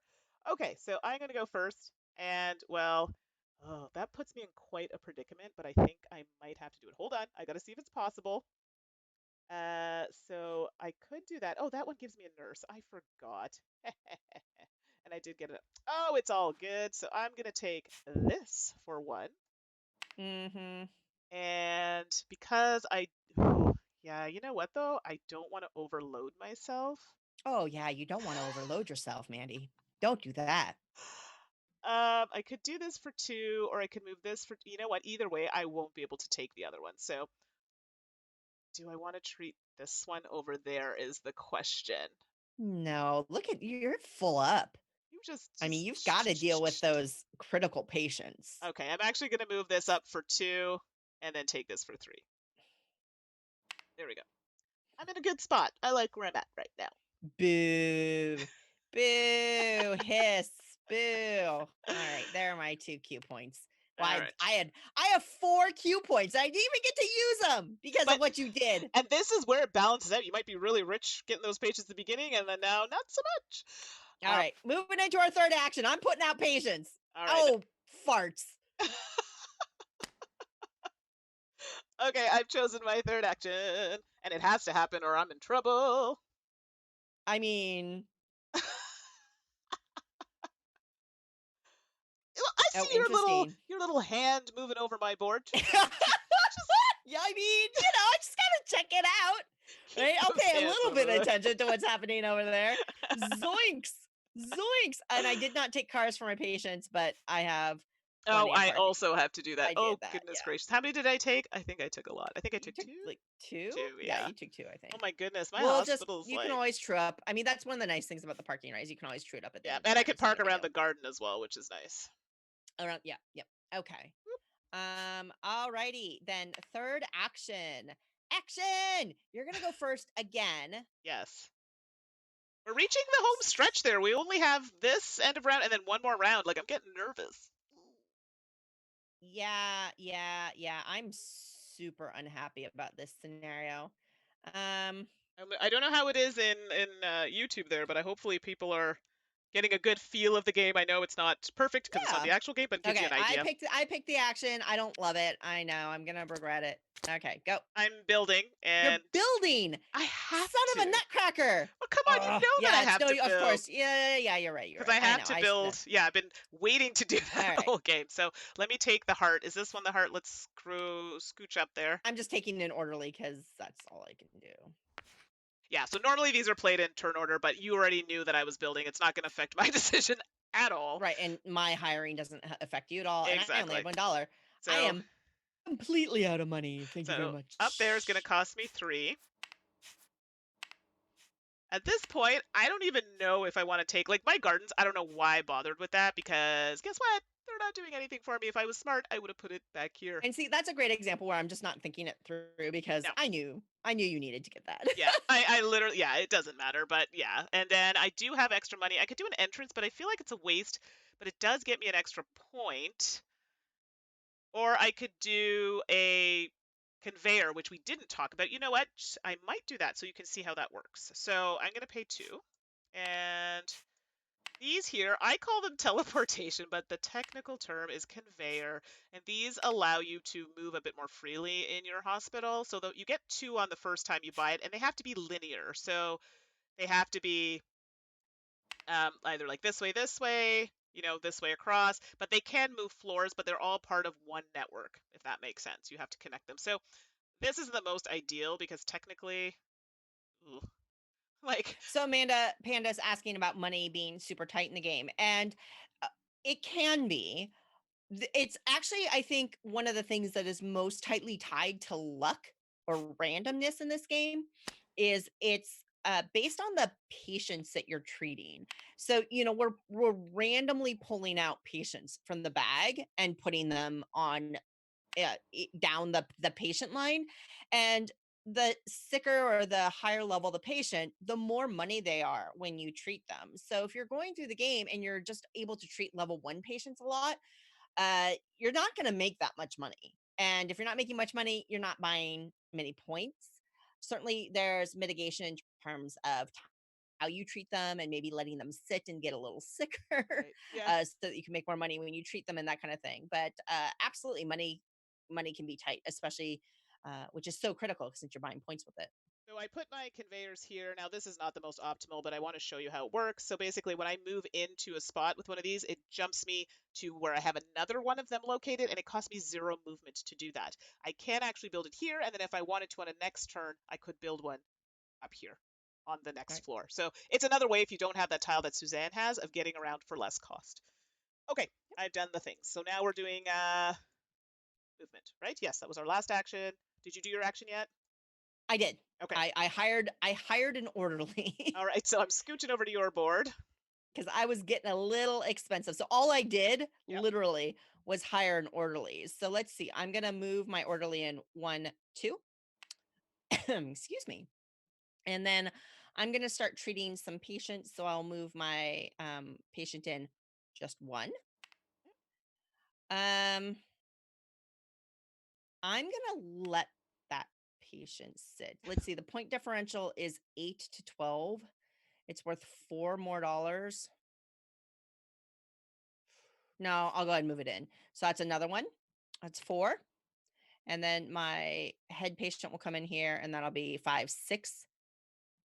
Okay, so I'm gonna go first. And well, oh, that puts me in quite a predicament, but I think I might have to do it. Hold on, I gotta see if it's possible. So I could do that. Oh, that one gives me a nurse. I forgot. And I did get it. Oh, it's all good. So I'm gonna take this for one. Mm-hmm. And because yeah, you know what though? I don't want to overload myself. Oh, yeah, you don't want to overload yourself, Mandy. Don't do that. I could do this for two, or I could move this for, you know what? Either way, I won't be able to take the other one. So do I want to treat this one over there is the question. No, look at you. You're full up. You I mean, just you've got to deal with those critical patients. Okay, I'm actually going to move this up for two and then take this for three. There we go. I'm in a good spot. I like where I'm at right now. Boo. Boo. Hiss. Boo. All right, there are my 2 Q points. Well, All right. I have 4 Q points. I didn't even get to use them because But of what you did. and this is where it balances out. You might be really rich getting those pages at the beginning, and then now not so much. All right, moving into our third action. I'm putting out patience. All right. Oh, farts. Okay, I've chosen my third action, and it has to happen or I'm in trouble. I mean, I oh, see interesting. your little hand moving over my board. Yeah, I mean, I just gotta check it out. Keep Right? I'll those pay a hands little over bit of there. attention to what's happening over there. Zoinks. Zoinks. And I did not take cars for my patients, but I have Oh, plenty of I parking. also have to do that. I Oh, did that, goodness yeah. gracious. How many did I take? I think I took a lot. I think I You took took two? like 2? Two, Yeah, yeah. you took 2, I Oh think. my goodness, my We'll just, hospital's you can like, always true up. I mean, that's one of the nice things about the parking, right? Is you can always true it up at the yeah, end of the and I time. could It's not park a big around deal. the garden as well, which is nice. Around, yeah, yep. Okay. Alrighty. Then third action. Action! You're gonna go first again. Yes. We're reaching the home stretch there. We only have this end of round and then one more round. Like, I'm getting nervous. Yeah. I'm super unhappy about this scenario. Um, I don't know how it is in YouTube there, but hopefully people are getting a good feel of the game. I know it's not perfect because it's not Yeah. the actual game, but gives you Okay, an idea. I picked the action. I don't love it. I know. I'm gonna regret it. Okay, go. I'm building, You're and building. I have Son of a to. nutcracker. Well, come on, you Oh, know that I yeah, it's have no, to of build course. Yeah, you're right. You're because right. I I have know. to I should build. have. Yeah, I've been waiting to do All that the right. whole game. So let me take the heart. Is this one the heart? Let's scooch up there. I'm just taking an orderly because that's all I can do. Yeah, so normally these are played in turn order, but you already knew that I was building. It's not going to affect my decision at all. Right, and my hiring doesn't affect you at all, and I only have Exactly. $1. I So am completely out of money. Thank you very so up there is going to much. cost me 3. At this point, I don't even know if I want to take, like, my gardens. I don't know why I bothered with that, because guess what? They're not doing anything for me. If I was smart, I would have put it back here. And see, that's a great example where I'm just not thinking it through because No. I knew you needed to get that. Yeah, I literally, yeah, it doesn't matter, but yeah. And then I do have extra money. I could do an entrance, but I feel like it's a waste, but it does get me an extra point. Or I could do a conveyor, which we didn't talk about. You know what? I might do that so you can see how that works. So I'm going to pay 2. And these here, I call them teleportation, but the technical term is conveyor. And these allow you to move a bit more freely in your hospital. So that you get 2 on the first time you buy it, and they have to be linear. So they have to be either like this way, this way across. But they can move floors, but they're all part of one network, if that makes sense. You have to connect them. So this is the most ideal because technically, ugh, like, So Amanda Panda's asking about money being super tight in the game, and uh, it can be. It's actually, I think, one of the things that is most tightly tied to luck or randomness in this game is it's based on the patients that you're treating. So, we're randomly pulling out patients from the bag and putting them on down the patient line, and the sicker or the higher level the patient, the more money they are when you treat them. So if you're going through the game and you're just able to treat level 1 patients a lot, you're not going to make that much money. And if you're not making much money, you're not buying many points. Certainly, there's mitigation in terms of how you treat them and maybe letting them sit and get a little sicker right, yeah. so that you can make more money when you treat them and that kind of thing. But absolutely, money can be tight, especially which is so critical since you're buying points with it. So I put my conveyors here. Now this is not the most optimal, but I want to show you how it works. So basically when I move into a spot with one of these, it jumps me to where I have another one of them located, and it costs me 0 movement to do that. I can actually build it here, and then if I wanted to on a next turn, I could build one up here on the next Right. floor. So it's another way, if you don't have that tile that Suzanne has, of getting around for less cost. Okay, I've done the things. So now we're doing movement, right? Yes, that was our last action. Did you do your action yet? I did. Okay. I hired an orderly All right, so I'm scooching over to your board. because I was getting a little expensive. So all I did Yep. literally was hire an orderly. So let's see. I'm gonna move my orderly in 1, 2. Excuse me. And then I'm gonna start treating some patients. So I'll move my patient in just 1. Um, I'm gonna let that patient sit. Let's see. The point differential is 8 to 12. It's worth $4 more. No, I'll go ahead and move it in. So that's another one. That's 4. And then my head patient will come in here and that'll be 5, 6.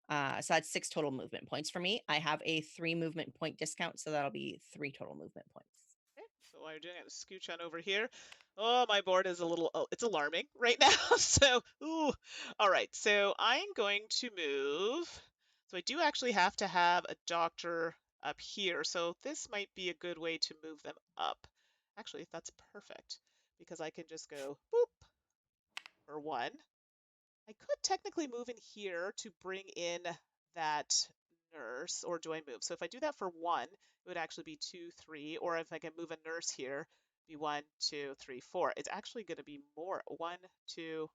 So that's 6 total movement points for me. I have a 3 movement point discount, so that'll be 3 total movement points. Okay, so while you're doing it, scooch on over here. Oh, my board is a little, oh, it's alarming right now. So, ooh. All right, so I'm going to move. So I do actually have to have a doctor up here. So this might be a good way to move them up. Actually, that's perfect because I can just go boop for 1. I could technically move in here to bring in that nurse, or do I move? So if I do that for 1, it would actually be 2, 3, or if I can move a nurse here, be 1, 2, 3, 4. It's actually going to be more. 1, 2,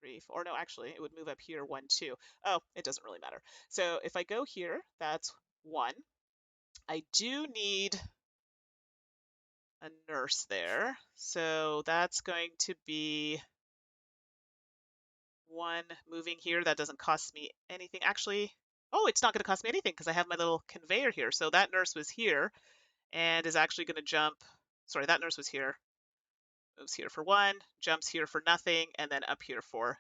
3, 4. No, actually, it would move up here, 1, 2. Oh, it doesn't really matter. So if I go here, that's 1. I do need a nurse there. So that's going to be 1 moving here. That doesn't cost me anything. Actually, Oh, it's not going to cost me anything because I have my little conveyor here. So that nurse was here and is actually going to jump. Sorry, that nurse was here. Moves here for 1, jumps here for nothing, and then up here for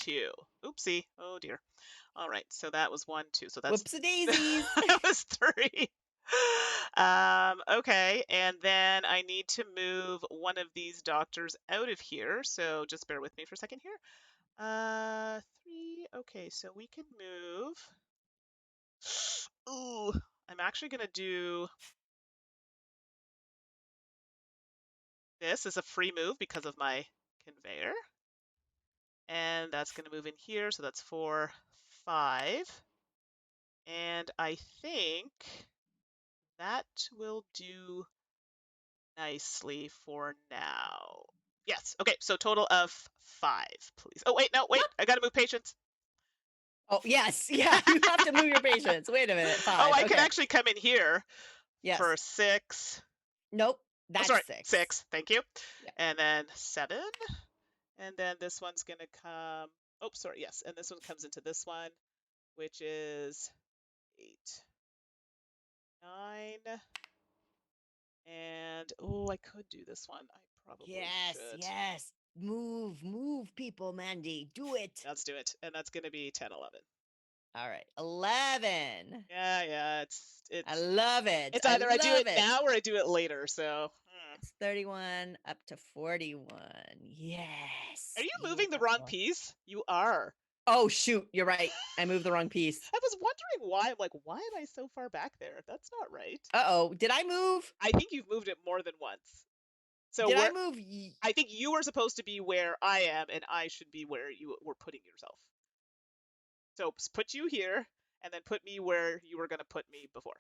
2. Oopsie. Oh dear. All right. So that was 1, 2. So that's Whoopsie daisies. that was 3. Okay, and then I need to move one of these doctors out of here. So just bear with me for a second here. 3. Okay, so we can move. Ooh, I'm actually gonna do this as a free move because of my conveyor. And that's gonna move in here, so that's 4, 5. And I think that will do nicely for now. Yes. Okay. So total of 5, please. Oh, wait. No, wait. Yep. I got to move patients. Oh, yes. Yeah, you have to move your patients. Wait a minute. Oh, 5. I can Okay. actually come in here Yes. for 6. Nope. Oh, That's sorry. 6. 6. Thank you. Yeah. And then 7. And then this one's going to come. Oh, sorry. Yes. And this one comes into this one, which is 8, 9. And oh, I could do this one. I probably Yes, should. yes. Move people, Mandy. Do it. Let's do it. And that's going to be 10, 11. All right. 11. Yeah, yeah. I love it. It's I either I do love it it. now or I do it later. So, It's 31 up to 41. are Yes. you moving the wrong Beautiful. piece? You are. Oh, shoot. You're right. I moved the wrong piece. I was wondering why. I'm like, why am I so far back there? That's not right. Uh-oh. Did I move? I think you've moved it more than once. So Did I where move? I think you are supposed to be where I am, and I should be where you were putting yourself. So put you here, and then put me where you were gonna put me before.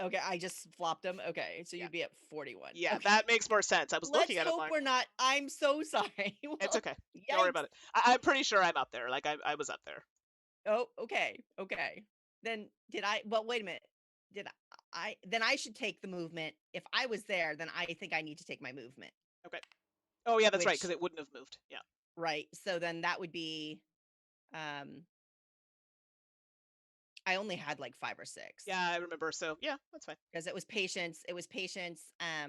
Okay, I just flopped them. Okay, so Yeah, you'd be at 41. yeah, Okay. that makes more sense. I was Let's looking at it hope like, we're not. I'm so sorry. it's Well, okay. Don't worry yikes. about it. I'm pretty sure I'm up there. Like I was up there. Oh, okay. Okay. Then did I? Well, wait a minute. Did then I should take the movement. If I was there, then I think I need to take my movement, Okay. Oh yeah, that's right, because which, it wouldn't have moved. Yeah. right. So then that would be, um, I only had like 5 or 6 Yeah, I remember. So yeah, that's fine. because it was patience. It was patience. Yeah,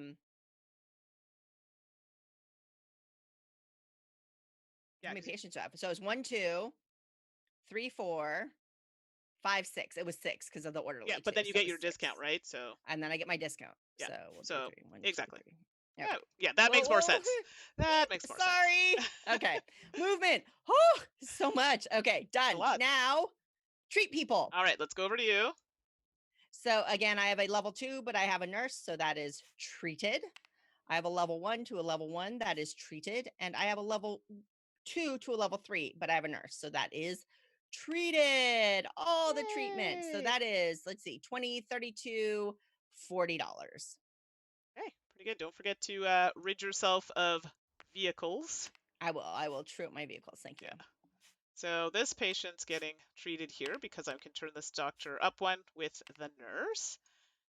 How many 'cause patients do I have? So it was 1, 2, 3, 4, 5, 6. It was 6 because of the yeah, orderly but too. then you So it get was your 6. discount, right? So And then I get my discount. yeah. So we'll do So 3. 1, 2, exactly. 3. Yeah, Okay. yeah, that Whoa, makes more whoa. sense. That makes more sense. Sorry. Okay. Movement. Oh, so much. Okay, A done. lot. Now, treat people. All right, let's go over to you. So again, I have a level 2, but I have a nurse, so that is treated. I have a level 1 to a level 1, that is treated, and I have a level 2 to a level 3, but I have a nurse, so that is treated. All the treatments. So Yay! that is, let's see, 20, 32, $40. Hey, pretty good. Don't forget to rid yourself of vehicles. I will true up my vehicles. Thank you. Yeah. So this patient's getting treated here because I can turn this doctor up one with the nurse.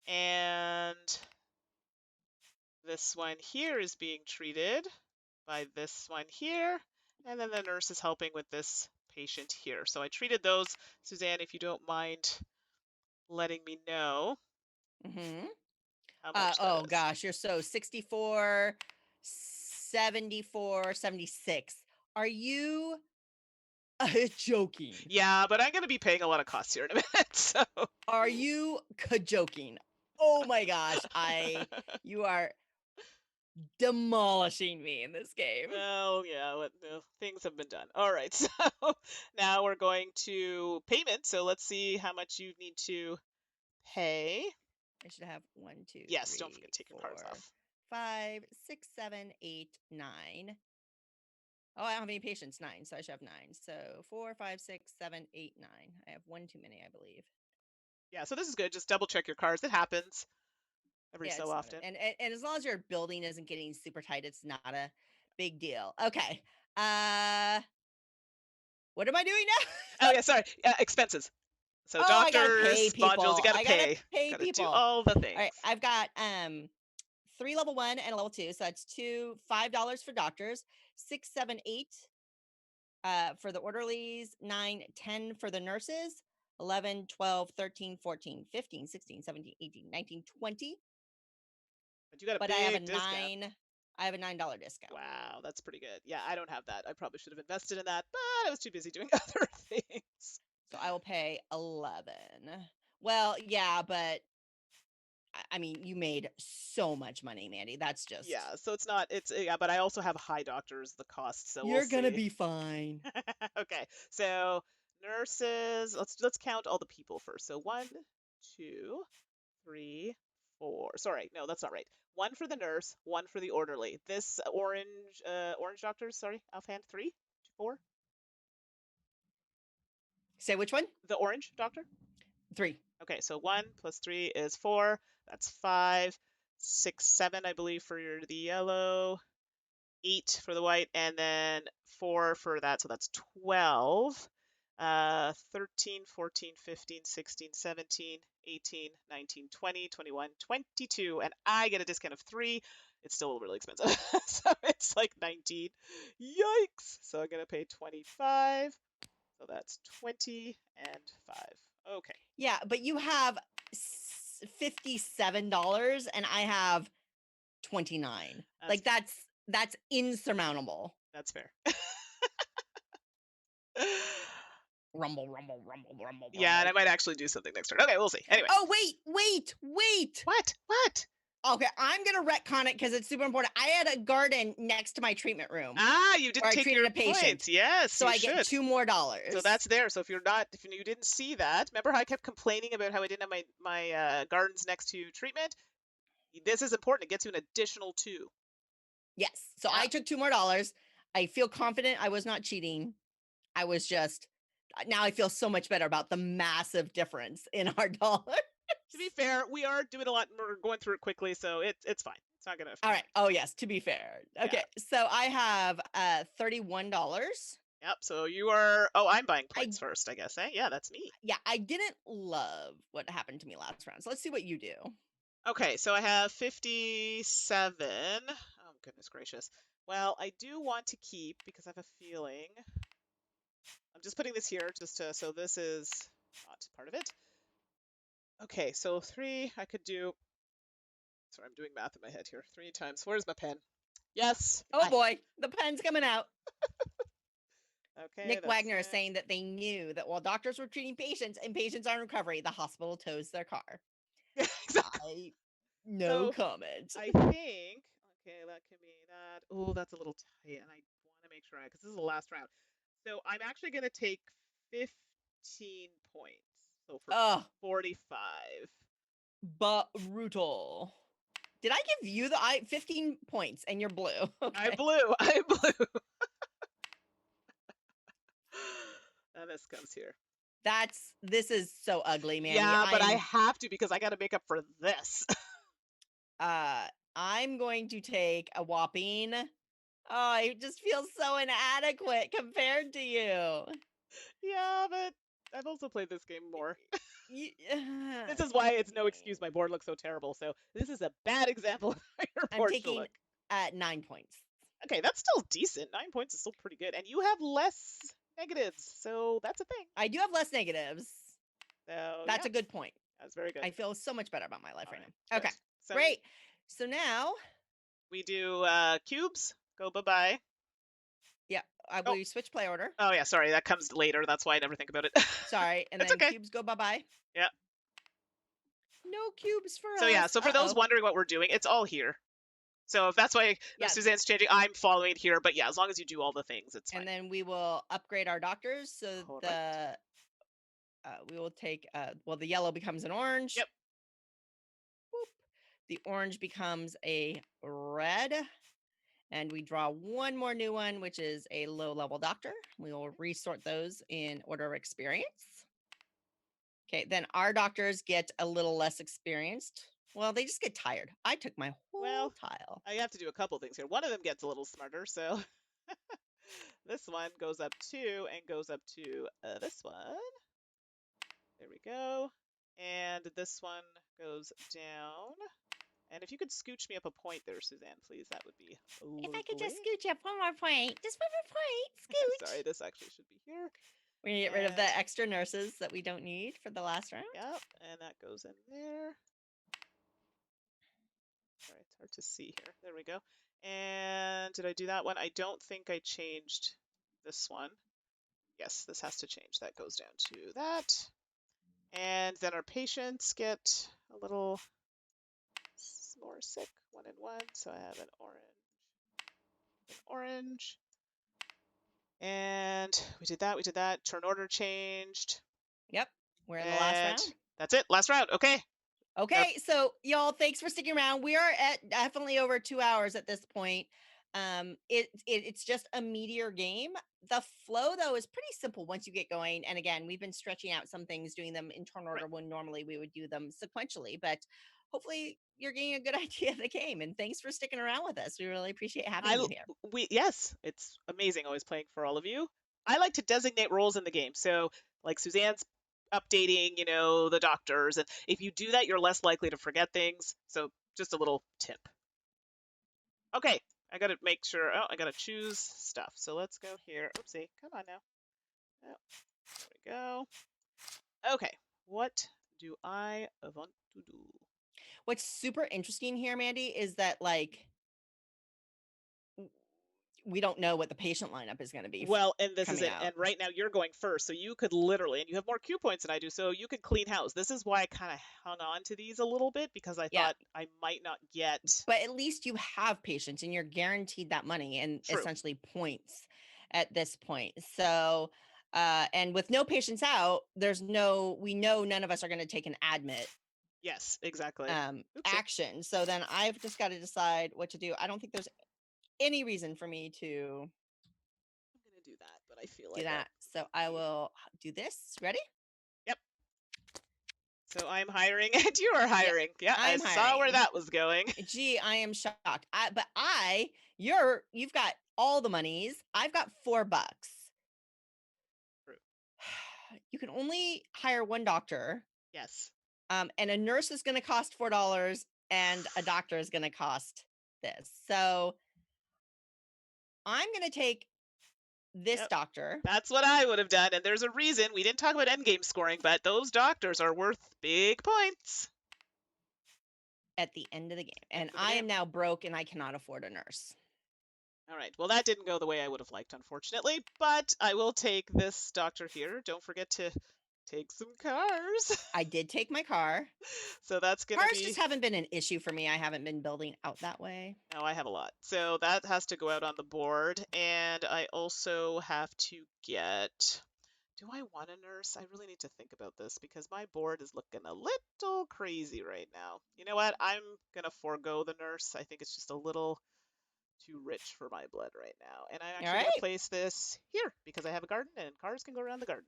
And this one here is being treated by this one here. And then the nurse is helping with this patient here. So I treated those. Suzanne, if you don't mind letting me know Mm-hmm. how much that Oh is. gosh, you're so 64, 74, 76. Are you joking? Yeah, but I'm going to be paying a lot of costs here in a minute. So Are you joking? Oh my gosh, you are demolishing me in this game. well, yeah, no, things have been done. All right. So now we're going to payment. So let's see how much you need to pay. I should have 1, 2, Yes, don't 3, forget to take your 4, cards off. 5, 6, 7, 8, 9. Oh, I don't have any patients. 9, so I should have 9. So 4, 5, 6, 7, 8, 9. I have one too many, I believe. Yeah, so this is good. Just double check your cards. It happens every Yeah, so it's not often. and as long as your building isn't getting super tight, it's not a big deal. Okay. What am I doing now? Oh yeah, sorry. Expenses. So Oh, I gotta pay doctors, modules, you people. gotta I gotta pay. pay Gotta do people. all the All things. right, I've got 3 level 1 and a level 2. So that's $5 for doctors, 6, 7, 8 for the orderlies, 9, 10 for the nurses, 11, 12, 13, 14, 15, 16, 17, 18, 19, 20. But you got a But I have a big discount. I have a $9 discount. Wow, that's pretty good. Yeah, I don't have that. I probably should have invested in that, but I was too busy doing other things. So I will pay 11. Well, yeah, but I mean, you made so much money, Mandy. That's just Yeah, so it's not, it's, yeah, but I also have high doctors, the cost, so we'll you're gonna see. be fine. Okay, so nurses, let's count all the people first. So 1, 2, 3, 4. Sorry, no, that's not right. 1 for the nurse, 1 for the orderly. This orange doctors, sorry, offhand, 3, 4. Say which one? The orange doctor? 3. Okay, so 1 plus 3 is 4. That's 5, 6, 7, I believe, for the yellow. 8 for the white, and then 4 for that, so that's 12. 13, 14, 15, 16, 17, 18, 19, 20, 21, 22, and I get a discount of 3. It's still really expensive. So it's like 19. Yikes! So I'm going to pay 25. So that's 20 and 5. Okay. Yeah, but you have $57 and I have 29. Like that's insurmountable. That's fair. Rumble, rumble, rumble, rumble, Yeah, and I rumble. might actually do something next turn. Okay, we'll see. Anyway. Oh, wait. What? Okay, I'm gonna retcon it because it's super important. I had a garden next to my treatment room Ah, you where didn't I take treated your a patient. points. Yes, So you I get should. $2 more. So that's there. So if you didn't see that, remember how I kept complaining about how I didn't have my gardens next to treatment? This is important. It gets you an additional 2. Yes. So Yeah. I took $2 more. I feel confident I was not cheating. I was just now I feel so much better about the massive difference in our dollar. To be fair, we are doing a lot. We're going through it quickly, so it's fine. It's not gonna. All right. Oh yes, to be fair. Okay. Yeah. So I have $31. Yep. So you are. Oh, I'm buying I points first, I guess. Eh? Yeah, that's me. yeah, I didn't love what happened to me last round. So let's see what you do. Okay, so I have 57. Oh, goodness gracious. Well, I do want to keep because I have a feeling. I'm just putting this here just to, so this is not part of it. Okay, so 3, I could do, sorry, I'm doing math in my head here. 3 times, where's my pen? Yes. Oh boy, the pen's coming out. Okay, Nick that's Wagner is it. saying that they knew that while doctors were treating patients and patients are in recovery, the hospital tows their car. Exactly. No So comment. I think, okay, that can be that. Oh, that's a little tight, and I want to make sure because this is the last round. So I'm actually going to take 15 points. So for 45. Brutal. Did I give you the 15 points and you're blue? Okay. I blew. And this comes here. This is so ugly, Mandy. Yeah, but I have to because I got to make up for this. I'm going to take a whopping. Oh, it just feels so inadequate compared to you. Yeah, but I've also played this game more. This is why it's no excuse my board looks so terrible. So this is a bad example of how your I'm board should taking look. 9 points. Okay, that's still decent. 9 points is still pretty good. And you have less negatives, so that's a thing. I do have less negatives. So That's a good point. That's very good. I feel so much better about my life right now. Okay, so great. So now we do cubes. Go bye-bye. Yeah, we switch play order. Oh yeah, sorry, that comes later. That's why I never think about it. Sorry, and then okay. cubes go bye-bye. Yeah. No cubes for us. So yeah, so for those wondering what we're doing, it's all here. So if that's why Suzanne's changing, I'm following it here. But yeah, as long as you do all the things, it's fine. And then we will upgrade our doctors. So we will take, the yellow becomes an orange. Yep. Boop. The orange becomes a red. And we draw one more new one, which is a low-level doctor. We will resort those in order of experience. Okay, then our doctors get a little less experienced. Well, they just get tired. I took my whole tile. I have to do a couple things here. One of them gets a little smarter, so this one goes up 2 and goes up to this one. There we go. And this one goes down. And if you could scooch me up a point there, Suzanne, please, that would be lovely. If I could just scooch up one more point. Just one more point. Scooch. Sorry, this actually should be here. We get rid of the extra nurses that we don't need for the last round. Yep, and that goes in there. Sorry, it's hard to see here. There we go. And did I do that one? I don't think I changed this one. Yes, this has to change. That goes down to that. And then our patients get a little more sick, 1 and 1. So I have an orange. And we did that. Turn order changed. Yep, we're in the last round. That's it, last round. Okay. Okay, so y'all, thanks for sticking around. We are at definitely over 2 hours at this point. It's just a meteor game. The flow though is pretty simple once you get going. And again, we've been stretching out some things, doing them in turn order when normally we would do them sequentially. But hopefully you're getting a good idea of the game. And thanks for sticking around with us. We really appreciate having you here. Yes, it's amazing always playing for all of you. I like to designate roles in the game. So like Suzanne's updating, the doctors. And if you do that, you're less likely to forget things. So just a little tip. Okay, I got to make sure. Oh, I got to choose stuff. So let's go here. Oopsie, come on now. Oh, there we go. Okay, what do I want to do? What's super interesting here, Mandi, is that we don't know what the patient lineup is going to be. Well, and this is it. And right now you're going first. So you could literally, and you have more Q points than I do, so you could clean house. This is why I kind of hung on to these a little bit, because I thought I might not get. But at least you have patients and you're guaranteed that money and essentially points at this point. So, and with no patients out, we know none of us are going to take an admit. Yes, exactly. Action. So then I've just got to decide what to do. I don't think there's any reason for me to. I'm going to do that, but I feel like that. So I will do this. Ready? Yep. So I'm hiring and you are hiring. Yeah, I saw where that was going. Gee, I am shocked. You've got all the monies. I've got $4. True. You can only hire one doctor. Yes. And a nurse is going to cost $4 and a doctor is going to cost this. So I'm going to take this doctor. That's what I would have done. And there's a reason we didn't talk about endgame scoring, but those doctors are worth big points at the end of the game. And I am now broke and I cannot afford a nurse. All right. Well, that didn't go the way I would have liked, unfortunately, but I will take this doctor here. Don't forget to take some cars. I did take my car. So that's going to be... Cars just haven't been an issue for me. I haven't been building out that way. No, I have a lot. So that has to go out on the board. And I also have to get... Do I want a nurse? I really need to think about this because my board is looking a little crazy right now. You know what? I'm going to forego the nurse. I think it's just a little too rich for my blood right now. And I'm actually going to place this here because I have a garden and cars can go around the garden.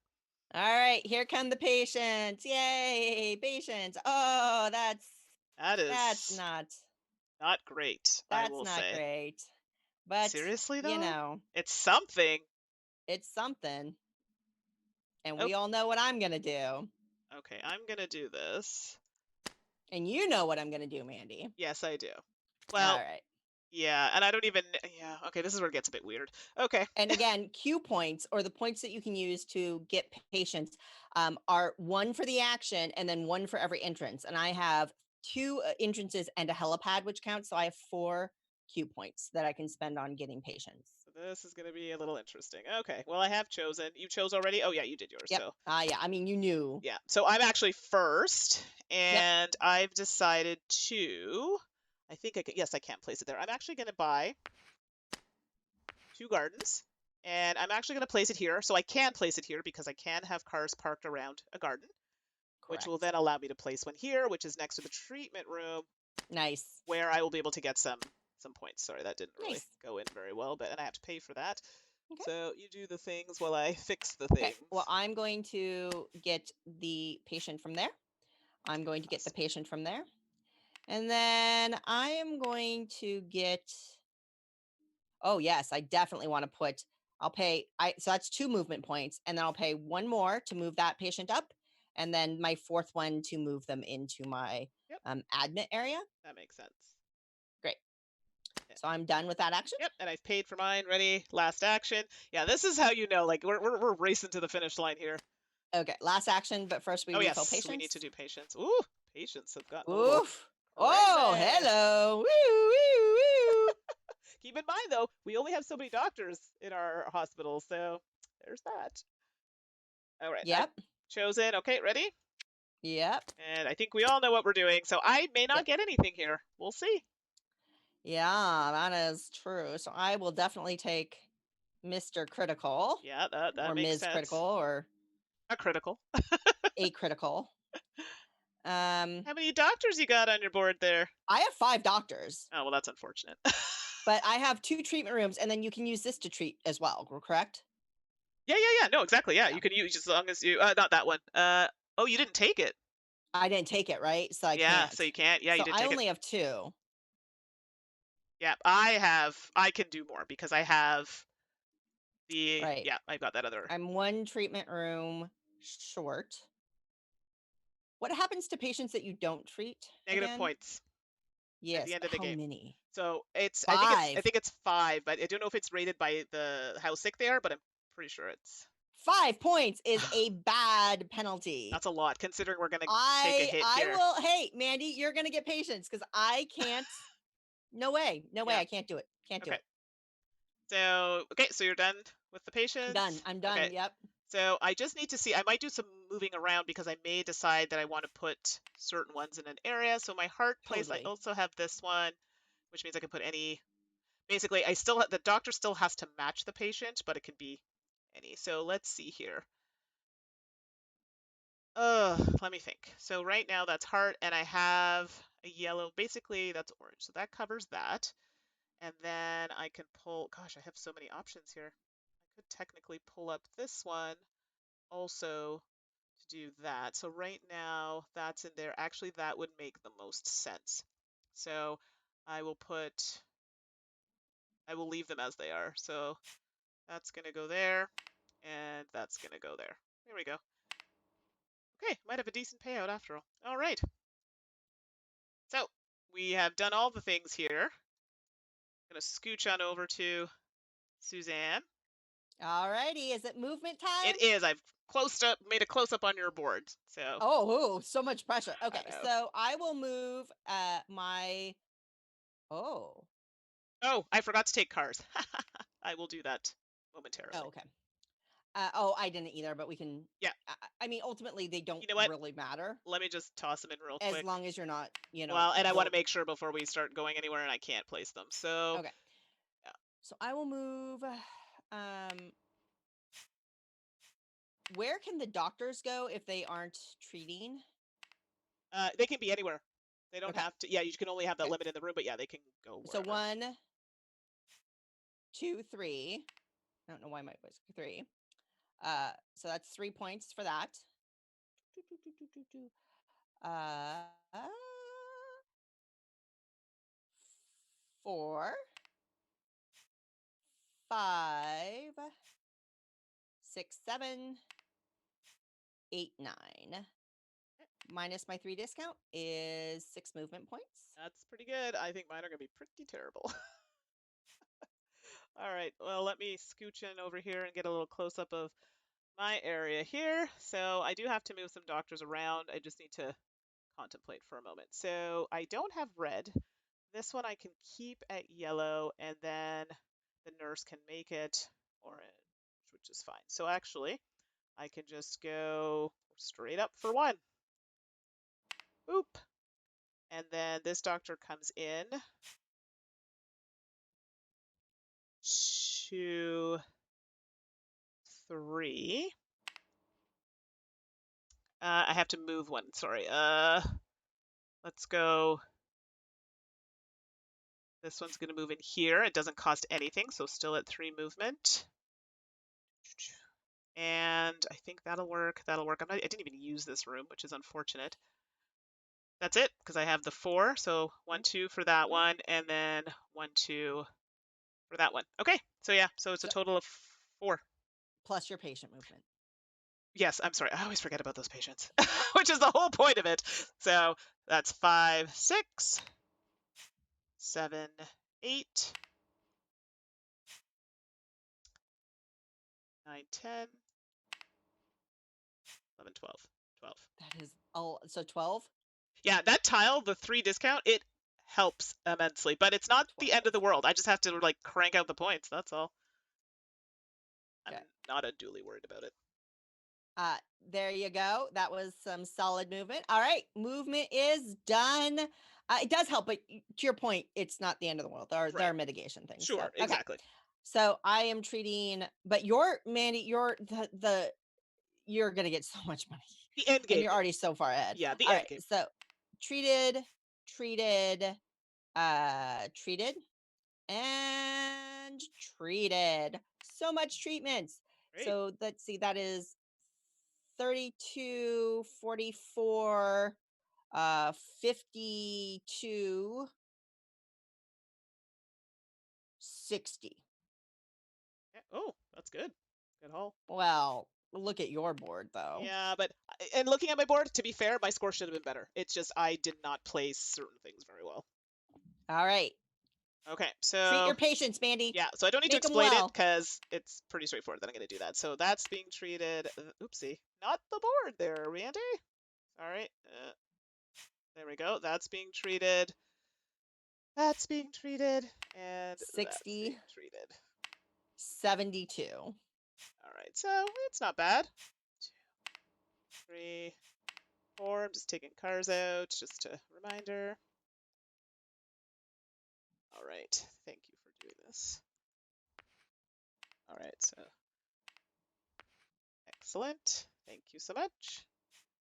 All right, here come the patients. Yay, patients. Oh, that's not great. That's not great. But seriously though, it's something. It's something. And we all know what I'm going to do. Okay, I'm going to do this. And you know what I'm going to do, Mandi. Yes, I do. Well, all right. Yeah, and I don't even, okay, this is where it gets a bit weird. Okay. And again, Q points, or the points that you can use to get patients, are 1 for the action and then 1 for every entrance. And I have 2 entrances and a helipad, which counts. So I have 4 Q points that I can spend on getting patients. So this is going to be a little interesting. Okay, well, I have chosen. You chose already? Oh, yeah, you did yours. Yep. So. Yeah, I mean, you knew. Yeah, so I'm actually first, and I've decided to... I think yes, I can place it there. I'm actually going to buy 2 gardens, and I'm actually going to place it here. So I can place it here because I can have cars parked around a garden, which will then allow me to place one here, which is next to the treatment room. Nice. Where I will be able to get some points. Sorry, that didn't really go in very well, and I have to pay for that. Okay. So you do the things while I fix the things. Okay. Well, I'm going to get the patient from there. I'm going to get the patient from there. And then I am going to get, oh yes, I definitely want to put, so that's 2 movement points, and then I'll pay 1 more to move that patient up, and then my 4th one to move them into my admit area. That makes sense. Great. So I'm done with that action. Yep, and I've paid for mine. Ready, last action. Yeah, this is how you know, like we're racing to the finish line here. Okay, last action, but first we Oh refill yes, we need to patience. do patience. Ooh, patience have gotten a little Oof. Oh, crazy. hello. Woo, woo, woo. Keep in mind though, we only have so many doctors in our hospital, so there's that. All right, I've Yep. chosen. Okay, ready? Yep. And I think we all know what we're doing, so I may not Yep. get anything here. We'll see. Yeah, that is true. So I will definitely take Mr. Critical Yeah, that or makes Ms. Critical sense. or A critical. a critical. How many doctors you got on your board there? I have 5 doctors, Oh, well, that's unfortunate. but I have 2 treatment rooms, and then you can use this to treat as well, correct? Yeah. No, exactly. Yeah, Yeah. you can use as long as you. Not that one. Oh, you didn't take it. I didn't take it, right? So I Yeah, can't. so you can't. Yeah, you So didn't I take it. only have 2. Yeah, I have. I can do more because I have the. Right. Yeah, I've got that other I'm 1 treatment room short. What happens to patients that you don't treat negative again? points at the Yes, end but of the how game. many? So it's. I think it's. I 5. think it's 5, but I don't know if it's rated by the how sick they are, but I'm pretty sure it's. 5 points is a bad penalty. That's a lot considering we're gonna take a I hit I here. will hey, Mandy, you're going to get patience cuz I can't. No way. No way Yeah. I can't do it. Can't do Okay. it. So okay, so you're done with the I'm done. patients. I'm done. Okay. Yep. So I just need to see. I might do some moving around because I may decide that I want to put certain ones in an area. So my heart place, I Totally. also have this one, which means I can put any. Basically, I still the doctor still has to match the patient, but it can be any. So let's see here. Let me think. So right now that's heart, and I have a yellow. Basically, that's orange. So that covers that. And then I can pull. Gosh, I have so many options here. I could technically pull up this one also to do that. So right now that's in there. Actually, that would make the most sense. So I will put, I will leave them as they are. So that's going to go there and that's going to go there. There we go. Okay, might have a decent payout after all. All right. So we have done all the things here. Going to scooch on over to Suzanne. All righty. Is it movement time? It is. I've closed up, made a close up on your board. So Oh, ooh, so much pressure. I Okay. know. So I will move my Oh. Oh, I forgot to take cars. I will do that momentarily. Oh, okay. Oh, I didn't either, but we can. Yeah. I mean, ultimately, they don't You know what? really matter Let me just toss them in real as quick. long as you're not, Well, and I want to make sure before we start going anywhere and I can't place them. So, Okay. yeah. So I will move. Um, where can the doctors go if they aren't treating? They can be anywhere. They don't Okay. have to. Yeah, you can only have that Okay. limit in the room, but yeah, they can go So wherever. 1, 2, 3. I don't know why my voice 3. So that's 3 points for that. Uh, 4, 5, 6, 7, 8, 9. Minus my 3 discount is 6 movement points. That's pretty good. I think mine are going to be pretty terrible. All right. Well, let me scooch in over here and get a little close up of my area here. So I do have to move some doctors around. I just need to contemplate for a moment. So I don't have red. This one I can keep at yellow, and then the nurse can make it orange, which is fine. So actually, I can just go straight up for 1. Boop. And then this doctor comes in to 3. I have to move 1. Sorry. Let's go. This one's going to move in here. It doesn't cost anything, so still at 3 movement. And I think that'll work. That'll work. I didn't even use this room, which is unfortunate. That's it, because I have the 4. So 1, 2 for that one, and then 1, 2 for that one. Okay, so yeah, so it's a So, total of 4. plus your patient movement. Yes, I'm sorry. I always forget about those patients, which is the whole point of it. So that's 5, 6, 7, 8, 9, 10, 11, 12. 12. That is so 12. Yeah, that tile, the 3 discount, it helps immensely, but it's not the end of the 12. world. I just have to like crank out the points. That's all. I'm Okay. not unduly worried about it. There you go. That was some solid movement. All right, movement is done. It does help, but to your point, it's not the end of the world. There Right. are mitigation things. So Sure, okay. exactly. So I am treating, but Mandy, you're gonna get so much money, The end and game. you're already so far ahead. Yeah, the All end right, game. so treated, treated, treated, and treated. So much treatments. Great. So let's see, that is 32, 44, 52, 60. Yeah. Oh, that's good. Good haul. Well, look at your board though. Yeah, but and looking at my board, to be fair, my score should have been better. It's just I did not place certain things very well. All right. Okay, Treat your so patients, Mandy. yeah, so I don't need to Make them explain it well. because it's pretty straightforward that I'm going to do that. So that's being treated. Oopsie, not the board there, Randy. All right, there we go. That's being treated. That's being treated, and that's 60, being treated. 72. All right, so it's not bad. 2, 3, 4. I'm just taking cars out, just a reminder. All right, thank you for doing this. All right, so excellent. Thank you so much.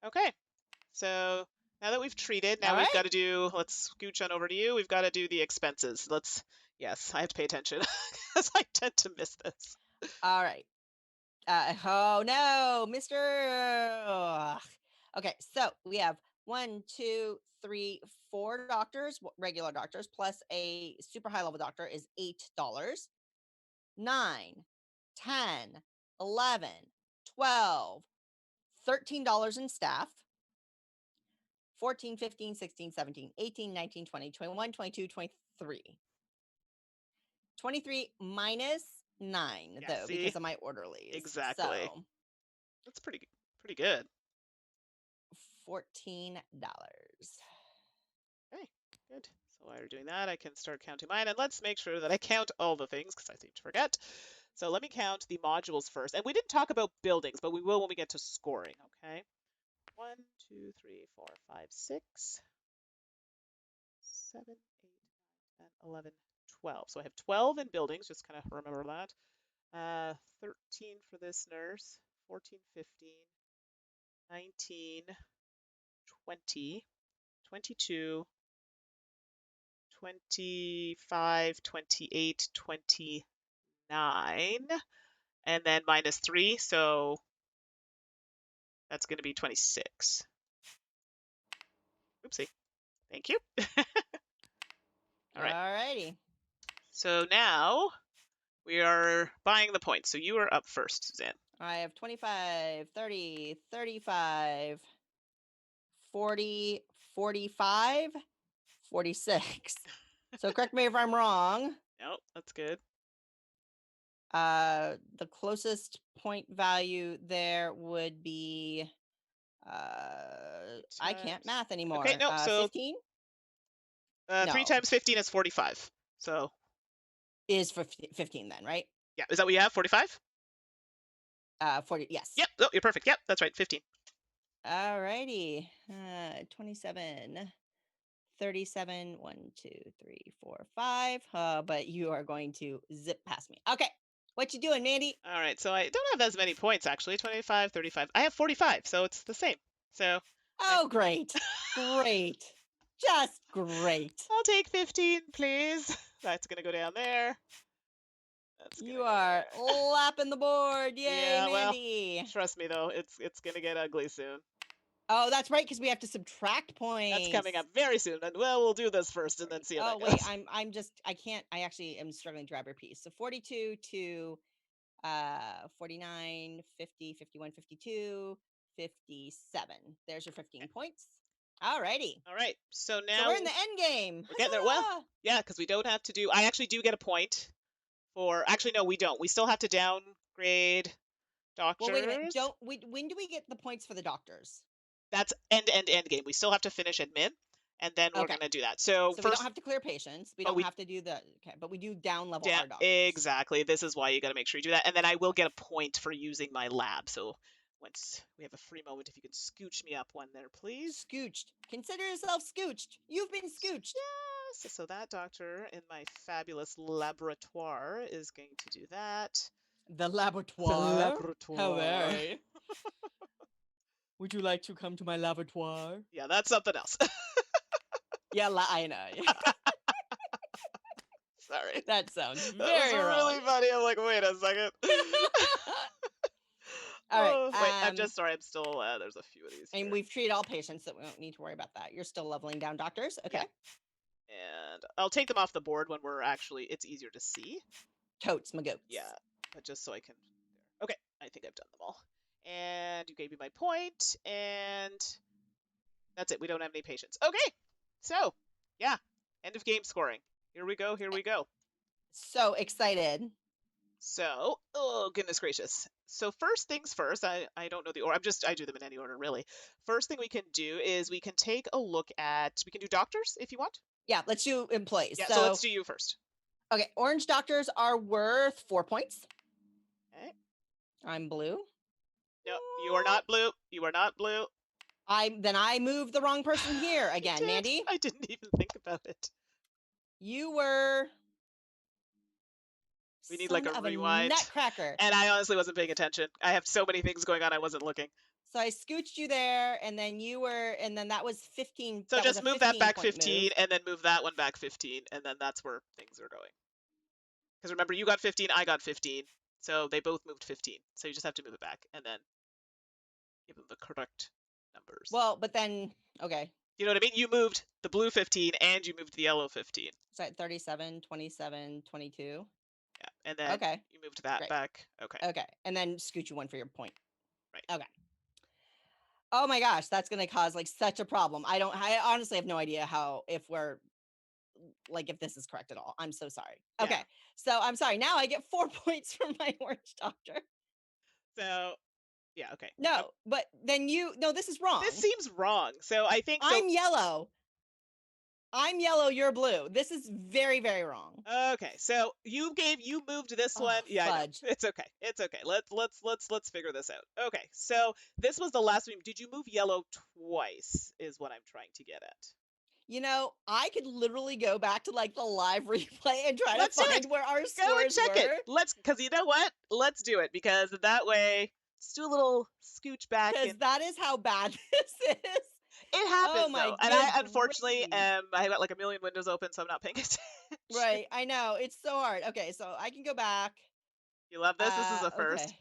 Okay, so now that we've treated, now All we've right. got to do, let's scooch on over to you. We've got to do the expenses. Yes, I have to pay attention because I tend to miss this. All right. Oh no, Mr. Ugh. Okay, so we have 1, 2, 3, 4 doctors, regular doctors, plus a super high level doctor is $8. 9, 10, 11, 12, $13 in staff. 14, 15, 16, 17, 18, 19, 20, 21, 22, 23. 23 minus 9 Yeah, though see, because of my orderlies. exactly. So That's pretty good. $14. Okay, good. So while you're doing that, I can start counting mine, and let's make sure that I count all the things because I seem to forget. So let me count the modules first. And we didn't talk about buildings, but we will when we get to scoring, okay? 1, 2, 3, 4, 5, 6, 7, 8, 9, 10, 11, 12. So I have 12 in buildings, just kind of remember that. 13 for this nurse, 14, 15, 19, 20, 22, 25, 28, 29, and then minus 3, so that's going to be 26. Oopsie. Thank you. All right. Alrighty. So now we are buying the points. So you are up first, Suzanne. I have 25, 30, 35, 40, 45, 46. So correct me if I'm wrong. Nope, that's good. The closest point value there would be I can't math anymore. Okay, no, so 15? 3 No. times 15 is 45. So Is 15 then, right? yeah, is that what you have? 45? 40, yes. Yep, oh, you're perfect. Yep, that's right, 15. Alrighty. 27, 37, 1, 2, 3, 4, 5. But you are going to zip past me. Okay. What you doing, Mandy? All right, so I don't have as many points actually. 25, 35. I have 45, so it's the same. So Oh, great. Great. Just great. I'll take 15, please. That's gonna go down there. That's gonna You go are there. lapping the board. Yay, Yeah, well, Mandy. trust me though, it's gonna get ugly soon. Oh, that's right, because we have to subtract That's points. coming up very soon. And well, we'll do this first and then see how Oh, that wait, goes. I can't, I actually am struggling to grab your piece. So 42 to 49, 50, 51, 52, 57. There's your 15 points. Alrighty. All right. So So now we're in the end game. we're getting there. Well, Huzzah! yeah, because we don't have to do. I actually do get a point for. Actually, no, we don't. We still have to downgrade Well, wait a minute. doctors. When do we get the points for the doctors? That's end game. We still have to finish admin, and then we're Okay. gonna do that. So So we don't first, have to clear patients. We but don't we have to do the okay, but we do down level yeah, our doctors. exactly. This is why you got to make sure you do that, and then I will get a point for using my lab. So once we have a free moment, if you can scooch me up one there, please. Scooched. Consider yourself scooched. You've been scooched. Yes. So that doctor in my fabulous laboratoire is going to do that. The laboratoire. The laboratoire. Hello. Would you like to come to my laboratoire? Yeah, that's something else. Yeah, I know. Sorry. That sounds That very was wrong. really funny. I'm like, wait a second. All right. Oh, wait, I'm just sorry. I'm still, there's a few of these And here. we've treated all patients, so we don't need to worry about that. You're still leveling down doctors. Okay. Yeah. And I'll take them off the board when we're actually, it's easier to see. Totes, my goats. Yeah, but just so I can, okay, I think I've done them all. And you gave me my point, and that's it. We don't have any patients. Okay, so, yeah, end of game scoring. Here we go, here we go. So excited. So, oh goodness gracious. So first things first, I don't know the order. I do them in any order really. First thing we can do is we can take a look at, we can do doctors if you want. Yeah, let's do employees. Yeah, so let's do you first. Okay, orange doctors are worth 4 points. Okay. I'm blue. No, you are not blue. You are not blue. Then I moved the wrong person here again, Mandi. I didn't even think about it. You were. We need like a rewind. Nutcracker. And I honestly wasn't paying attention. I have so many things going on. I wasn't looking. So I scooched you there, and then you were, and then that was 15. So that just was a move that back 15 15, move. and then move that one back 15, and then that's where things are going. Because remember, you got 15, I got 15, so they both moved 15. So you just have to move it back, and then give them the correct numbers. Well, but then, okay. You know what I mean? You moved the blue 15, and you moved the yellow 15. So at 37, 27, 22. Yeah, and then you moved that back. Okay. Okay, and then scooch you one for your point. Right. Okay. Oh my gosh, that's going to cause like such a problem. I honestly have no idea if this is correct at all. I'm so sorry. Yeah. Okay. So I'm sorry. Now I get 4 points from my orange doctor. So, yeah, okay. No, but then this is wrong. This seems wrong. So I think I'm yellow. I'm yellow, you're blue. This is very, very wrong. Okay, so you moved this one. Yeah, fudge. It's okay. It's okay. Let's figure this out. Okay, so this was the last one. Did you move yellow twice? Is what I'm trying to get at. You know, I could literally go back to like the live replay and try to find where our scores Go and check were. it. Because you know what? Let's do it because that way, let's do a little scooch back. Because that is how bad this is. It happens though, and I unfortunately I got like a million windows open, so I'm not paying attention. Right, I know it's so hard. Okay, so I can go back. You love this. This is a first. Okay.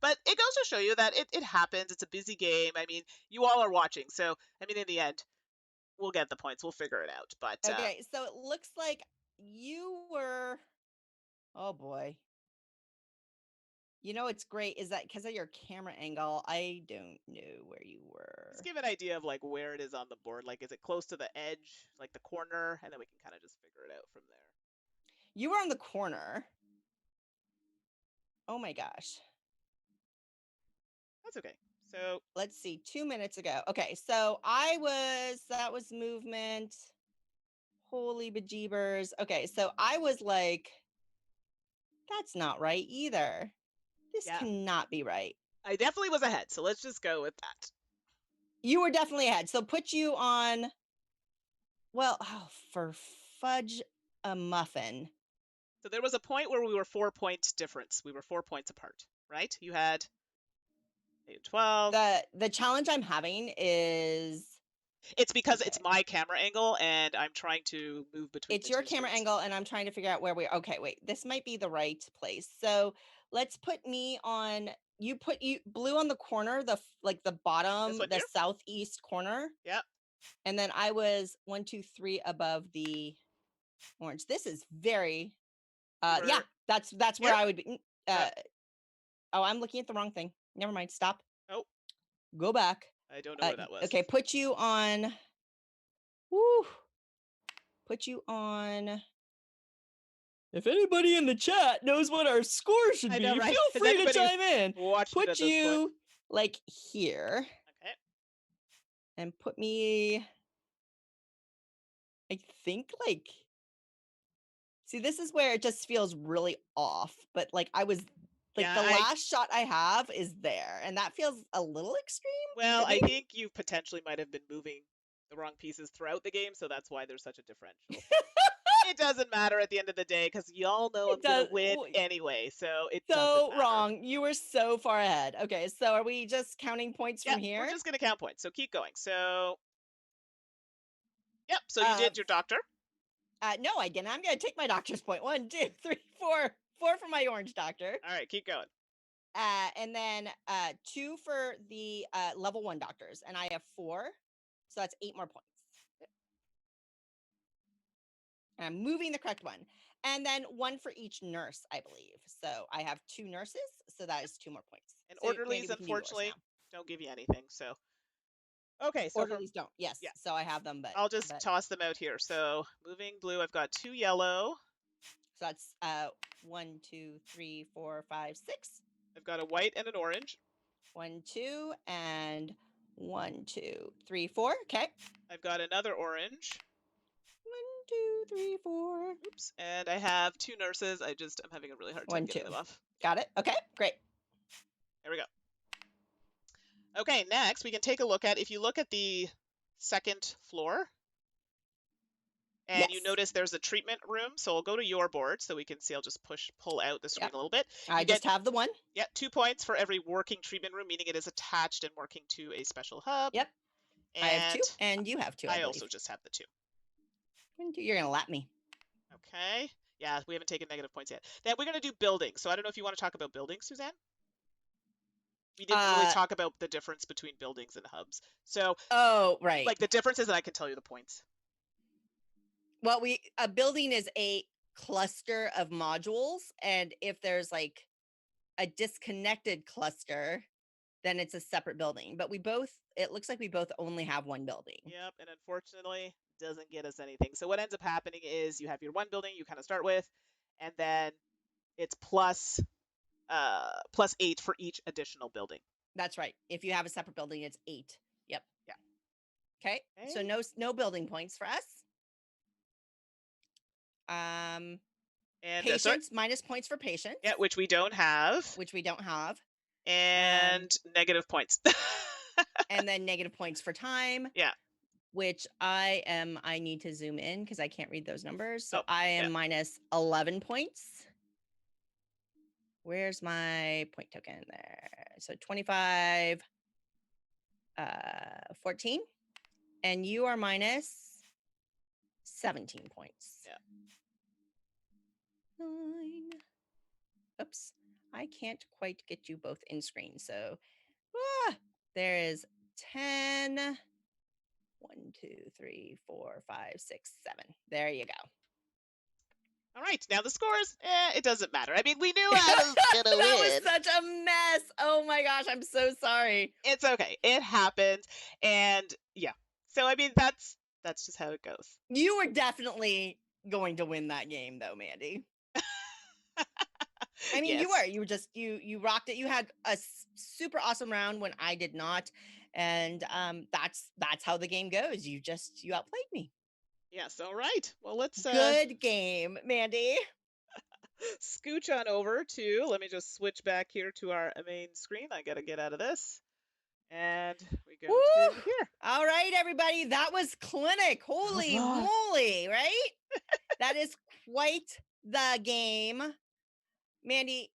But it goes to show you that it happens. It's a busy game. I mean, you all are watching, so I mean, in the end, we'll get the points. We'll figure it out. But okay, so it looks like you were. Oh boy. You know what's great is that because of your camera angle, I don't know where you were. Let's give an idea of like where it is on the board. Like, is it close to the edge, like the corner, and then we can kind of just figure it out from there. You were on the corner. Oh my gosh. That's okay. So let's see, 2 minutes ago. Okay, so that was movement. Holy bejeebers. Okay, so I was like, that's not right either. This cannot be right. I definitely was ahead, so let's just go with that. You were definitely ahead. So put you on, well, for fudge a muffin. So there was a point where we were 4 points difference. We were 4 points apart, right? You had 12. The challenge I'm having is... It's because it's my camera angle, and I'm trying to move between It's your camera angle, and I'm trying to figure out where we... Okay, wait. This might be the right place. So let's put me on... You put blue on the corner, the bottom, the southeast corner. Yep. And then I was 1, 2, 3 above the orange. This is very... yeah, that's where I would be. Oh, I'm looking at the wrong thing. Never mind. Stop. Oh. Go back. I don't know where that was. Okay, put you on. Woo. Put you on. If anybody in the chat knows what our score should I be, know, right? feel Has free to anybody chime in. watched it Put at this point? you like here. Okay. And put me, I think like, see, this is where it just feels really off. But like I was, like Yeah, the last shot I have is there. And that feels a little extreme. well, I Maybe. think you potentially might have been moving the wrong pieces throughout the game, so that's why there's such a differential. It doesn't matter at the end of the day because y'all know I'm gonna win anyway, so it doesn't So matter. wrong. You were so far ahead. Okay, so are we just counting points Yeah, from here? we're just gonna count points. So keep going. So, yep. So you did your doctor. No, I didn't. I'm gonna take my doctor's point. 1, 2, 3, 4. 4 for my orange doctor. All right, keep going. And then 2 for the level 1 doctors, and I have 4, so that's 8 more points. And I'm moving the correct one, and then 1 for each nurse, I believe. So I have 2 nurses, so that is 2 more points. And so orderlies, unfortunately, don't give you anything. So, okay, so orderlies don't. Yes, yeah. So I have them, but I'll just toss them out here. So moving blue, I've got 2 yellow. So that's 1, 2, 3, 4, 5, 6. I've got a white and an orange. 1, 2, and 1, 2, 3, 4. Okay. I've got another orange. 1, 2, 3, 4. Oops. And I have 2 nurses. I'm having a really hard time getting them off. Got it. Okay, great. There we go. Okay, next we can take a look at, if you look at the second floor, and you notice there's a treatment room. So I'll go to your board so we can see. I'll just pull out the screen a little bit. I just have the 1. Yeah, 2 points for every working treatment room, meaning it is attached and working to a special hub. Yep. And I have 2, and you have 2. I also just have the 2. You're gonna lap me. Okay. Yeah, we haven't taken negative points yet. Then we're gonna do buildings. So I don't know if you want to talk about buildings, Suzanne. We didn't really talk about the difference between buildings and hubs. So right. Like the differences, and I can tell you the points. Well, a building is a cluster of modules, and if there's like a disconnected cluster, then it's a separate building. But it looks like we both only have 1 building. Yep, and unfortunately doesn't get us anything. So what ends up happening is you have your 1 building you kind of start with, and then it's plus 8 for each additional building. That's right. If you have a separate building, it's 8. Yep. Yeah. Okay. So no building points for us. And patience, minus points for patience. Yeah, which we don't have. And negative points. And then negative points for time. Yeah. Which I need to zoom in because I can't read those numbers. So I am minus 11 points. Where's my point token there? So 25, 14. And you are minus 17 points. Yeah. 9. Oops. I can't quite get you both in screen. So there is 10. 1, 2, 3, 4, 5, 6, 7. There you go. All right, now the scores, it doesn't matter. I mean, we knew Adam's gonna win. That was such a mess. Oh my gosh, I'm so sorry. It's okay. It happens. And yeah. So I mean, that's just how it goes. You were definitely going to win that game though, Mandi. I mean, yes. You were just you rocked it. You had a super awesome round when I did not. And that's how the game goes. You outplayed me. Yes, all right. Well, let's good game, Mandi. Scooch on over to, let me just switch back here to our main screen. I gotta get out of this. And we go to here. All right, everybody. That was clinic. Holy moly, right? That is quite the game. Mandi,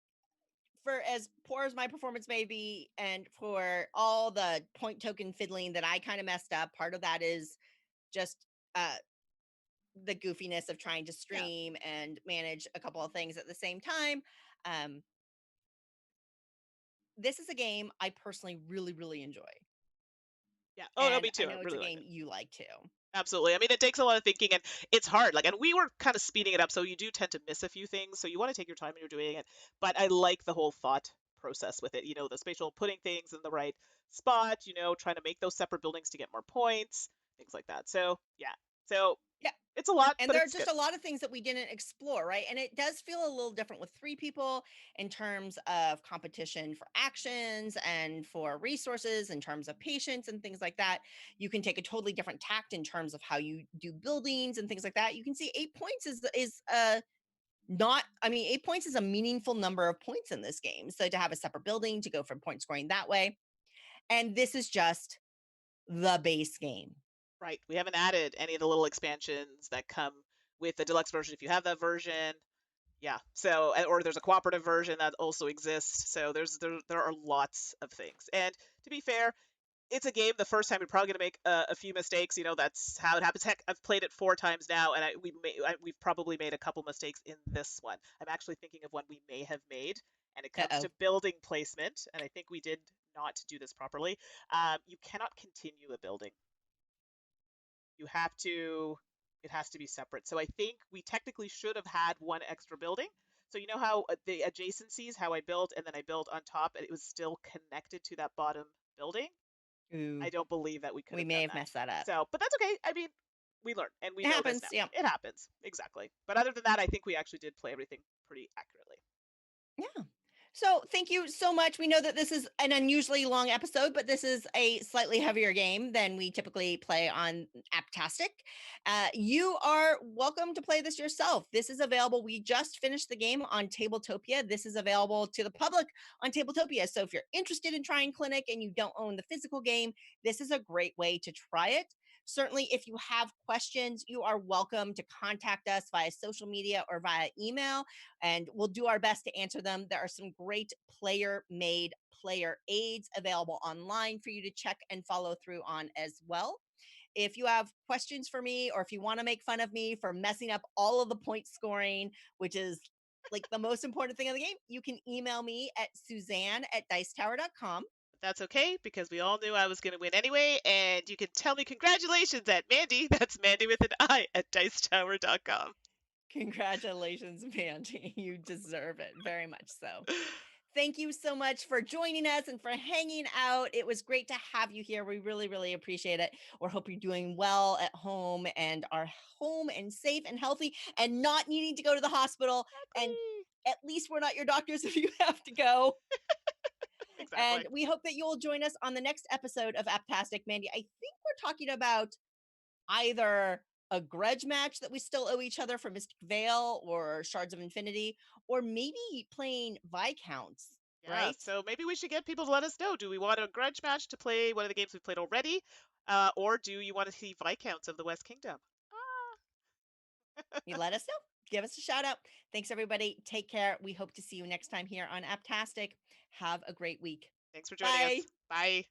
for as poor as my performance may be, and for all the point token fiddling that I kind of messed up, part of that is just the goofiness of trying to stream and manage a couple of things at the same time. This is a game I personally really, really enjoy. Yeah. Oh, no, me too. I know it's a game you like too. Absolutely. I mean, it takes a lot of thinking, and it's hard. And we were kind of speeding it up, so you do tend to miss a few things. So you want to take your time when you're doing it. But I like the whole thought process with it. The spatial putting things in the right spot, trying to make those separate buildings to get more points, things like that. So, yeah. So, Yeah. it's a lot, And but there are it's just good. a lot of things that we didn't explore, right? And it does feel a little different with three people in terms of competition for actions and for resources, in terms of patience and things like that. You can take a totally different tact in terms of how you do buildings and things like that. You can see 8 points is not, I mean, 8 points is a meaningful number of points in this game. So to have a separate building, to go from point scoring that way. And this is just the base game. Right. We haven't added any of the little expansions that come with the deluxe version if you have that version. Yeah. So, or there's a cooperative version that also exists. So there are lots of things. And to be fair, it's a game. The first time you're probably going to make a few mistakes. That's how it happens. Heck, I've played it 4 times now, and we've probably made a couple mistakes in this one. I'm actually thinking of one we may have made, and it comes Uh-oh. to building placement, and I think we did not do this properly. You cannot continue a building. You have to. It has to be separate. So I think we technically should have had one extra building. So you know how the adjacencies, how I built and then I built on top, and it was still connected to that bottom building. Ooh, I don't believe that we could we have may done have that. messed that up. So, but that's okay. I mean, we learn and we It know this happens. now. Yeah. It happens. Exactly. But other than that, I think we actually did play everything pretty accurately. Yeah. So thank you so much. We know that this is an unusually long episode, but this is a slightly heavier game than we typically play on Apptastic. You are welcome to play this yourself. This is available. We just finished the game on Tabletopia. This is available to the public on Tabletopia. So if you're interested in trying Clinic and you don't own the physical game, this is a great way to try it. Certainly, if you have questions, you are welcome to contact us via social media or via email, and we'll do our best to answer them. There are some great player made player aids available online for you to check and follow through on as well. If you have questions for me, or if you want to make fun of me for messing up all of the point scoring, which is like the most important thing of the game, you can email me at Suzanne@dicetower.com. But that's okay because we all knew I was going to win anyway. And you can tell me congratulations at Mandy. That's Mandy with an I at dicetower.com. Congratulations, Mandy. You deserve it very much so. Thank you so much for joining us and for hanging out. It was great to have you here. We really, really appreciate it. We hope you're doing well at home and are home and safe and healthy and not needing to go to the hospital. And Exactly. at least we're not your doctors if you have to go. Exactly. And we hope that you will join us on the next episode of Apptastic. Mandy, I think we're talking about either a grudge match that we still owe each other for Mystic Vale or Shards of Infinity, or maybe playing Viscounts, Yeah. right? So maybe we should get people to let us know. Do we want a grudge match to play one of the games we've played already? Or do you want to see Viscounts of the West Kingdom? Ah, You let us know. Give us a shout out. Thanks, everybody. Take care. We hope to see you next time here on Apptastic. Have a great week. thanks for joining Bye. us. Bye.